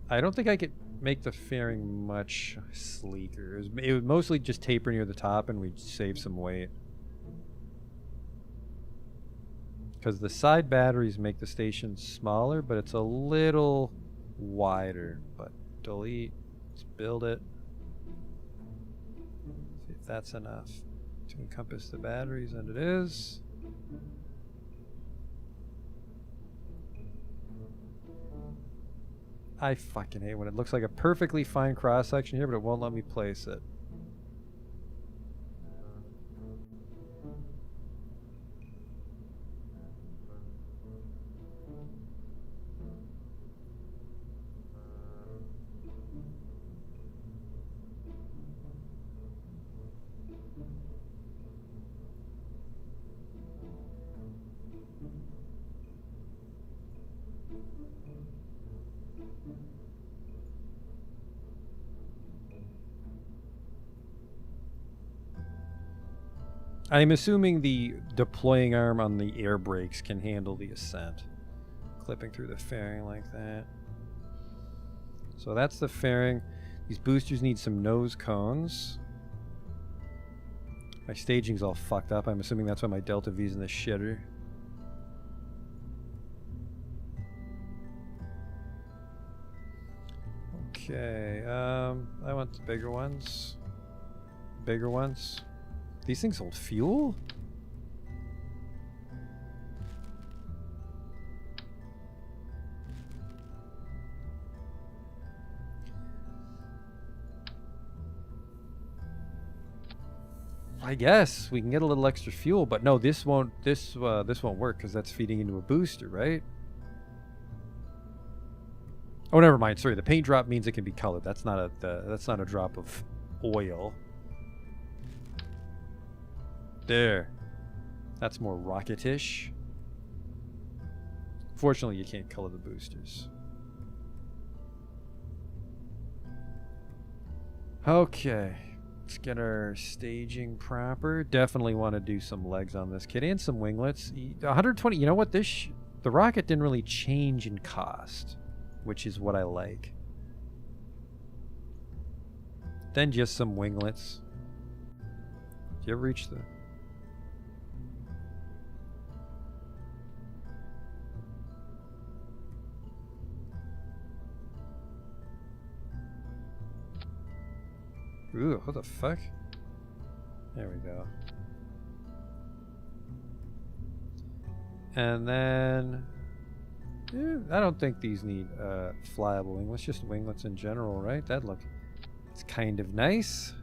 I don't think I could make the fairing much sleeker. It would mostly just taper near the top and we'd save some weight. Because the side batteries make the station smaller, but it's a little wider. But delete, let's build it. See if that's enough to encompass the batteries, and it is. I fucking hate when it looks like a perfectly fine cross section here, but it won't let me place it. I'm assuming the deploying arm on the air brakes can handle the ascent. Clipping through the fairing like that. So that's the fairing. These boosters need some nose cones. My staging's all fucked up. I'm assuming that's why my Delta V's in the shitter. Okay, I want the bigger ones. Bigger ones. These things hold fuel? I guess we can get a little extra fuel, but no, this won't work because that's feeding into a booster, right? Oh, never mind. Sorry, the paint drop means it can be colored. That's not a drop of oil. There. That's more rocketish. Fortunately, you can't color the boosters. Okay. Let's get our staging proper. Definitely want to do some legs on this kid and some winglets. 120. You know what? The rocket didn't really change in cost, which is what I like. Then just some winglets. Do you ever reach the... Ooh, what the fuck? There we go. And then... I don't think these need flyable winglets, just winglets in general, right? That look... It's kind of nice.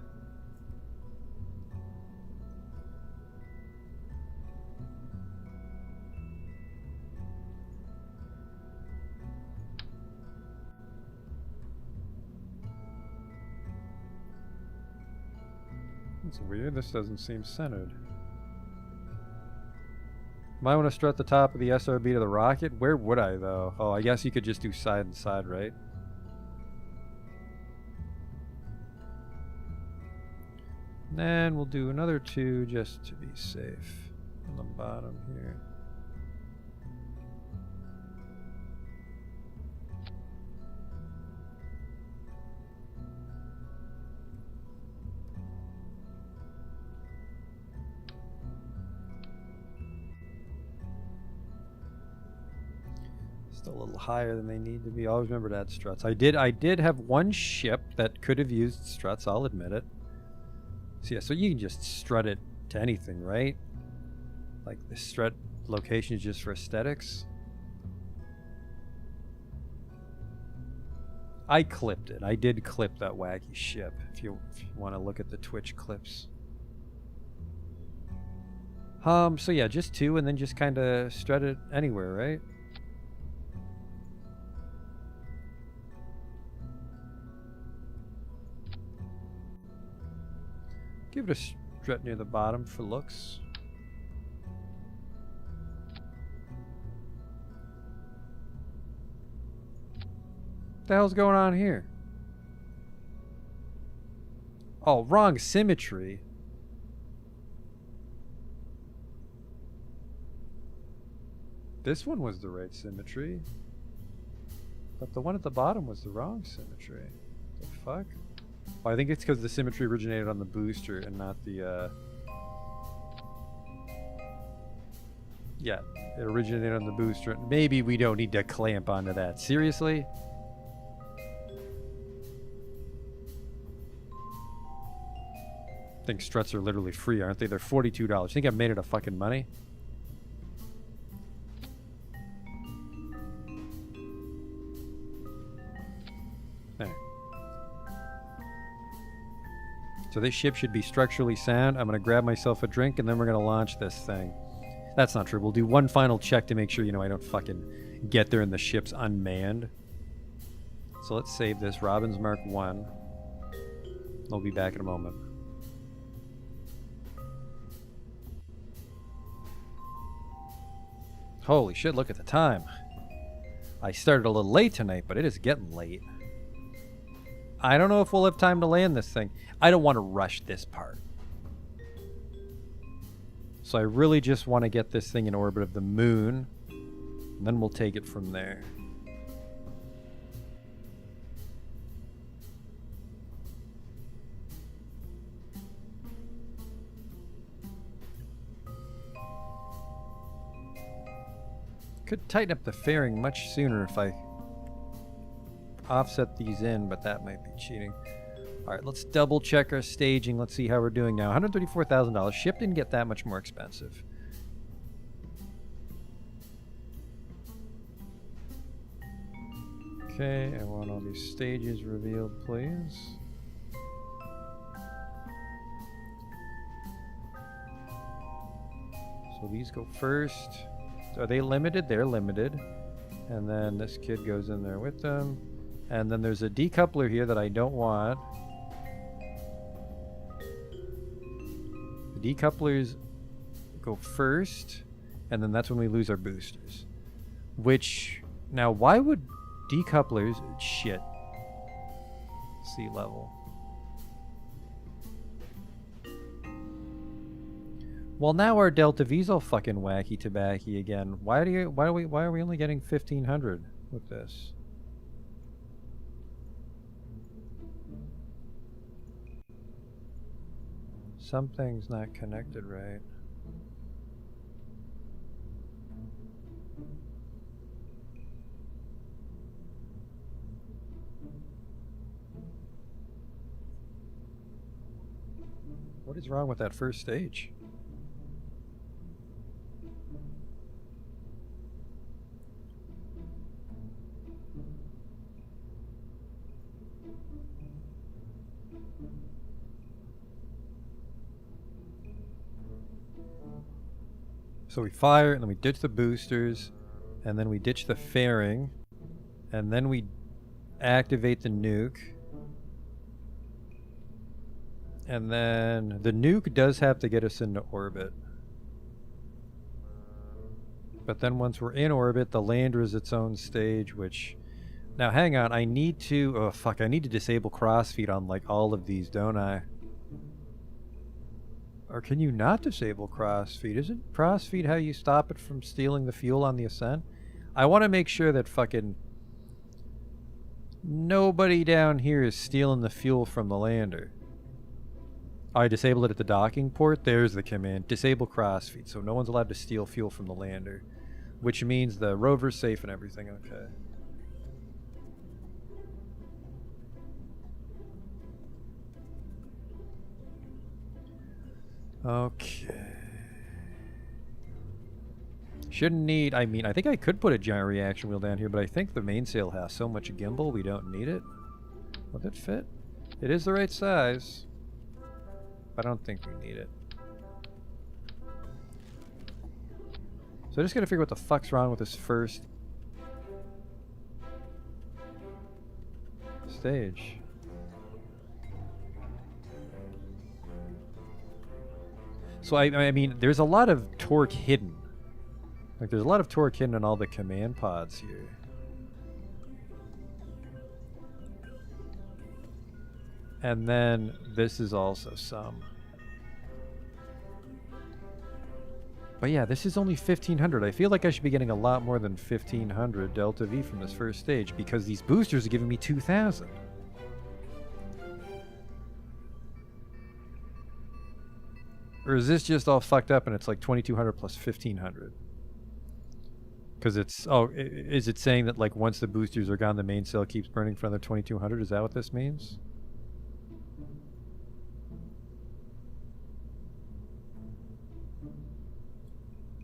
It's weird, this doesn't seem centered. Might want to strut the top of the SRB to the rocket? Where would I, though? Oh, I guess you could just do side and side, right? And then we'll do another two just to be safe on the bottom here. A little higher than they need to be. Always remember to add struts. I did have one ship that could have used struts, I'll admit it. So yeah, so you can just strut it to anything, right? Like the strut location is just for aesthetics. I clipped it. I did clip that wacky ship if you want to look at the Twitch clips. So yeah, just two and then just kind of strut it anywhere, right? Give it a strut near the bottom for looks. What the hell's going on here? Oh, wrong symmetry. This one was the right symmetry. But the one at the bottom was the wrong symmetry. The fuck? Oh, I think it's because the symmetry originated on the booster and not the, Yeah, it originated on the booster. Maybe we don't need to clamp onto that. Seriously? I think struts are literally free, aren't they? They're $42. Think I've made it a fucking money? There. So this ship should be structurally sound. I'm going to grab myself a drink and then we're going to launch this thing. That's not true. We'll do one final check to make sure, I don't fucking get there and the ship's unmanned. So let's save this. Robbins Mark 1. I'll be back in a moment. Holy shit, look at the time. I started a little late tonight, but it is getting late. I don't know if we'll have time to land this thing. I don't want to rush this part. So I really just want to get this thing in orbit of the moon, and then we'll take it from there. Could tighten up the fairing much sooner if I offset these in, but that might be cheating. Alright, let's double check our staging. Let's see how we're doing now. $134,000. Ship didn't get that much more expensive. Okay, I want all these stages revealed, please. So these go first. Are they limited? They're limited. And then this kid goes in there with them. And then there's a decoupler here that I don't want. The decouplers go first, and then that's when we lose our boosters. Which, now why would decouplers, shit, sea level. Well, now our Delta V's all fucking wacky tobacky again. Why are we only getting 1,500 with this? Something's not connected right. What is wrong with that first stage? So we fire, and then we ditch the boosters, and then we ditch the fairing, and then we activate the nuke. And then the nuke does have to get us into orbit. But then once we're in orbit, the lander is its own stage, which... Now hang on, I need to... Oh fuck, I need to disable crossfeed on like all of these, don't I? Or can you not disable crossfeed? Isn't crossfeed how you stop it from stealing the fuel on the ascent? I want to make sure that fucking nobody down here is stealing the fuel from the lander. I disabled it at the docking port. There's the command. Disable crossfeed. So no one's allowed to steal fuel from the lander. Which means the rover's safe and everything. Okay. Okay. Shouldn't need... I mean, I think I could put a giant reaction wheel down here, but I think the mainsail has so much gimbal we don't need it. Will it fit? It is the right size. I don't think we need it. So I just gotta figure what the fuck's wrong with this first stage. So I mean, there's a lot of torque hidden. Like there's a lot of torque hidden in all the command pods here. And then this is also some. But yeah, this is only 1,500. I feel like I should be getting a lot more than 1,500 Delta V from this first stage because these boosters are giving me 2,000. Or is this just all fucked up and it's like 2,200 plus 1,500? Because it's... Oh, is it saying that like once the boosters are gone, the mainsail keeps burning for another 2,200? Is that what this means?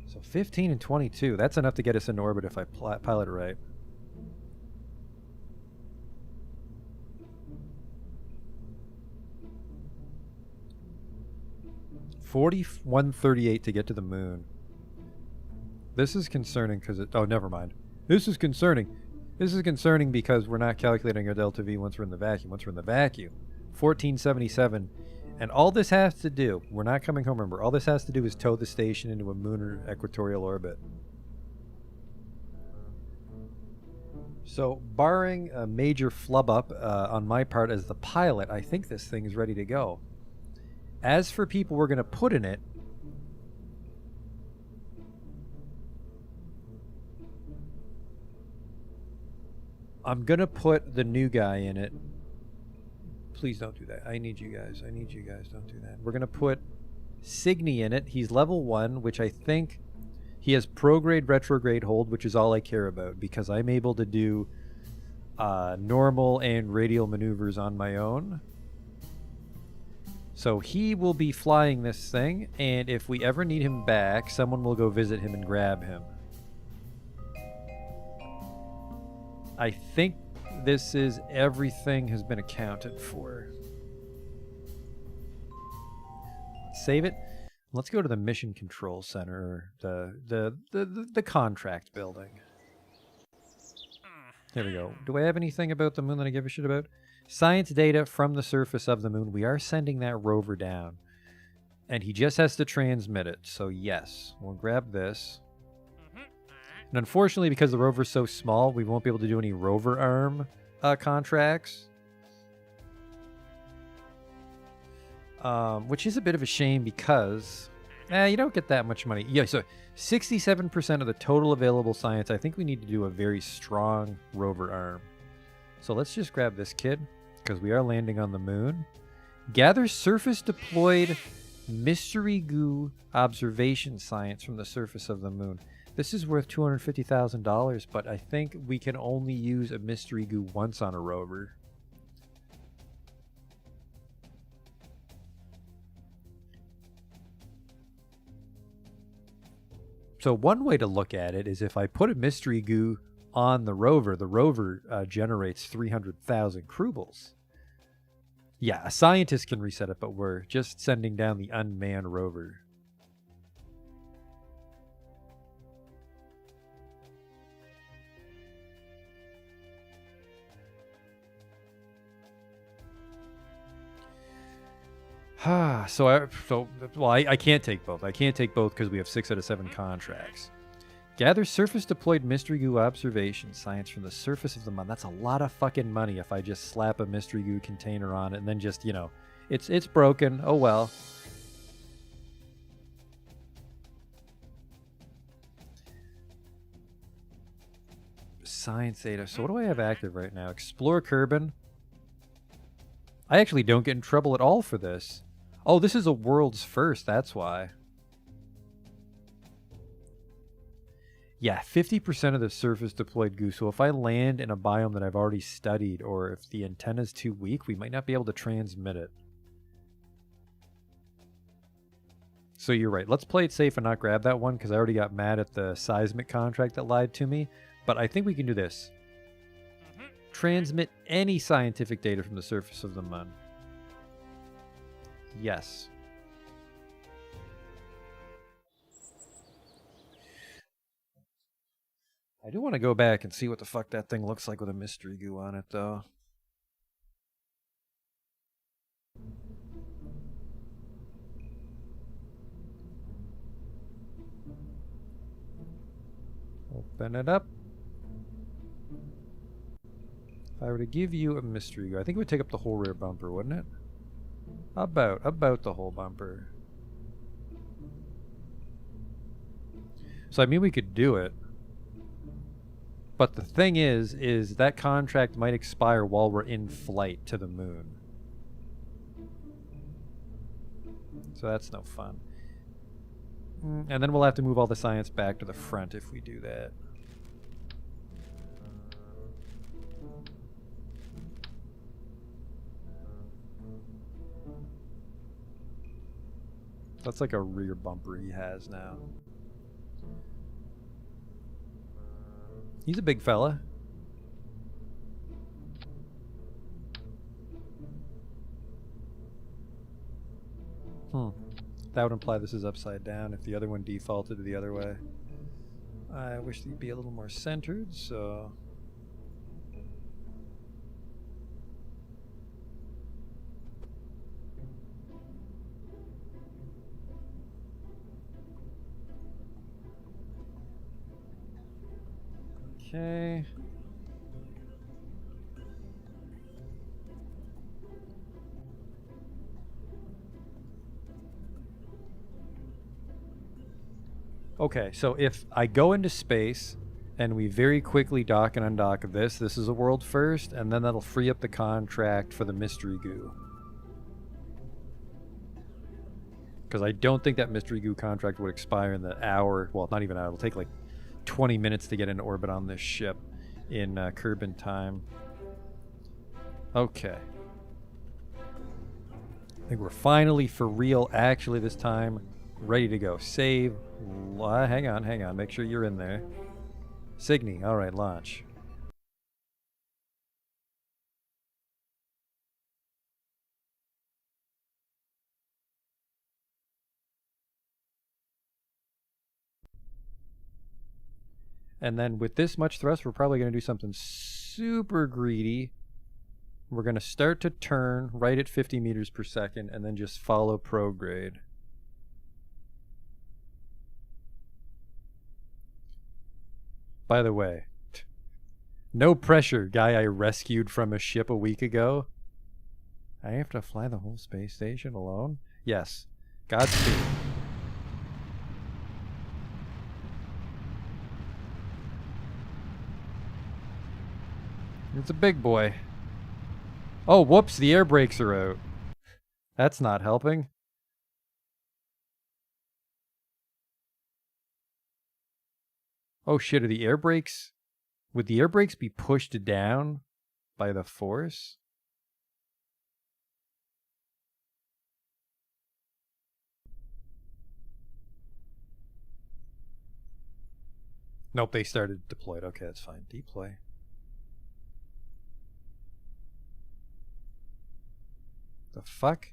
So 15 and 22. That's enough to get us into orbit if I pilot it right. $41.38 to get to the moon. This is concerning because it... Oh, never mind. This is concerning. This is concerning because we're not calculating our Delta V once we're in the vacuum. Once we're in the vacuum, 1477. And all this has to do... We're not coming home, remember. All this has to do is tow the station into a lunar equatorial orbit. So, barring a major flub up on my part as the pilot, I think this thing is ready to go. As for people we're going to put in it, I'm gonna put the new guy in it. Please don't do that. I need you guys. I need you guys. Don't do that. We're gonna put Signy in it. He's level 1, which I think he has prograde, retrograde hold, which is all I care about because I'm able to do normal and radial maneuvers on my own. So he will be flying this thing, and if we ever need him back, someone will go visit him and grab him. I think this is everything has been accounted for. Save it. Let's go to the mission control center, the contract building. Here we go. Do I have anything about the moon that I give a shit about? Science data from the surface of the moon. We are sending that rover down. And he just has to transmit it. So yes, we'll grab this. And unfortunately, because the rover's so small, we won't be able to do any rover arm contracts. Which is a bit of a shame because you don't get that much money. Yeah, so 67% of the total available science. I think we need to do a very strong rover arm. So let's just grab this kid because we are landing on the moon. Gather surface deployed mystery goo observation science from the surface of the moon. This is worth $250,000, but I think we can only use a mystery goo once on a rover. So one way to look at it is if I put a mystery goo on the rover generates 300,000 Kerbals. Yeah, a scientist can reset it, but we're just sending down the unmanned rover. I can't take both. I can't take both because we have 6 out of 7 contracts. Gather surface deployed mystery goo observation science from the surface of the moon. That's a lot of fucking money if I just slap a mystery goo container on it and then just, you know, it's broken. Oh well. Science data. So what do I have active right now? Explore Kerbal. I actually don't get in trouble at all for this. Oh, this is a world's first, that's why. Yeah, 50% of the surface deployed goo. So if I land in a biome that I've already studied, or if the antenna's too weak, we might not be able to transmit it. So you're right. Let's play it safe and not grab that one, because I already got mad at the seismic contract that lied to me. But I think we can do this. Transmit any scientific data from the surface of the moon. Yes. I do want to go back and see what the fuck that thing looks like with a mystery goo on it, though. Open it up. If I were to give you a mystery goo, I think it would take up the whole rear bumper, wouldn't it? About the whole bumper. So I mean, we could do it. But the thing is that contract might expire while we're in flight to the moon. So that's no fun. And then we'll have to move all the science back to the front if we do that. That's like a rear bumper he has now. He's a big fella. That would imply this is upside down if the other one defaulted the other way. I wish they'd be a little more centered, so... Okay. Okay, so if I go into space and we very quickly dock and undock this. This is a world first, and then that'll free up the contract for the mystery goo. Because I don't think that mystery goo contract would expire in the hour. Well, not even an hour. It'll take like 20 minutes to get into orbit on this ship in Kerbal time. Okay. I think we're finally for real, actually, this time, ready to go. Save. Hang on. Make sure you're in there. Signy. All right, launch. And then with this much thrust, we're probably going to do something super greedy. We're going to start to turn right at 50 meters per second and then just follow prograde. By the way, no pressure, guy I rescued from a ship a week ago. I have to fly the whole space station alone? Yes. Godspeed. It's a big boy. Oh, whoops, the air brakes are out. That's not helping. Oh shit, are the air brakes... Would the air brakes be pushed down by the force? Nope, they started deployed. Okay, that's fine. Deploy. The fuck?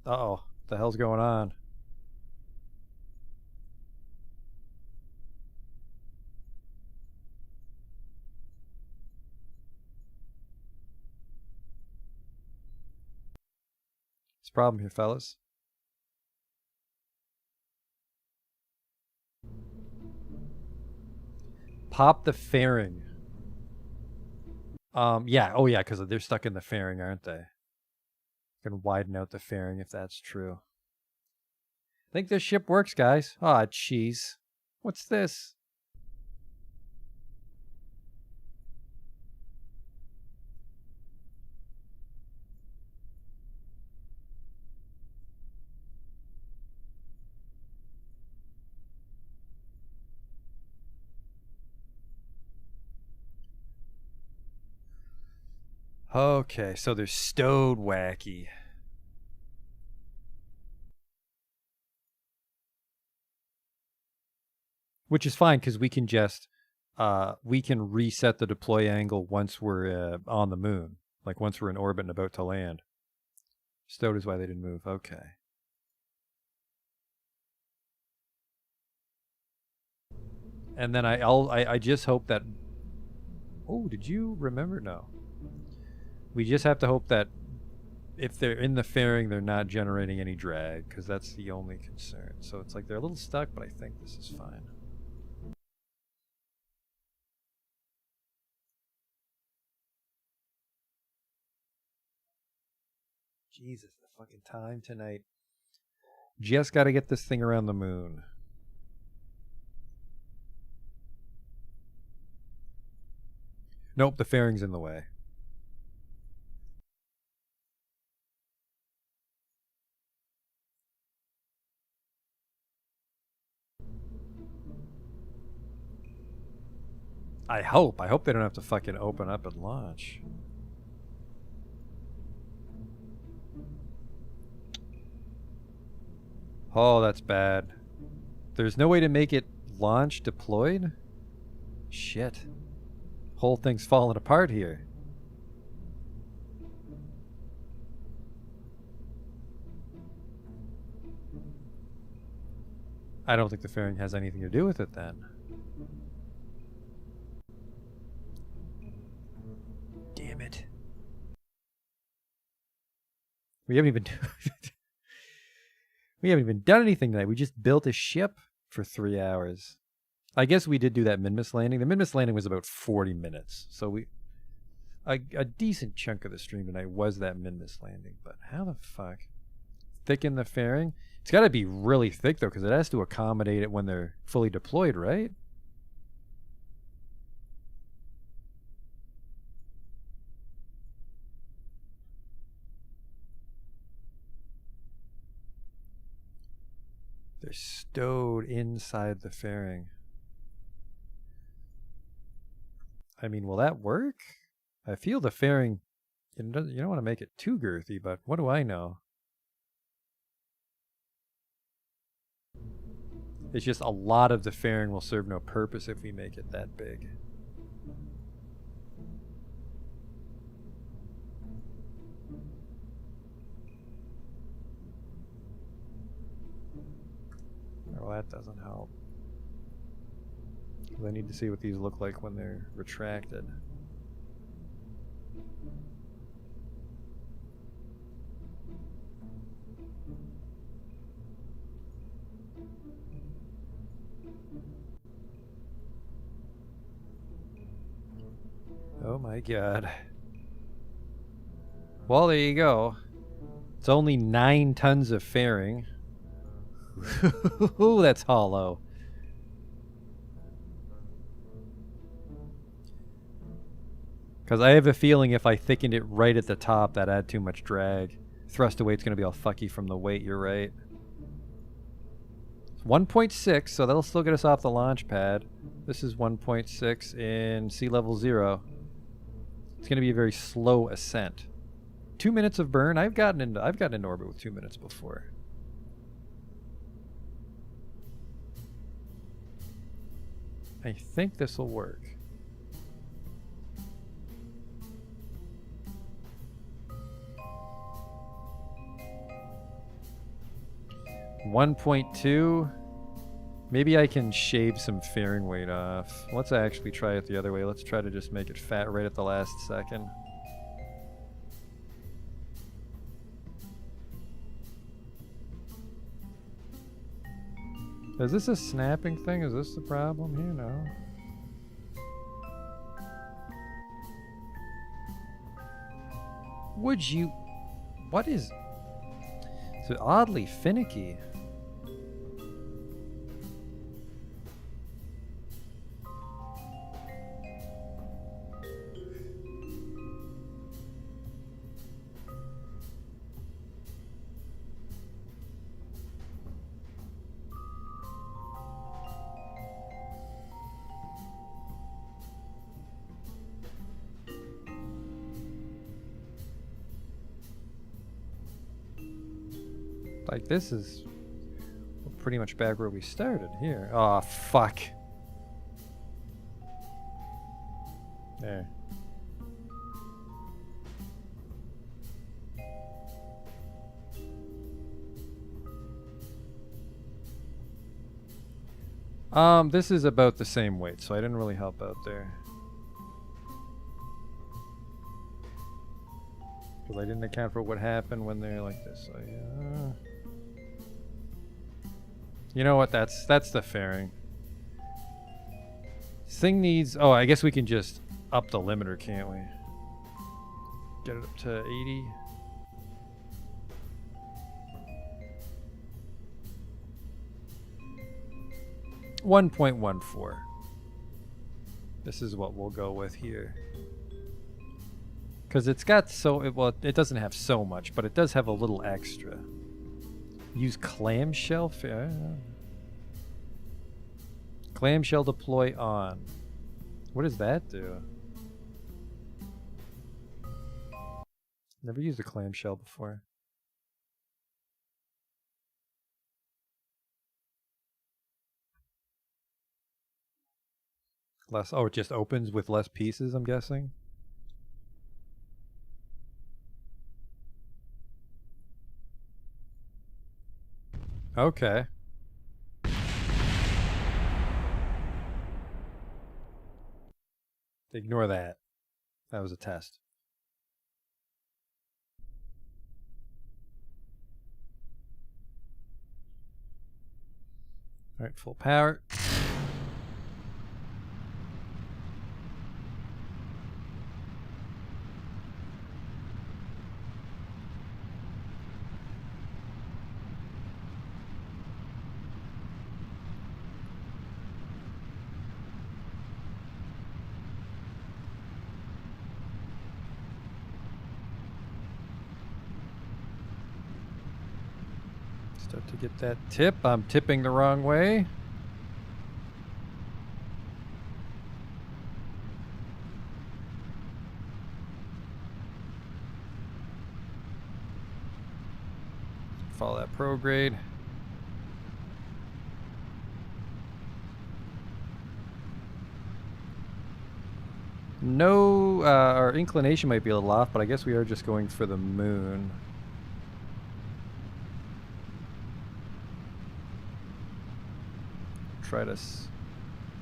Uh-oh. What the hell's going on? What's the problem here, fellas? Pop the fairing. Yeah. Oh, yeah, because they're stuck in the fairing, aren't they? Can widen out the fairing if that's true. I think this ship works, guys. Aw, jeez. What's this? Okay, so they're stowed wacky. Which is fine, because we can just... we can reset the deploy angle once we're on the moon. Like once we're in orbit and about to land. Stowed is why they didn't move. Okay. And then I just hope that... Oh, did you remember? No. We just have to hope that if they're in the fairing, they're not generating any drag, because that's the only concern. So it's like they're a little stuck, but I think this is fine. Jesus, the fucking time tonight. Just got to get this thing around the moon. Nope, the fairing's in the way. I hope they don't have to fucking open up and launch. Oh, that's bad. There's no way to make it launch deployed? Shit. Whole thing's falling apart here. I don't think the fairing has anything to do with it then. Damn it. We haven't even we haven't even done anything tonight. We just built a ship for 3 hours. I guess we did do that Minmus landing. The Minmus landing was about 40 minutes. So a decent chunk of the stream tonight was that Minmus landing. But how the fuck? thicken the fairing. It's got to be really thick though, because it has to accommodate it when they're fully deployed, right? They're stowed inside the fairing. I mean, will that work? I feel the fairing, you don't want to make it too girthy, but what do I know? It's just a lot of the fairing will serve no purpose if we make it that big. Well, that doesn't help. I need to see what these look like when they're retracted. Oh my god. Well, there you go. It's only 9 tons of fairing. Ooh, that's hollow. Because I have a feeling if I thickened it right at the top, that'd add too much drag. Thrust weight's going to be all fucky from the weight, you're right. 1.6, so that'll still get us off the launch pad. This is 1.6 in sea level 0. It's going to be a very slow ascent. 2 minutes of burn. I've gotten into orbit with 2 minutes before. I think this will work. $1.2. Maybe I can shave some fairing weight off. Let's actually try it the other way. Let's try to just make it fat right at the last second. Is this a snapping thing? Is this the problem here? No. Would you... What is... It's oddly finicky. Like, this is pretty much back where we started here. Oh, fuck. There. This is about the same weight, so I didn't really help out there. Because I didn't account for what happened when they're like this. So, yeah. You know what? That's the fairing. This thing needs... Oh, I guess we can just up the limiter, can't we? Get it up to 80. $1.14. This is what we'll go with here. Because it's got so... Well, it doesn't have so much, but it does have a little extra. Use clamshell... Clamshell deploy on. What does that do? Never used a clamshell before. Less... Oh, it just opens with less pieces, I'm guessing? Okay. Ignore that. That was a test. All right, full power. Start to get that tip. I'm tipping the wrong way. Follow that prograde. No, our inclination might be a little off, but I guess we are just going for the moon.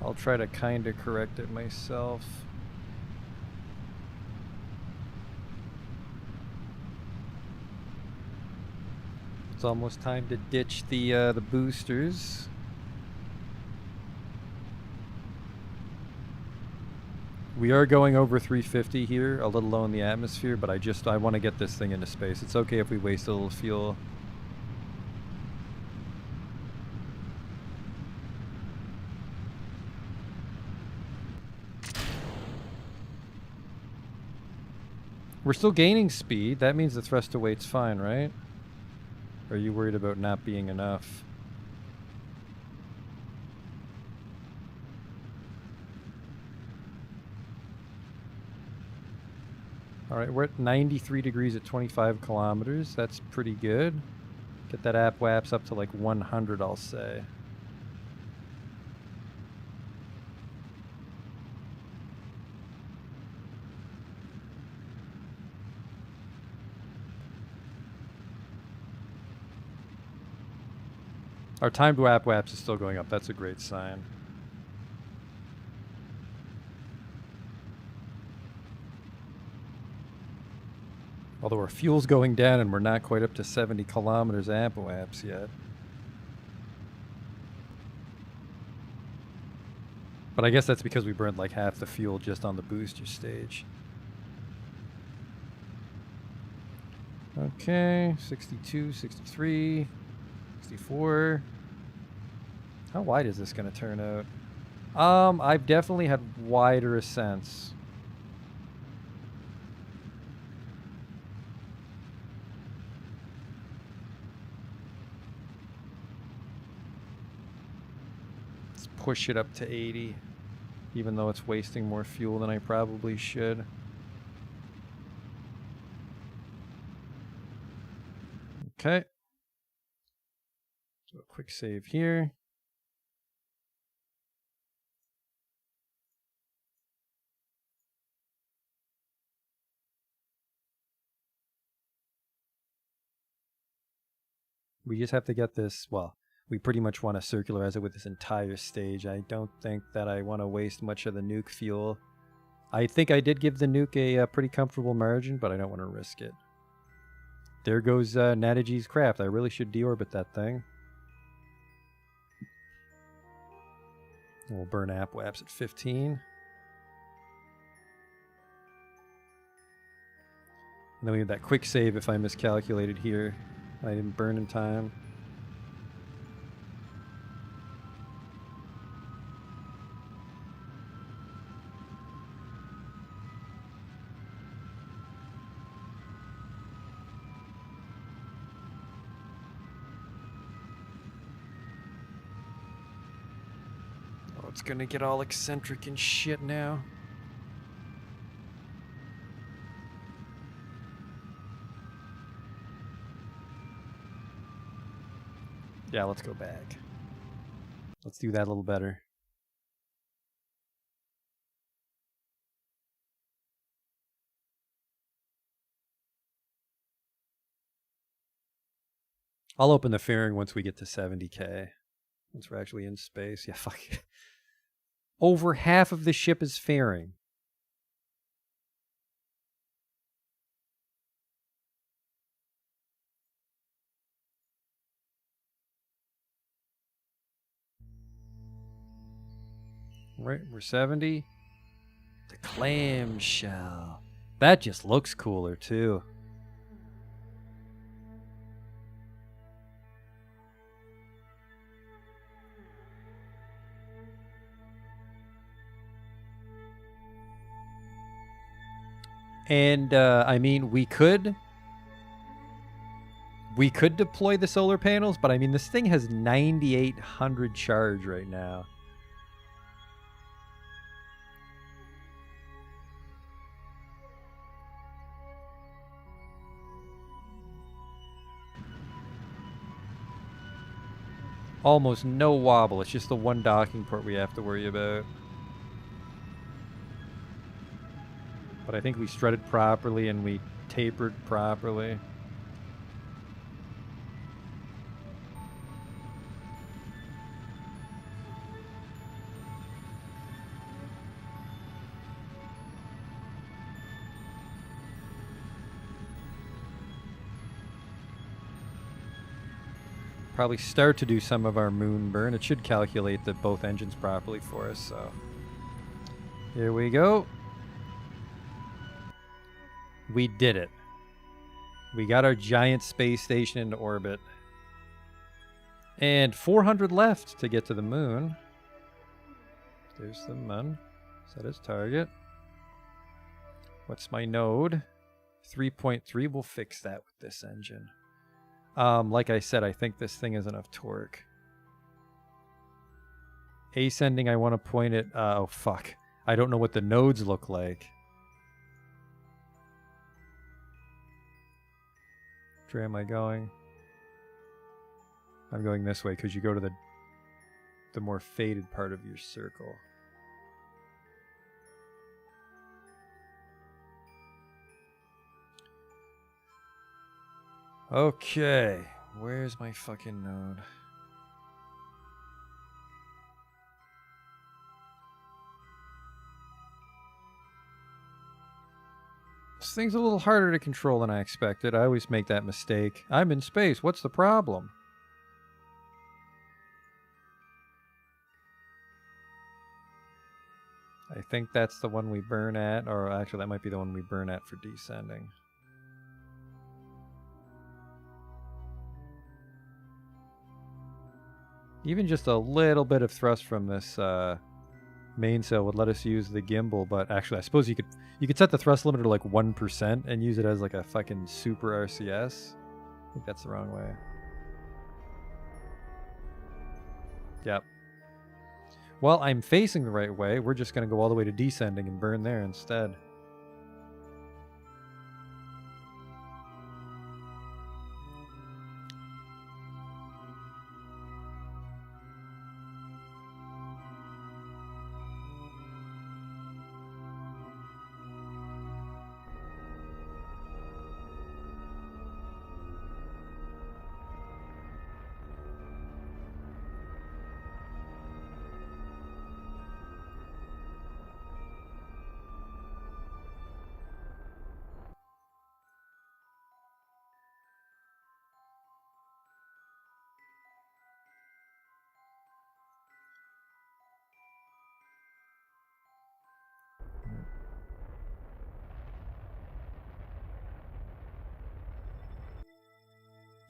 I'll try to kind of correct it myself. It's almost time to ditch the boosters. We are going over 350 here, a little low in the atmosphere, but I want to get this thing into space. It's okay if we waste a little fuel. We're still gaining speed. That means the thrust to weight's fine, right? Or are you worried about not being enough? Alright, we're at 93 degrees at 25 kilometers. That's pretty good. Get that APWAPS up to like 100, I'll say. Our time to APWAPS is still going up. That's a great sign. Although our fuel's going down and we're not quite up to 70 kilometers APWAPS yet. But I guess that's because we burned like half the fuel just on the booster stage. Okay, 62, 63, 64. How wide is this going to turn out? I've definitely had wider ascents. Let's push it up to 80, even though it's wasting more fuel than I probably should. Okay. So a quick save here. We just have to get this, well, we pretty much want to circularize it with this entire stage. I don't think that I want to waste much of the nuke fuel. I think I did give the nuke a pretty comfortable margin, but I don't want to risk it. There goes Nataji's craft. I really should deorbit that thing. And we'll burn APWAPS at 15. And then we have that quick save if I miscalculated here. I didn't burn in time. Oh, it's gonna get all eccentric and shit now. Yeah, let's go back. Let's do that a little better. I'll open the fairing once we get to 70K. Once we're actually in space. Yeah, fuck. Over half of the ship is fairing. Right, we're 70. The clamshell. That just looks cooler, too. And, I mean, we could We could deploy the solar panels, but I mean, this thing has 9,800 charge right now. Almost no wobble. It's just the one docking port we have to worry about. But I think we strutted properly and we tapered properly. Probably start to do some of our moon burn. It should calculate both engines properly for us, so here we go. We did it. We got our giant space station into orbit. And 400 left to get to the moon. There's the moon. Set as target. What's my node? 3.3. We'll fix that with this engine. Like I said, I think this thing has enough torque. Ascending, I want to point it... oh, fuck. I don't know what the nodes look like. Which way am I going? I'm going this way because you go to the more faded part of your circle. Okay, where's my fucking node? This thing's a little harder to control than I expected. I always make that mistake. I'm in space, what's the problem? I think that's the one we burn at, or actually that might be the one we burn at for descending. Even just a little bit of thrust from this mainsail would let us use the gimbal, but actually I suppose you could set the thrust limiter to like 1% and use it as like a fucking super RCS. I think that's the wrong way. Yep. Well, I'm facing the right way. We're just going to go all the way to descending and burn there instead.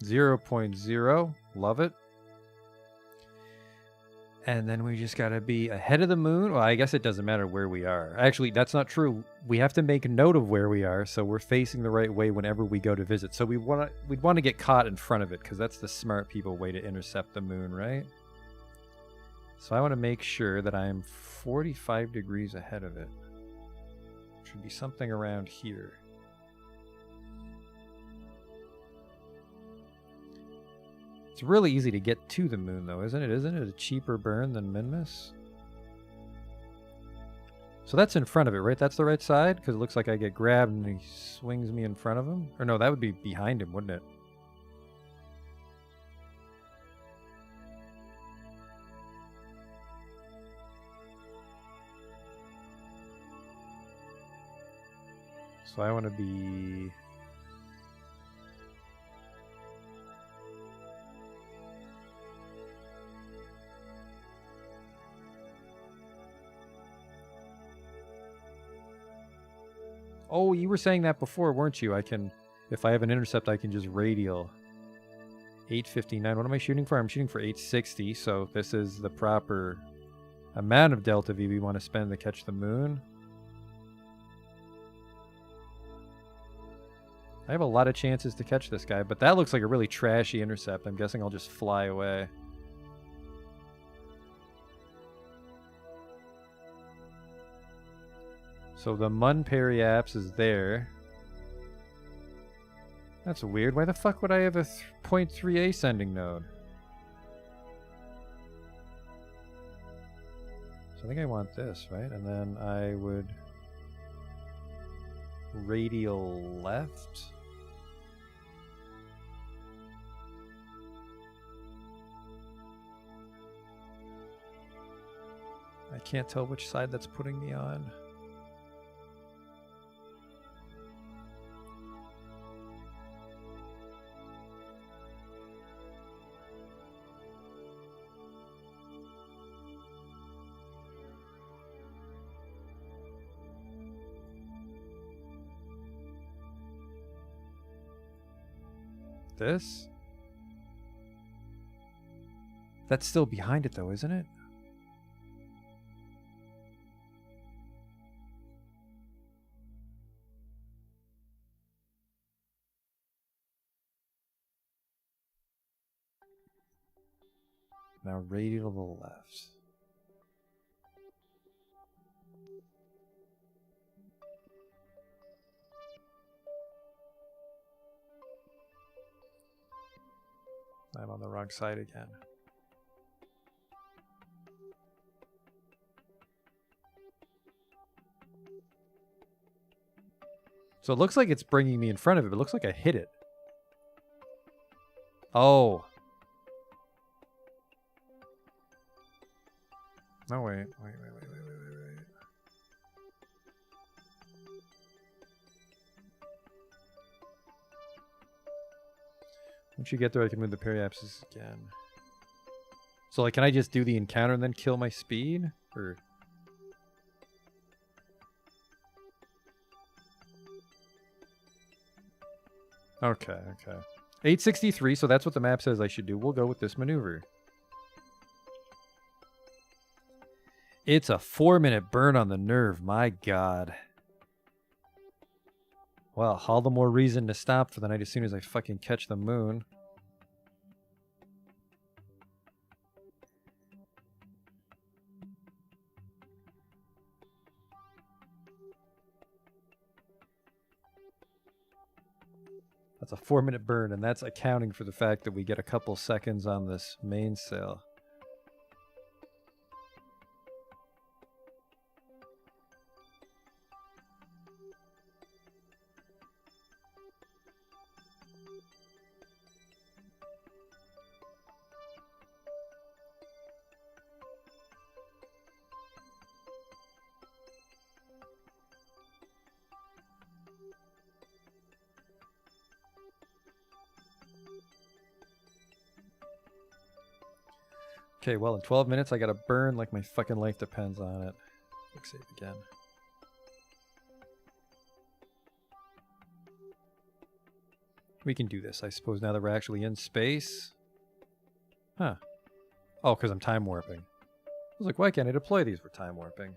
.0, love it. And then we just gotta be ahead of the moon. Well, I guess it doesn't matter where we are. Actually, that's not true. We have to make a note of where we are, so we're facing the right way whenever we go to visit. So we'd want to get caught in front of it, because that's the smart people way to intercept the moon, right? So I want to make sure that I'm 45 degrees ahead of it. Should be something around here. It's really easy to get to the moon, though, isn't it? Isn't it a cheaper burn than Minmus? So that's in front of it, right? That's the right side? Because it looks like I get grabbed and he swings me in front of him. Or no, that would be behind him, wouldn't it? So I want to be... Oh, you were saying that before, weren't you? I can, if I have an intercept, I can just radial. 859. What am I shooting for? I'm shooting for 860, so this is the proper amount of delta V we want to spend to catch the moon. I have a lot of chances to catch this guy, but that looks like a really trashy intercept. I'm guessing I'll just fly away. So the Mun Periaps is there. That's weird. Why the fuck would I have a 0.3 ascending node? So I think I want this, right? And then I would radial left. I can't tell which side that's putting me on. This? That's still behind it though, isn't it? Now radial to the left. I'm on the wrong side again. So it looks like it's bringing me in front of it, but it looks like I hit it. Oh. No, wait. Wait. Once you get there, I can move the periapsis again. So, like, can I just do the encounter and then kill my speed? Or... Okay. 863, so that's what the map says I should do. We'll go with this maneuver. It's a 4-minute burn on the nerve, my god. Well, all the more reason to stop for the night as soon as I fucking catch the moon. That's a 4-minute burn, and that's accounting for the fact that we get a couple seconds on this mainsail. Okay, well, in 12 minutes, I gotta burn like my fucking life depends on it. Quick save again. We can do this, I suppose, now that we're actually in space. Huh. Oh, because I'm time warping. I was like, why can't I deploy these for time warping?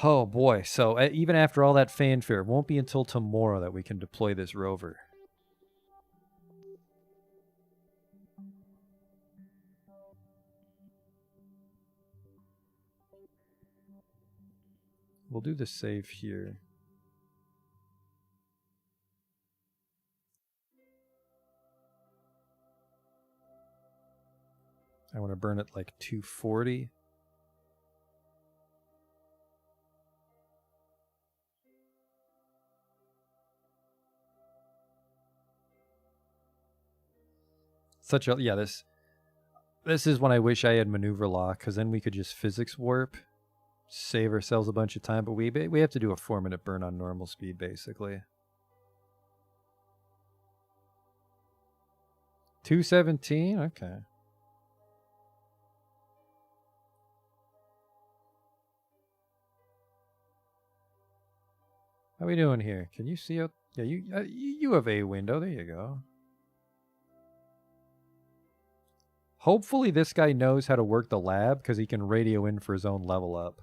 Oh, boy. So, even after all that fanfare, it won't be until tomorrow that we can deploy this rover. We'll do the save here. I want to burn it like 240. Such a, yeah, this is when I wish I had maneuver lock, because then we could just physics warp, save ourselves a bunch of time, but we have to do a 4-minute burn on normal speed, basically. 217? Okay. How we doing here? Can you see out? Yeah, you have a window. There you go. Hopefully this guy knows how to work the lab, because he can radio in for his own level up.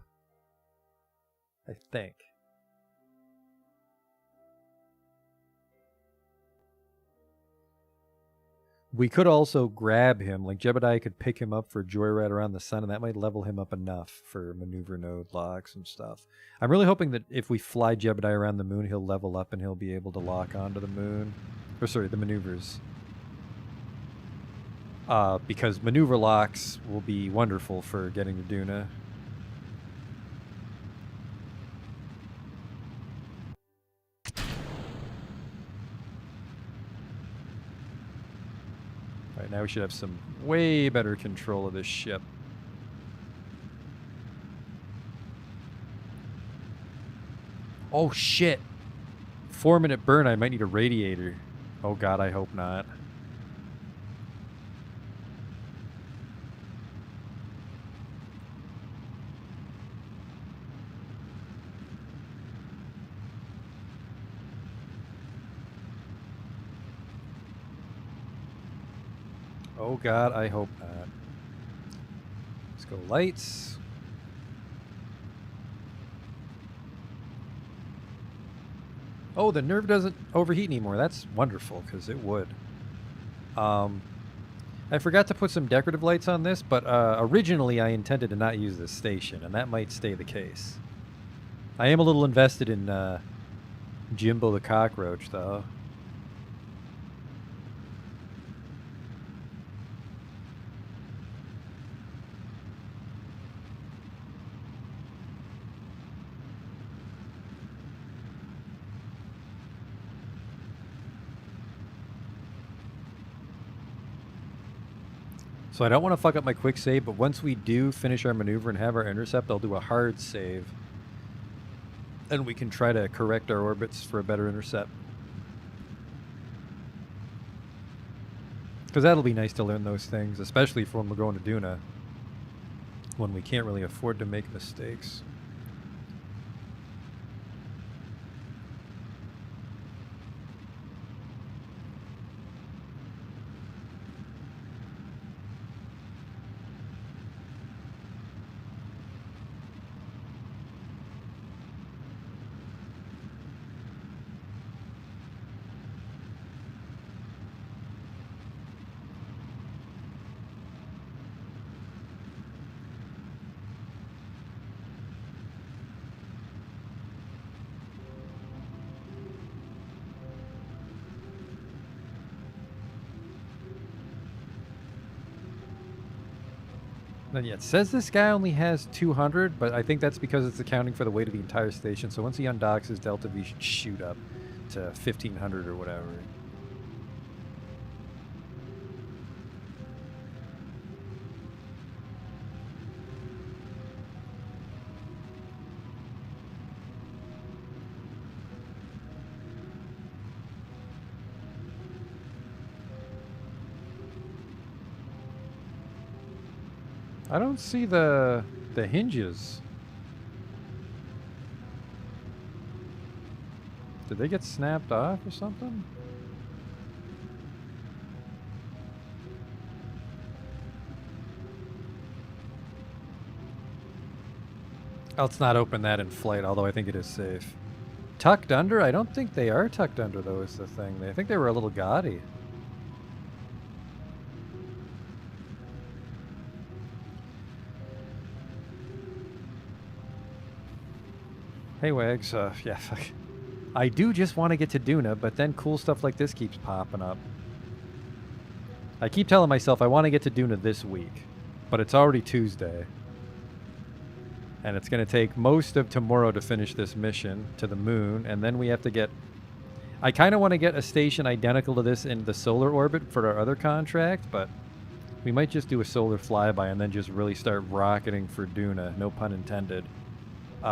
I think. We could also grab him, like Jebediah could pick him up for a joyride around the sun, and that might level him up enough for maneuver node locks and stuff. I'm really hoping that if we fly Jebediah around the moon, he'll level up and he'll be able to lock onto the moon. Or sorry, the maneuvers. Because maneuver locks will be wonderful for getting to Duna. Alright, now we should have some way better control of this ship. Oh shit! 4-minute burn, I might need a radiator. Oh god, I hope not. Oh god, I hope not. Let's go lights. Oh, the nerve doesn't overheat anymore. That's wonderful, because it would. I forgot to put some decorative lights on this, but originally I intended to not use this station, and that might stay the case. I am a little invested in Jimbo the Cockroach, though. So I don't want to fuck up my quick save, but once we do finish our maneuver and have our intercept, I'll do a hard save. And we can try to correct our orbits for a better intercept. Because that'll be nice to learn those things, especially for when we're going to Duna. When we can't really afford to make mistakes. Then yeah, it says this guy only has 200, but I think that's because it's accounting for the weight of the entire station. So once he undocks, his Delta V should shoot up to 1,500 or whatever. I don't see the hinges. Did they get snapped off or something? Let's not open that in flight, although I think it is safe. Tucked under? I don't think they are tucked under, though, is the thing. I think they were a little gaudy. Hey Wags, yeah, fuck. I do just want to get to Duna, but then cool stuff like this keeps popping up. I keep telling myself I want to get to Duna this week, but it's already Tuesday. And it's going to take most of tomorrow to finish this mission to the moon, and then we have to get... I kind of want to get a station identical to this in the solar orbit for our other contract, but we might just do a solar flyby and then just really start rocketing for Duna, no pun intended.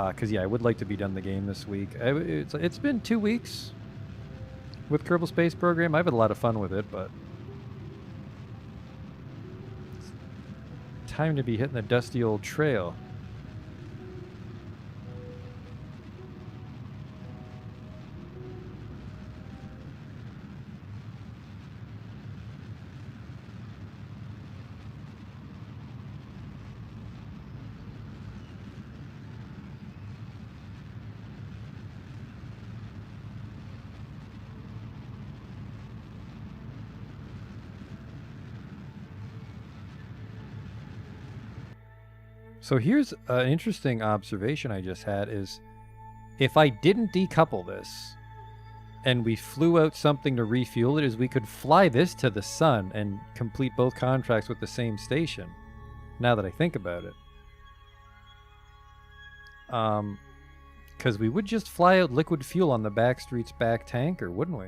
Because, yeah, I would like to be done the game this week. It's been 2 weeks with Kerbal Space Program. I've had a lot of fun with it, but it's time to be hitting the dusty old trail. So here's an interesting observation I just had is if I didn't decouple this and we flew out something to refuel it, is we could fly this to the sun and complete both contracts with the same station, now that I think about it. Because we would just fly out liquid fuel on the Backstreet's back tanker, wouldn't we?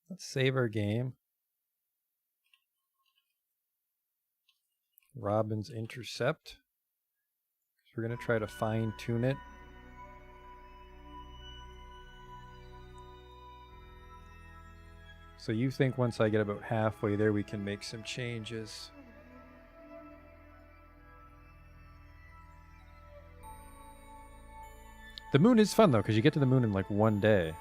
Let's save our game. Robin's Intercept. We're going to try to fine tune it. So you think once I get about halfway there, we can make some changes? The moon is fun though, because you get to the moon in like one day.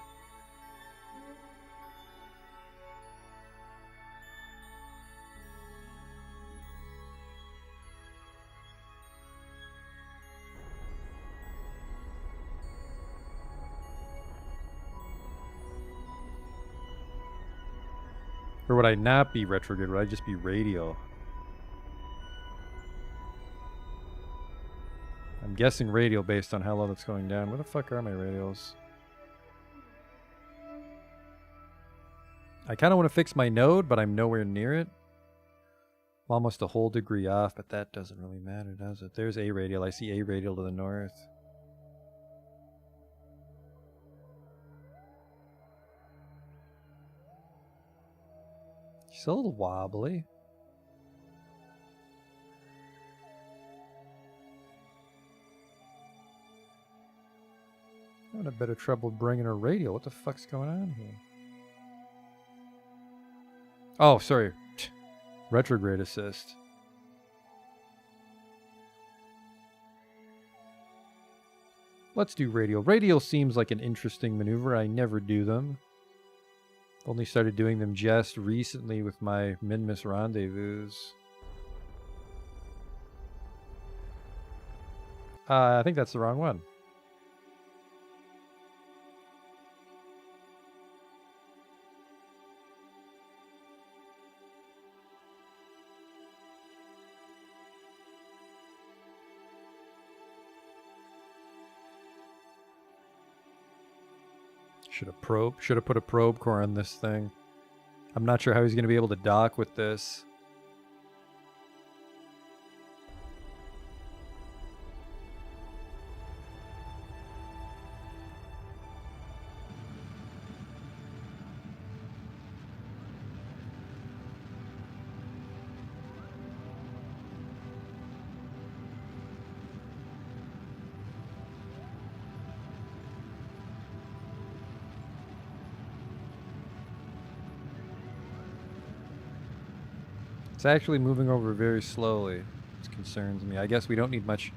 Or would I not be retrograde? Would I just be radial? I'm guessing radial based on how low that's going down. Where the fuck are my radials? I kind of want to fix my node, but I'm nowhere near it. I'm almost a whole degree off, but that doesn't really matter, does it? There's A radial. I see A radial to the north. She's a little wobbly. I'm having a bit of trouble bringing her radial. What the fuck's going on here? Oh, sorry. Retrograde assist. Let's do radial. Radial seems like an interesting maneuver. I never do them. Only started doing them just recently with my Minmus rendezvous. I think that's the wrong one. Should have put a probe core on this thing. I'm not sure how he's going to be able to dock with this. It's actually moving over very slowly, which concerns me. I guess we don't need much.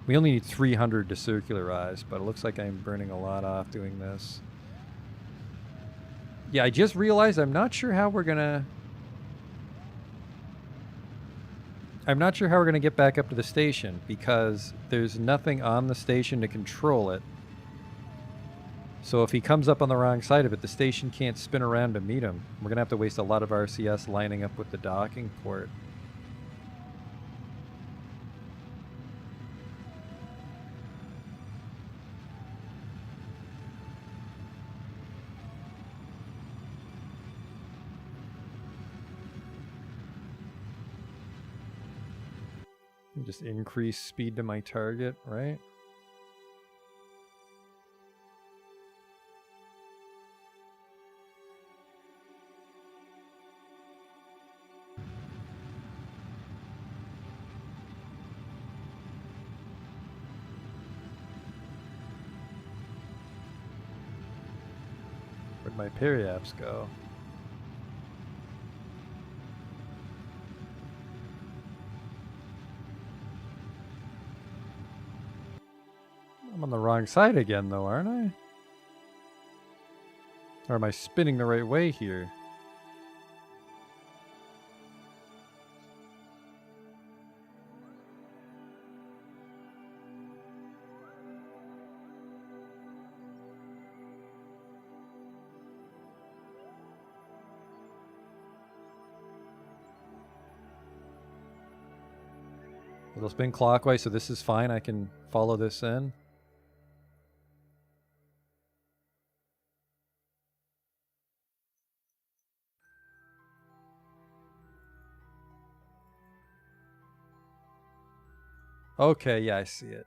We only need 300 to circularize, but it looks like I'm burning a lot off doing this. Yeah, I just realized I'm not sure how we're gonna get back up to the station because there's nothing on the station to control it. So if he comes up on the wrong side of it, the station can't spin around to meet him. We're going to have to waste a lot of RCS lining up with the docking port. Just increase speed to my target, right? Where'd my periaps go? I'm on the wrong side again though, aren't I? Or am I spinning the right way here? It'll spin clockwise, so this is fine. I can follow this in. Okay, yeah, I see it.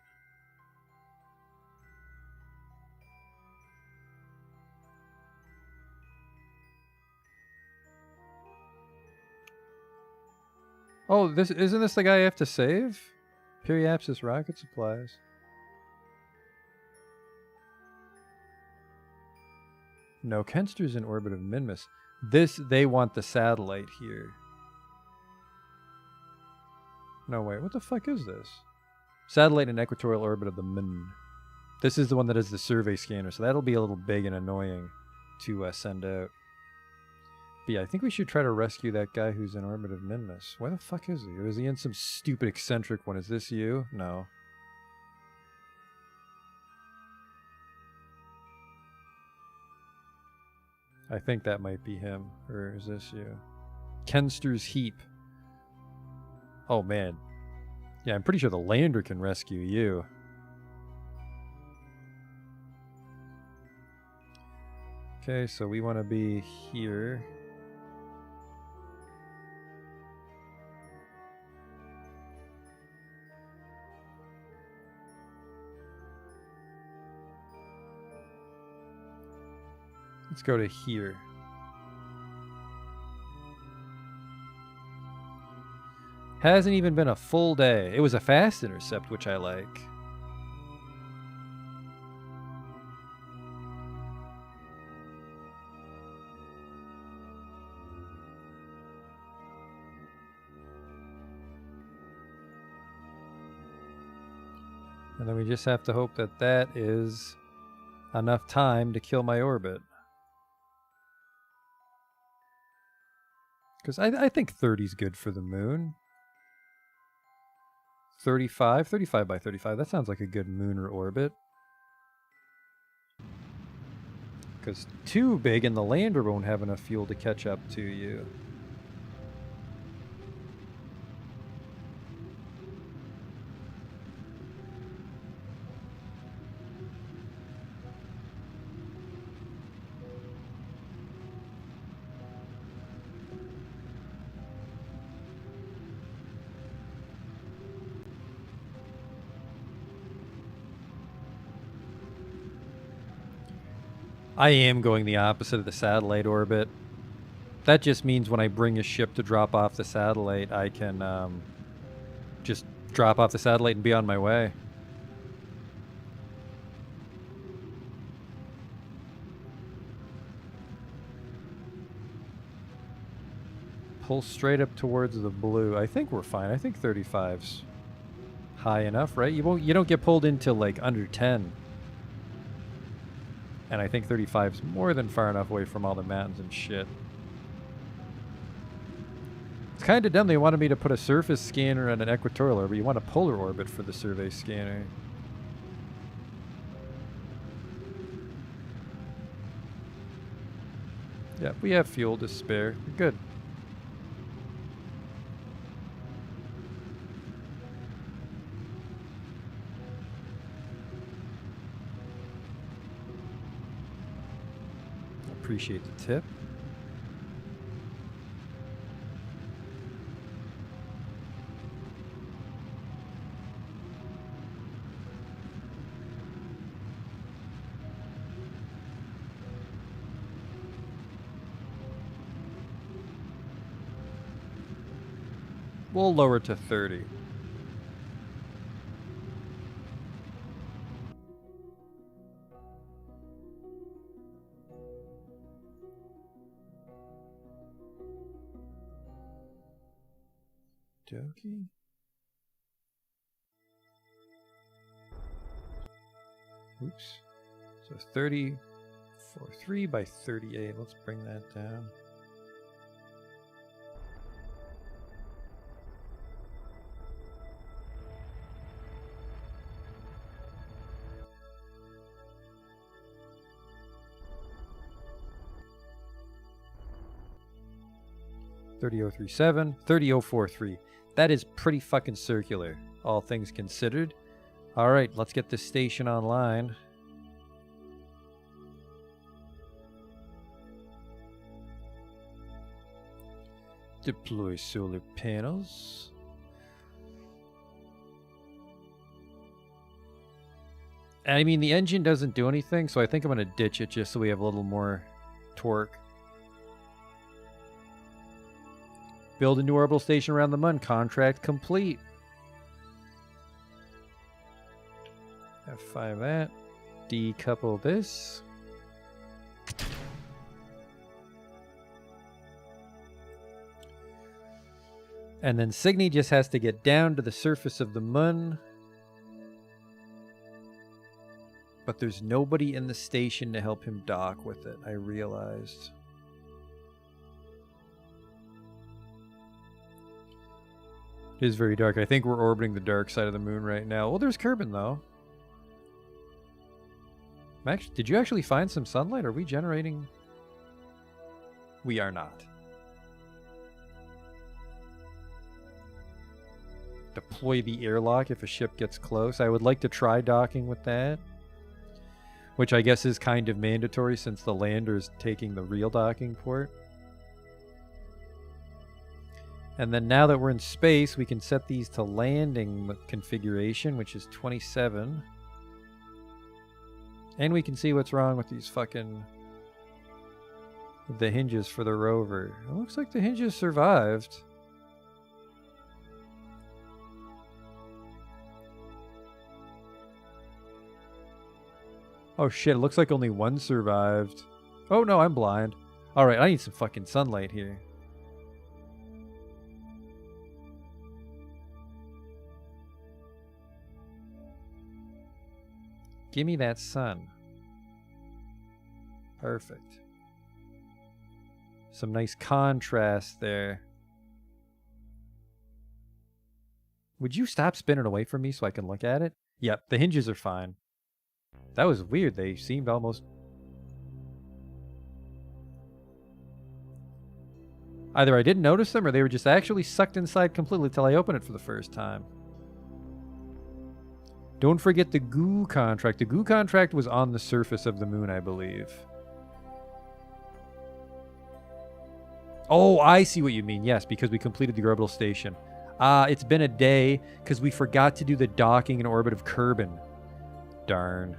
Oh, isn't this the guy I have to save? Periapsis rocket supplies. No, Kenster's in orbit of Minmus. They want the satellite here. No, wait, what the fuck is this? Satellite in equatorial orbit of the Min. This is the one that is the survey scanner, so that'll be a little big and annoying to send out. But yeah, I think we should try to rescue that guy who's in orbit of Minmus. Where the fuck is he? Or is he in some stupid eccentric one? Is this you? No. I think that might be him. Or is this you? Kenster's Heap. Oh, man. Yeah, I'm pretty sure the lander can rescue you. Okay, so we want to be here. Let's go to here. Hasn't even been a full day. It was a fast intercept, which I like. And then we just have to hope that that is enough time to kill my orbit. Because I think 30 is good for the moon. 35 by 35. That sounds like a good moon or orbit. Because too big and the lander won't have enough fuel to catch up to you. I am going the opposite of the satellite orbit. That just means when I bring a ship to drop off the satellite, I can just drop off the satellite and be on my way. Pull straight up towards the blue. I think we're fine. I think 35's high enough, right? You don't get pulled into like under 10. And I think 35's more than far enough away from all the mountains and shit. It's kind of dumb they wanted me to put a surface scanner and an equatorial orbit. You want a polar orbit for the survey scanner. Yeah, we have fuel to spare. We're good. Appreciate the tip. We'll lower it to 30. Dokey. Oops. So 34.3 by 38. Let's bring that down. $30.037, $30.043. That is pretty fucking circular. all things considered. All right, let's get this station online. Deploy solar panels. I mean, the engine doesn't do anything, so I think I'm going to ditch it just so we have a little more torque. Build a new orbital station around the moon. Contract complete. F5 that. Decouple this. And then Signy just has to get down to the surface of the moon. But there's nobody in the station to help him dock with it, I realized. It is very dark. I think we're orbiting the dark side of the moon right now. Well, there's Kerbal, though. Max, did you actually find some sunlight? Are we generating? We are not. Deploy the airlock if a ship gets close. I would like to try docking with that. Which I guess is kind of mandatory since the lander is taking the real docking port. And then now that we're in space, we can set these to landing configuration, which is 27. And we can see what's wrong with these fucking... the hinges for the rover. It looks like the hinges survived. Oh shit, it looks like only one survived. Oh no, I'm blind. Alright, I need some fucking sunlight here. Give me that sun. Perfect. Some nice contrast there. Would you stop spinning away from me so I can look at it? Yep, the hinges are fine. That was weird. They seemed almost... Either I didn't notice them or they were just actually sucked inside completely till I opened it for the first time. Don't forget the goo contract. The goo contract was on the surface of the moon, I believe. Oh, I see what you mean. Yes, because we completed the orbital station. It's been a day because we forgot to do the docking in orbit of Kerbal. Darn.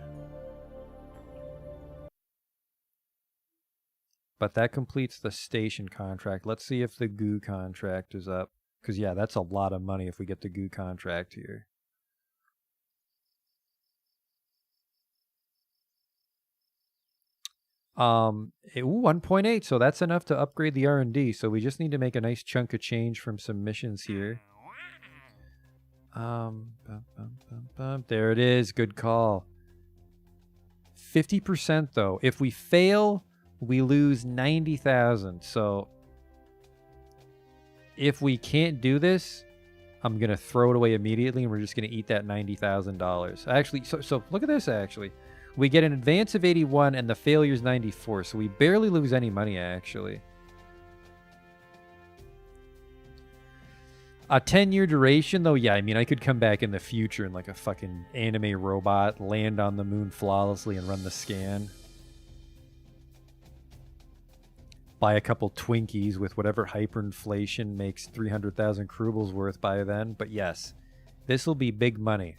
But that completes the station contract. Let's see if the goo contract is up. Because, yeah, that's a lot of money if we get the goo contract here. Ooh, 1.8, so that's enough to upgrade the R&D. So we just need to make a nice chunk of change from some missions here. There it is. Good call. 50% though. If we fail, we lose 90,000. So if we can't do this, I'm going to throw it away immediately and we're just going to eat that $90,000. Actually, so look at this actually. We get an advance of 81 and the failure is 94, so we barely lose any money actually. A 10-year duration though, yeah, I mean I could come back in the future in like a fucking anime robot, land on the moon flawlessly and run the scan. Buy a couple Twinkies with whatever hyperinflation makes 300,000 Kerbals worth by then, but yes, this will be big money.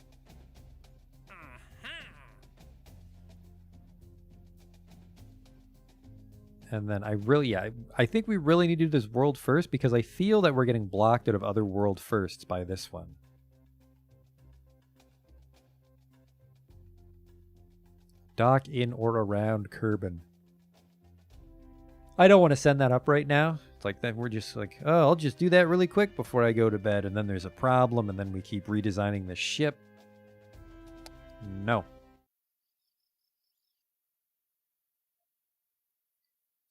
And then I think we really need to do this world first because I feel that we're getting blocked out of other world firsts by this one. Dock in or around Kerbal. I don't want to send that up right now. It's like that we're just like, oh, I'll just do that really quick before I go to bed. And then there's a problem and then we keep redesigning the ship. No.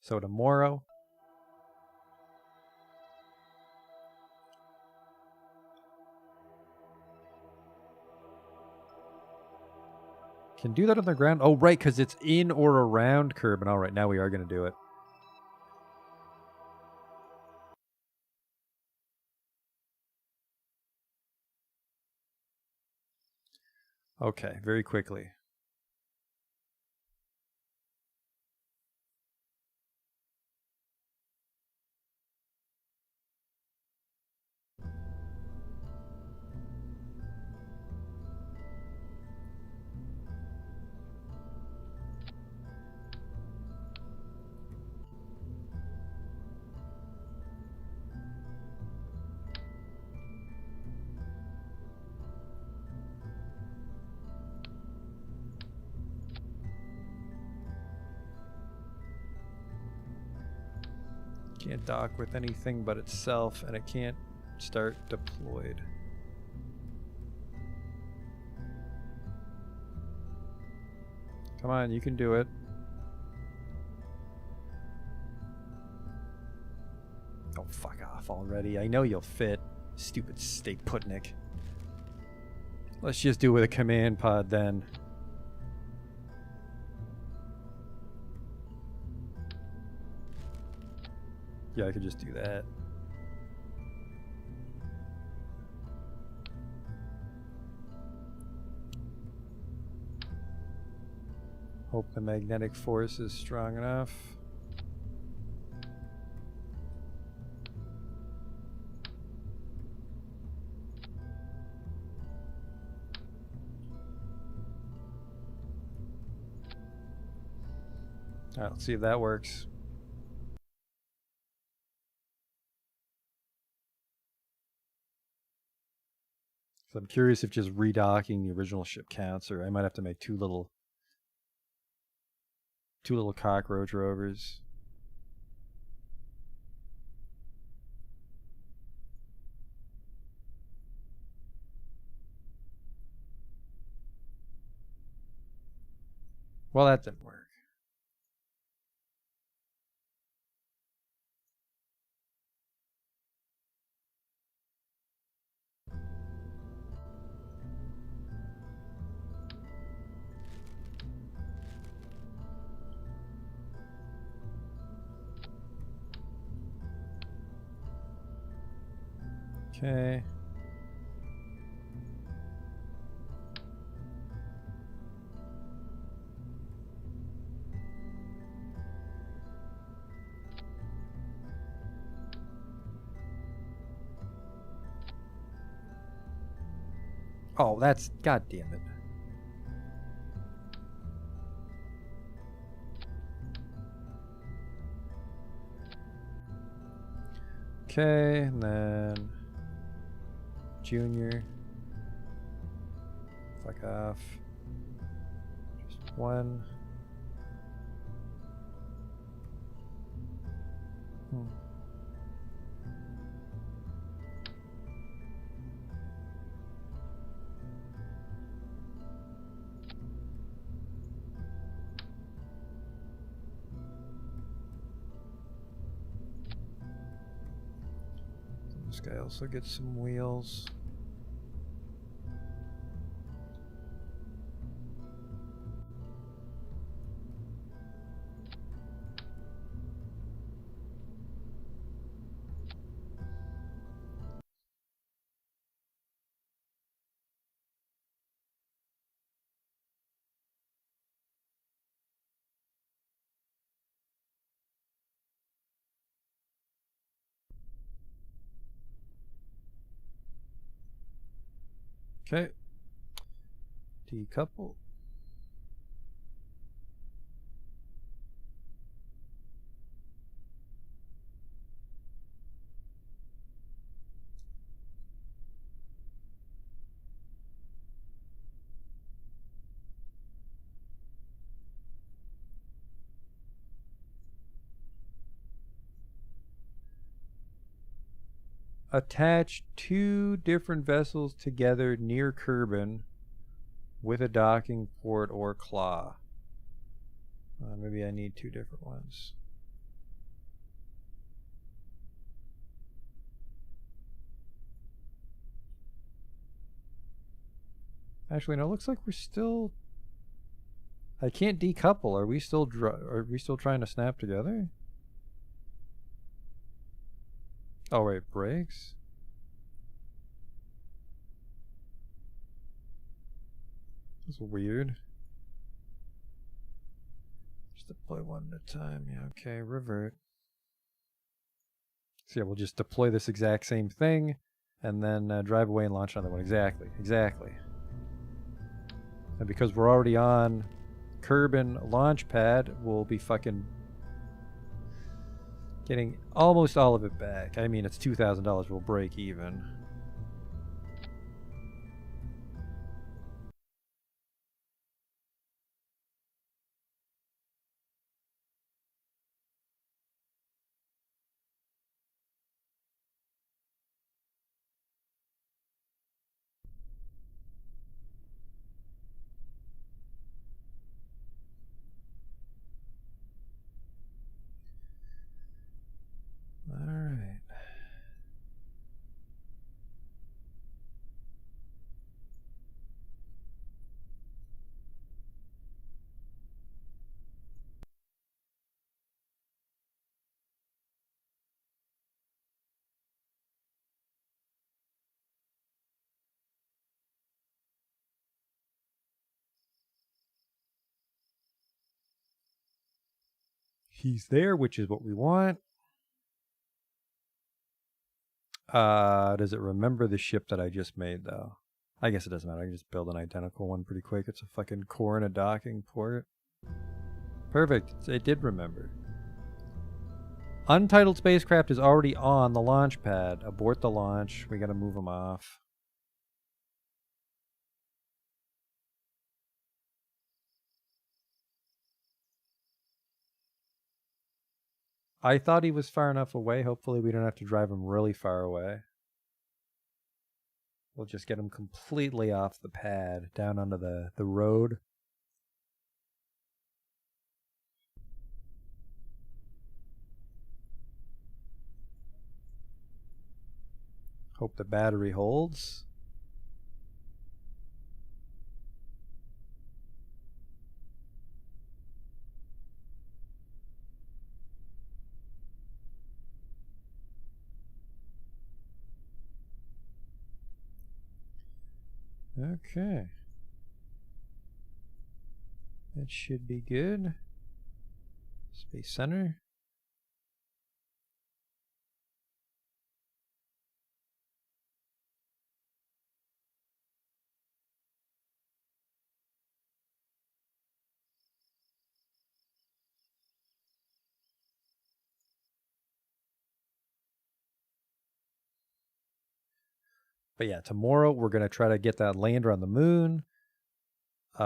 So tomorrow, can do that on the ground. Oh, right, because it's in or around Kerbal. All right, now we are going to do it. Okay, very quickly. Can't dock with anything but itself, and it can't start deployed. Come on, you can do it. Oh, fuck off already. I know you'll fit. Stupid Stay Putnik. Let's just do it with a command pod then. Yeah, I could just do that. Hope the magnetic force is strong enough. Alright, let's see if that works. So I'm curious if just redocking the original ship counts, or I might have to make two little cockroach rovers. Well, that didn't work. Okay. Oh, that's... God damn it. Okay, and then... Junior. Fuck off. Just one. This guy also gets some wheels. Okay. Decouple. Attach two different vessels together near Kerbal with a docking port or claw. Maybe I need two different ones. Actually, no. It looks like we're still. I can't decouple. Are we still? Are we still trying to snap together? Oh wait, brakes. It's weird. Just deploy one at a time. Yeah, okay, revert. So yeah, we'll just deploy this exact same thing and then drive away and launch another one. Exactly. And because we're already on Kerbal launch pad, we'll be fucking getting almost all of it back. I mean, it's $2,000. We'll break even. All right. He's there, which is what we want. Does it remember the ship that I just made, though? I guess it doesn't matter. I can just build an identical one pretty quick. It's a fucking core and a docking port. Perfect. It did remember. Untitled spacecraft is already on the launch pad. Abort the launch. We gotta move them off. I thought he was far enough away. Hopefully we don't have to drive him really far away. We'll just get him completely off the pad, down onto the road. Hope the battery holds. Okay. That should be good. Space Center. But yeah, tomorrow we're going to try to get that lander on the moon. You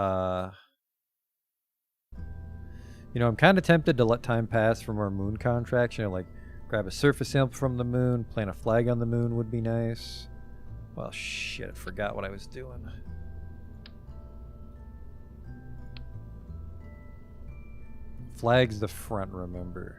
know, I'm kind of tempted to let time pass from our moon contracts. You know, like grab a surface sample from the moon, plant a flag on the moon would be nice. Well, shit, I forgot what I was doing. Flag's the front, remember.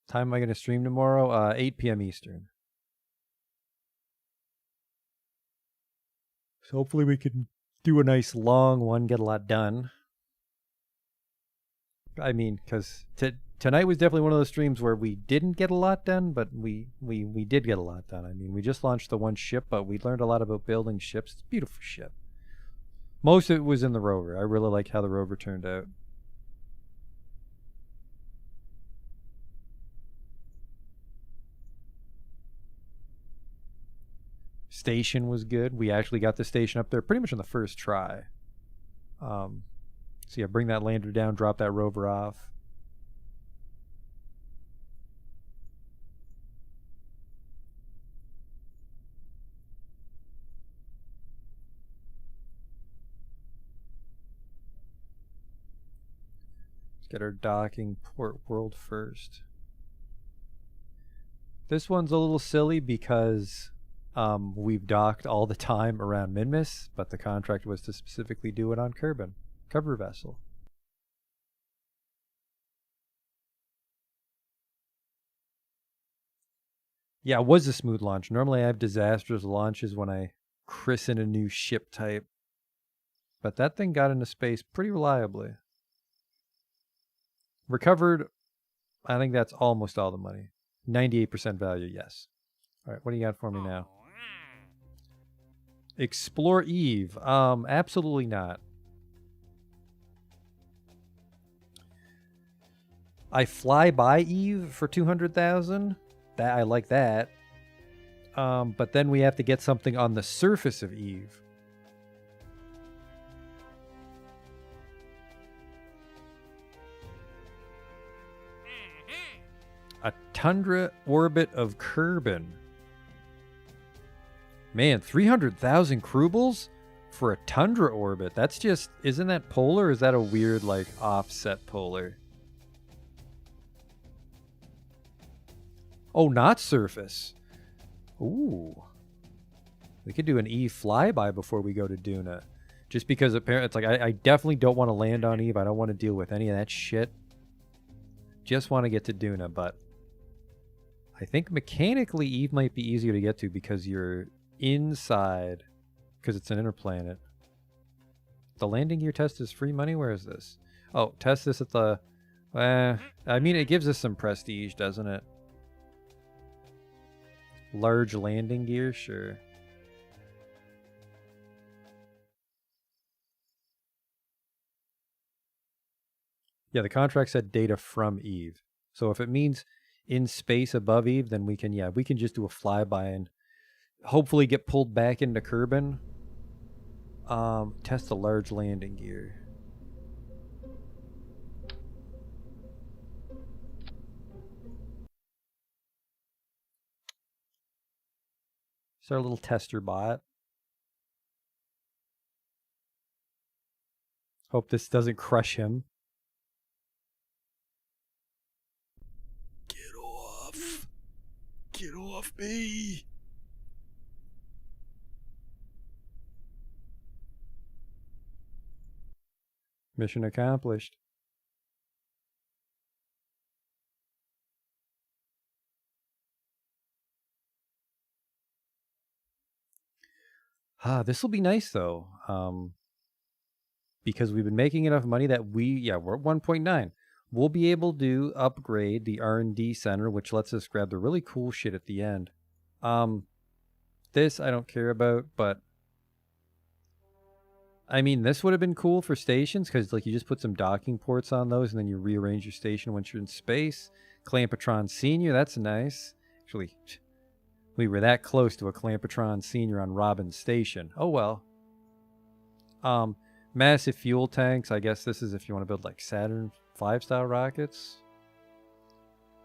Time am I going to stream tomorrow? 8 p.m. Eastern. So hopefully we can do a nice long one, get a lot done. I mean, because tonight was definitely one of those streams where we didn't get a lot done, but we did get a lot done. I mean, we just launched the one ship, but we learned a lot about building ships. It's a beautiful ship. Most of it was in the rover. I really like how the rover turned out. Station was good. We actually got the station up there pretty much on the first try. So yeah, bring that lander down, drop that rover off. Let's get our docking port world first. This one's a little silly because we've docked all the time around Minmus, but the contract was to specifically do it on Kerbal. Cover vessel. Yeah, it was a smooth launch. Normally I have disastrous launches when I christen a new ship type. But that thing got into space pretty reliably. Recovered, I think that's almost all the money. 98% value, yes. All right, what do you got for me now? Explore Eve. Absolutely not. I fly by Eve for 200,000. That I like that. But then we have to get something on the surface of Eve. A tundra orbit of Kerbal. Man, 300,000 Kerbals for a tundra orbit. That's just, isn't that polar or is that a weird like offset polar? Oh, not surface. Ooh. We could do an Eve flyby before we go to Duna. Just because apparently it's like, I definitely don't want to land on Eve. I don't want to deal with any of that shit. Just want to get to Duna, but I think mechanically Eve might be easier to get to because you're inside, because it's an inner planet. The landing gear test is free money? Where is this? Oh, test this at the... I mean, it gives us some prestige, doesn't it? Large landing gear? Sure. Yeah, the contract said data from Eve. So if it means in space above Eve, then we can, we can just do a flyby and hopefully get pulled back into Kerbal. Test the large landing gear. It's our little tester bot. Hope this doesn't crush him. Get off! Get off me! Mission accomplished. This will be nice though. Because we've been making enough money that we're at 1.9. We'll be able to upgrade the R&D center, which lets us grab the really cool shit at the end. This I don't care about, but I mean, this would have been cool for stations because like you just put some docking ports on those and then you rearrange your station once you're in space. Clampatron Senior, that's nice. Actually, we were that close to a Clampatron Senior on Robin's station. Oh well. Massive fuel tanks. I guess this is if you want to build like Saturn V style rockets.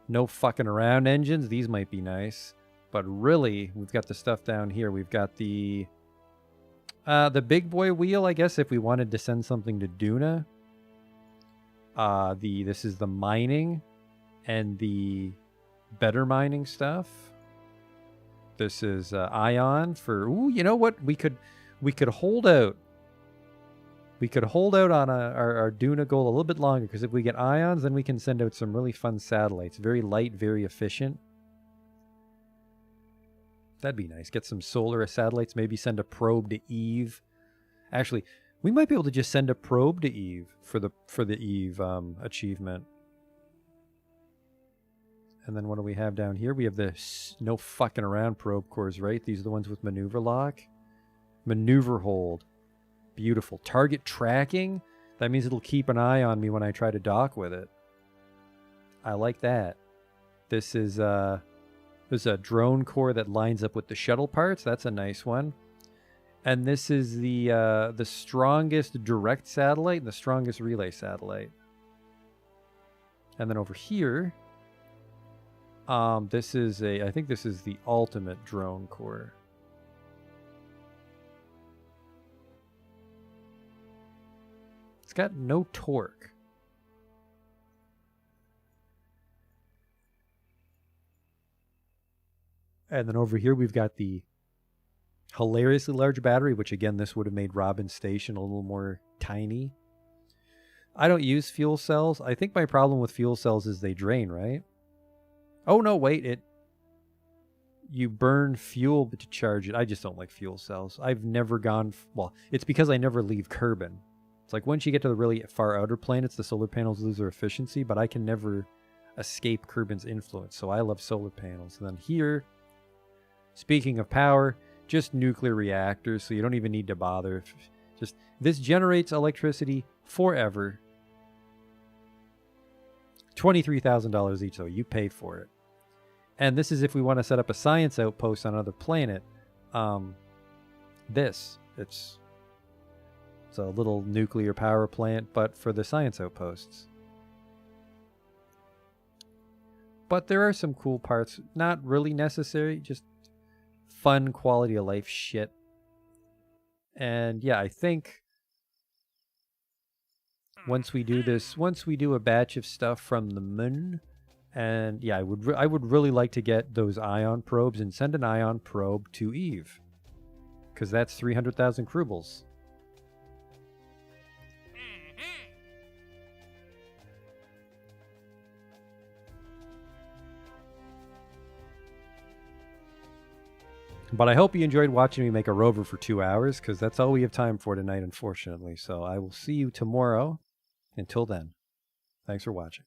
No fucking around engines. These might be nice. But really, we've got the stuff down here. We've got the big boy wheel, I guess, if we wanted to send something to Duna. This is the mining and the better mining stuff. This is Ion for... Ooh, you know what? We could hold out. We could hold out on our Duna goal a little bit longer, because if we get ions, then we can send out some really fun satellites. Very light, very efficient. That'd be nice. Get some solar satellites, maybe send a probe to Eve. Actually, we might be able to just send a probe to Eve for the Eve achievement. And then what do we have down here? We have the no fucking around probe cores, right? These are the ones with maneuver lock. Maneuver hold. Beautiful. Target tracking. That means it'll keep an eye on me when I try to dock with it. I like that. This is there's a drone core that lines up with the shuttle parts. That's a nice one. And this is the strongest direct satellite and the strongest relay satellite. And then over here, this is I think this is the ultimate drone core. It's got no torque. And then over here we've got the hilariously large battery, which again, this would have made Robin's station a little more tiny. I don't use fuel cells. I think my problem with fuel cells is they drain, right? Oh no, wait, you burn fuel to charge it. I just don't like fuel cells. I've never gone, well, it's because I never leave Kerbin. It's like once you get to the really far outer planets, the solar panels lose their efficiency, but I can never escape Kerbin's influence. So I love solar panels. And then here, speaking of power, just nuclear reactors, so you don't even need to bother. Just this generates electricity forever. $23,000 each, though. You pay for it. And this is if we want to set up a science outpost on another planet. It's a little nuclear power plant, but for the science outposts. But there are some cool parts. Not really necessary, just fun quality of life shit. And yeah, I think once we do a batch of stuff from the moon, and yeah, I would really like to get those ion probes and send an ion probe to Eve, because that's 300,000 Kerbals. But I hope you enjoyed watching me make a rover for 2 hours, because that's all we have time for tonight, unfortunately. So I will see you tomorrow. Until then, thanks for watching.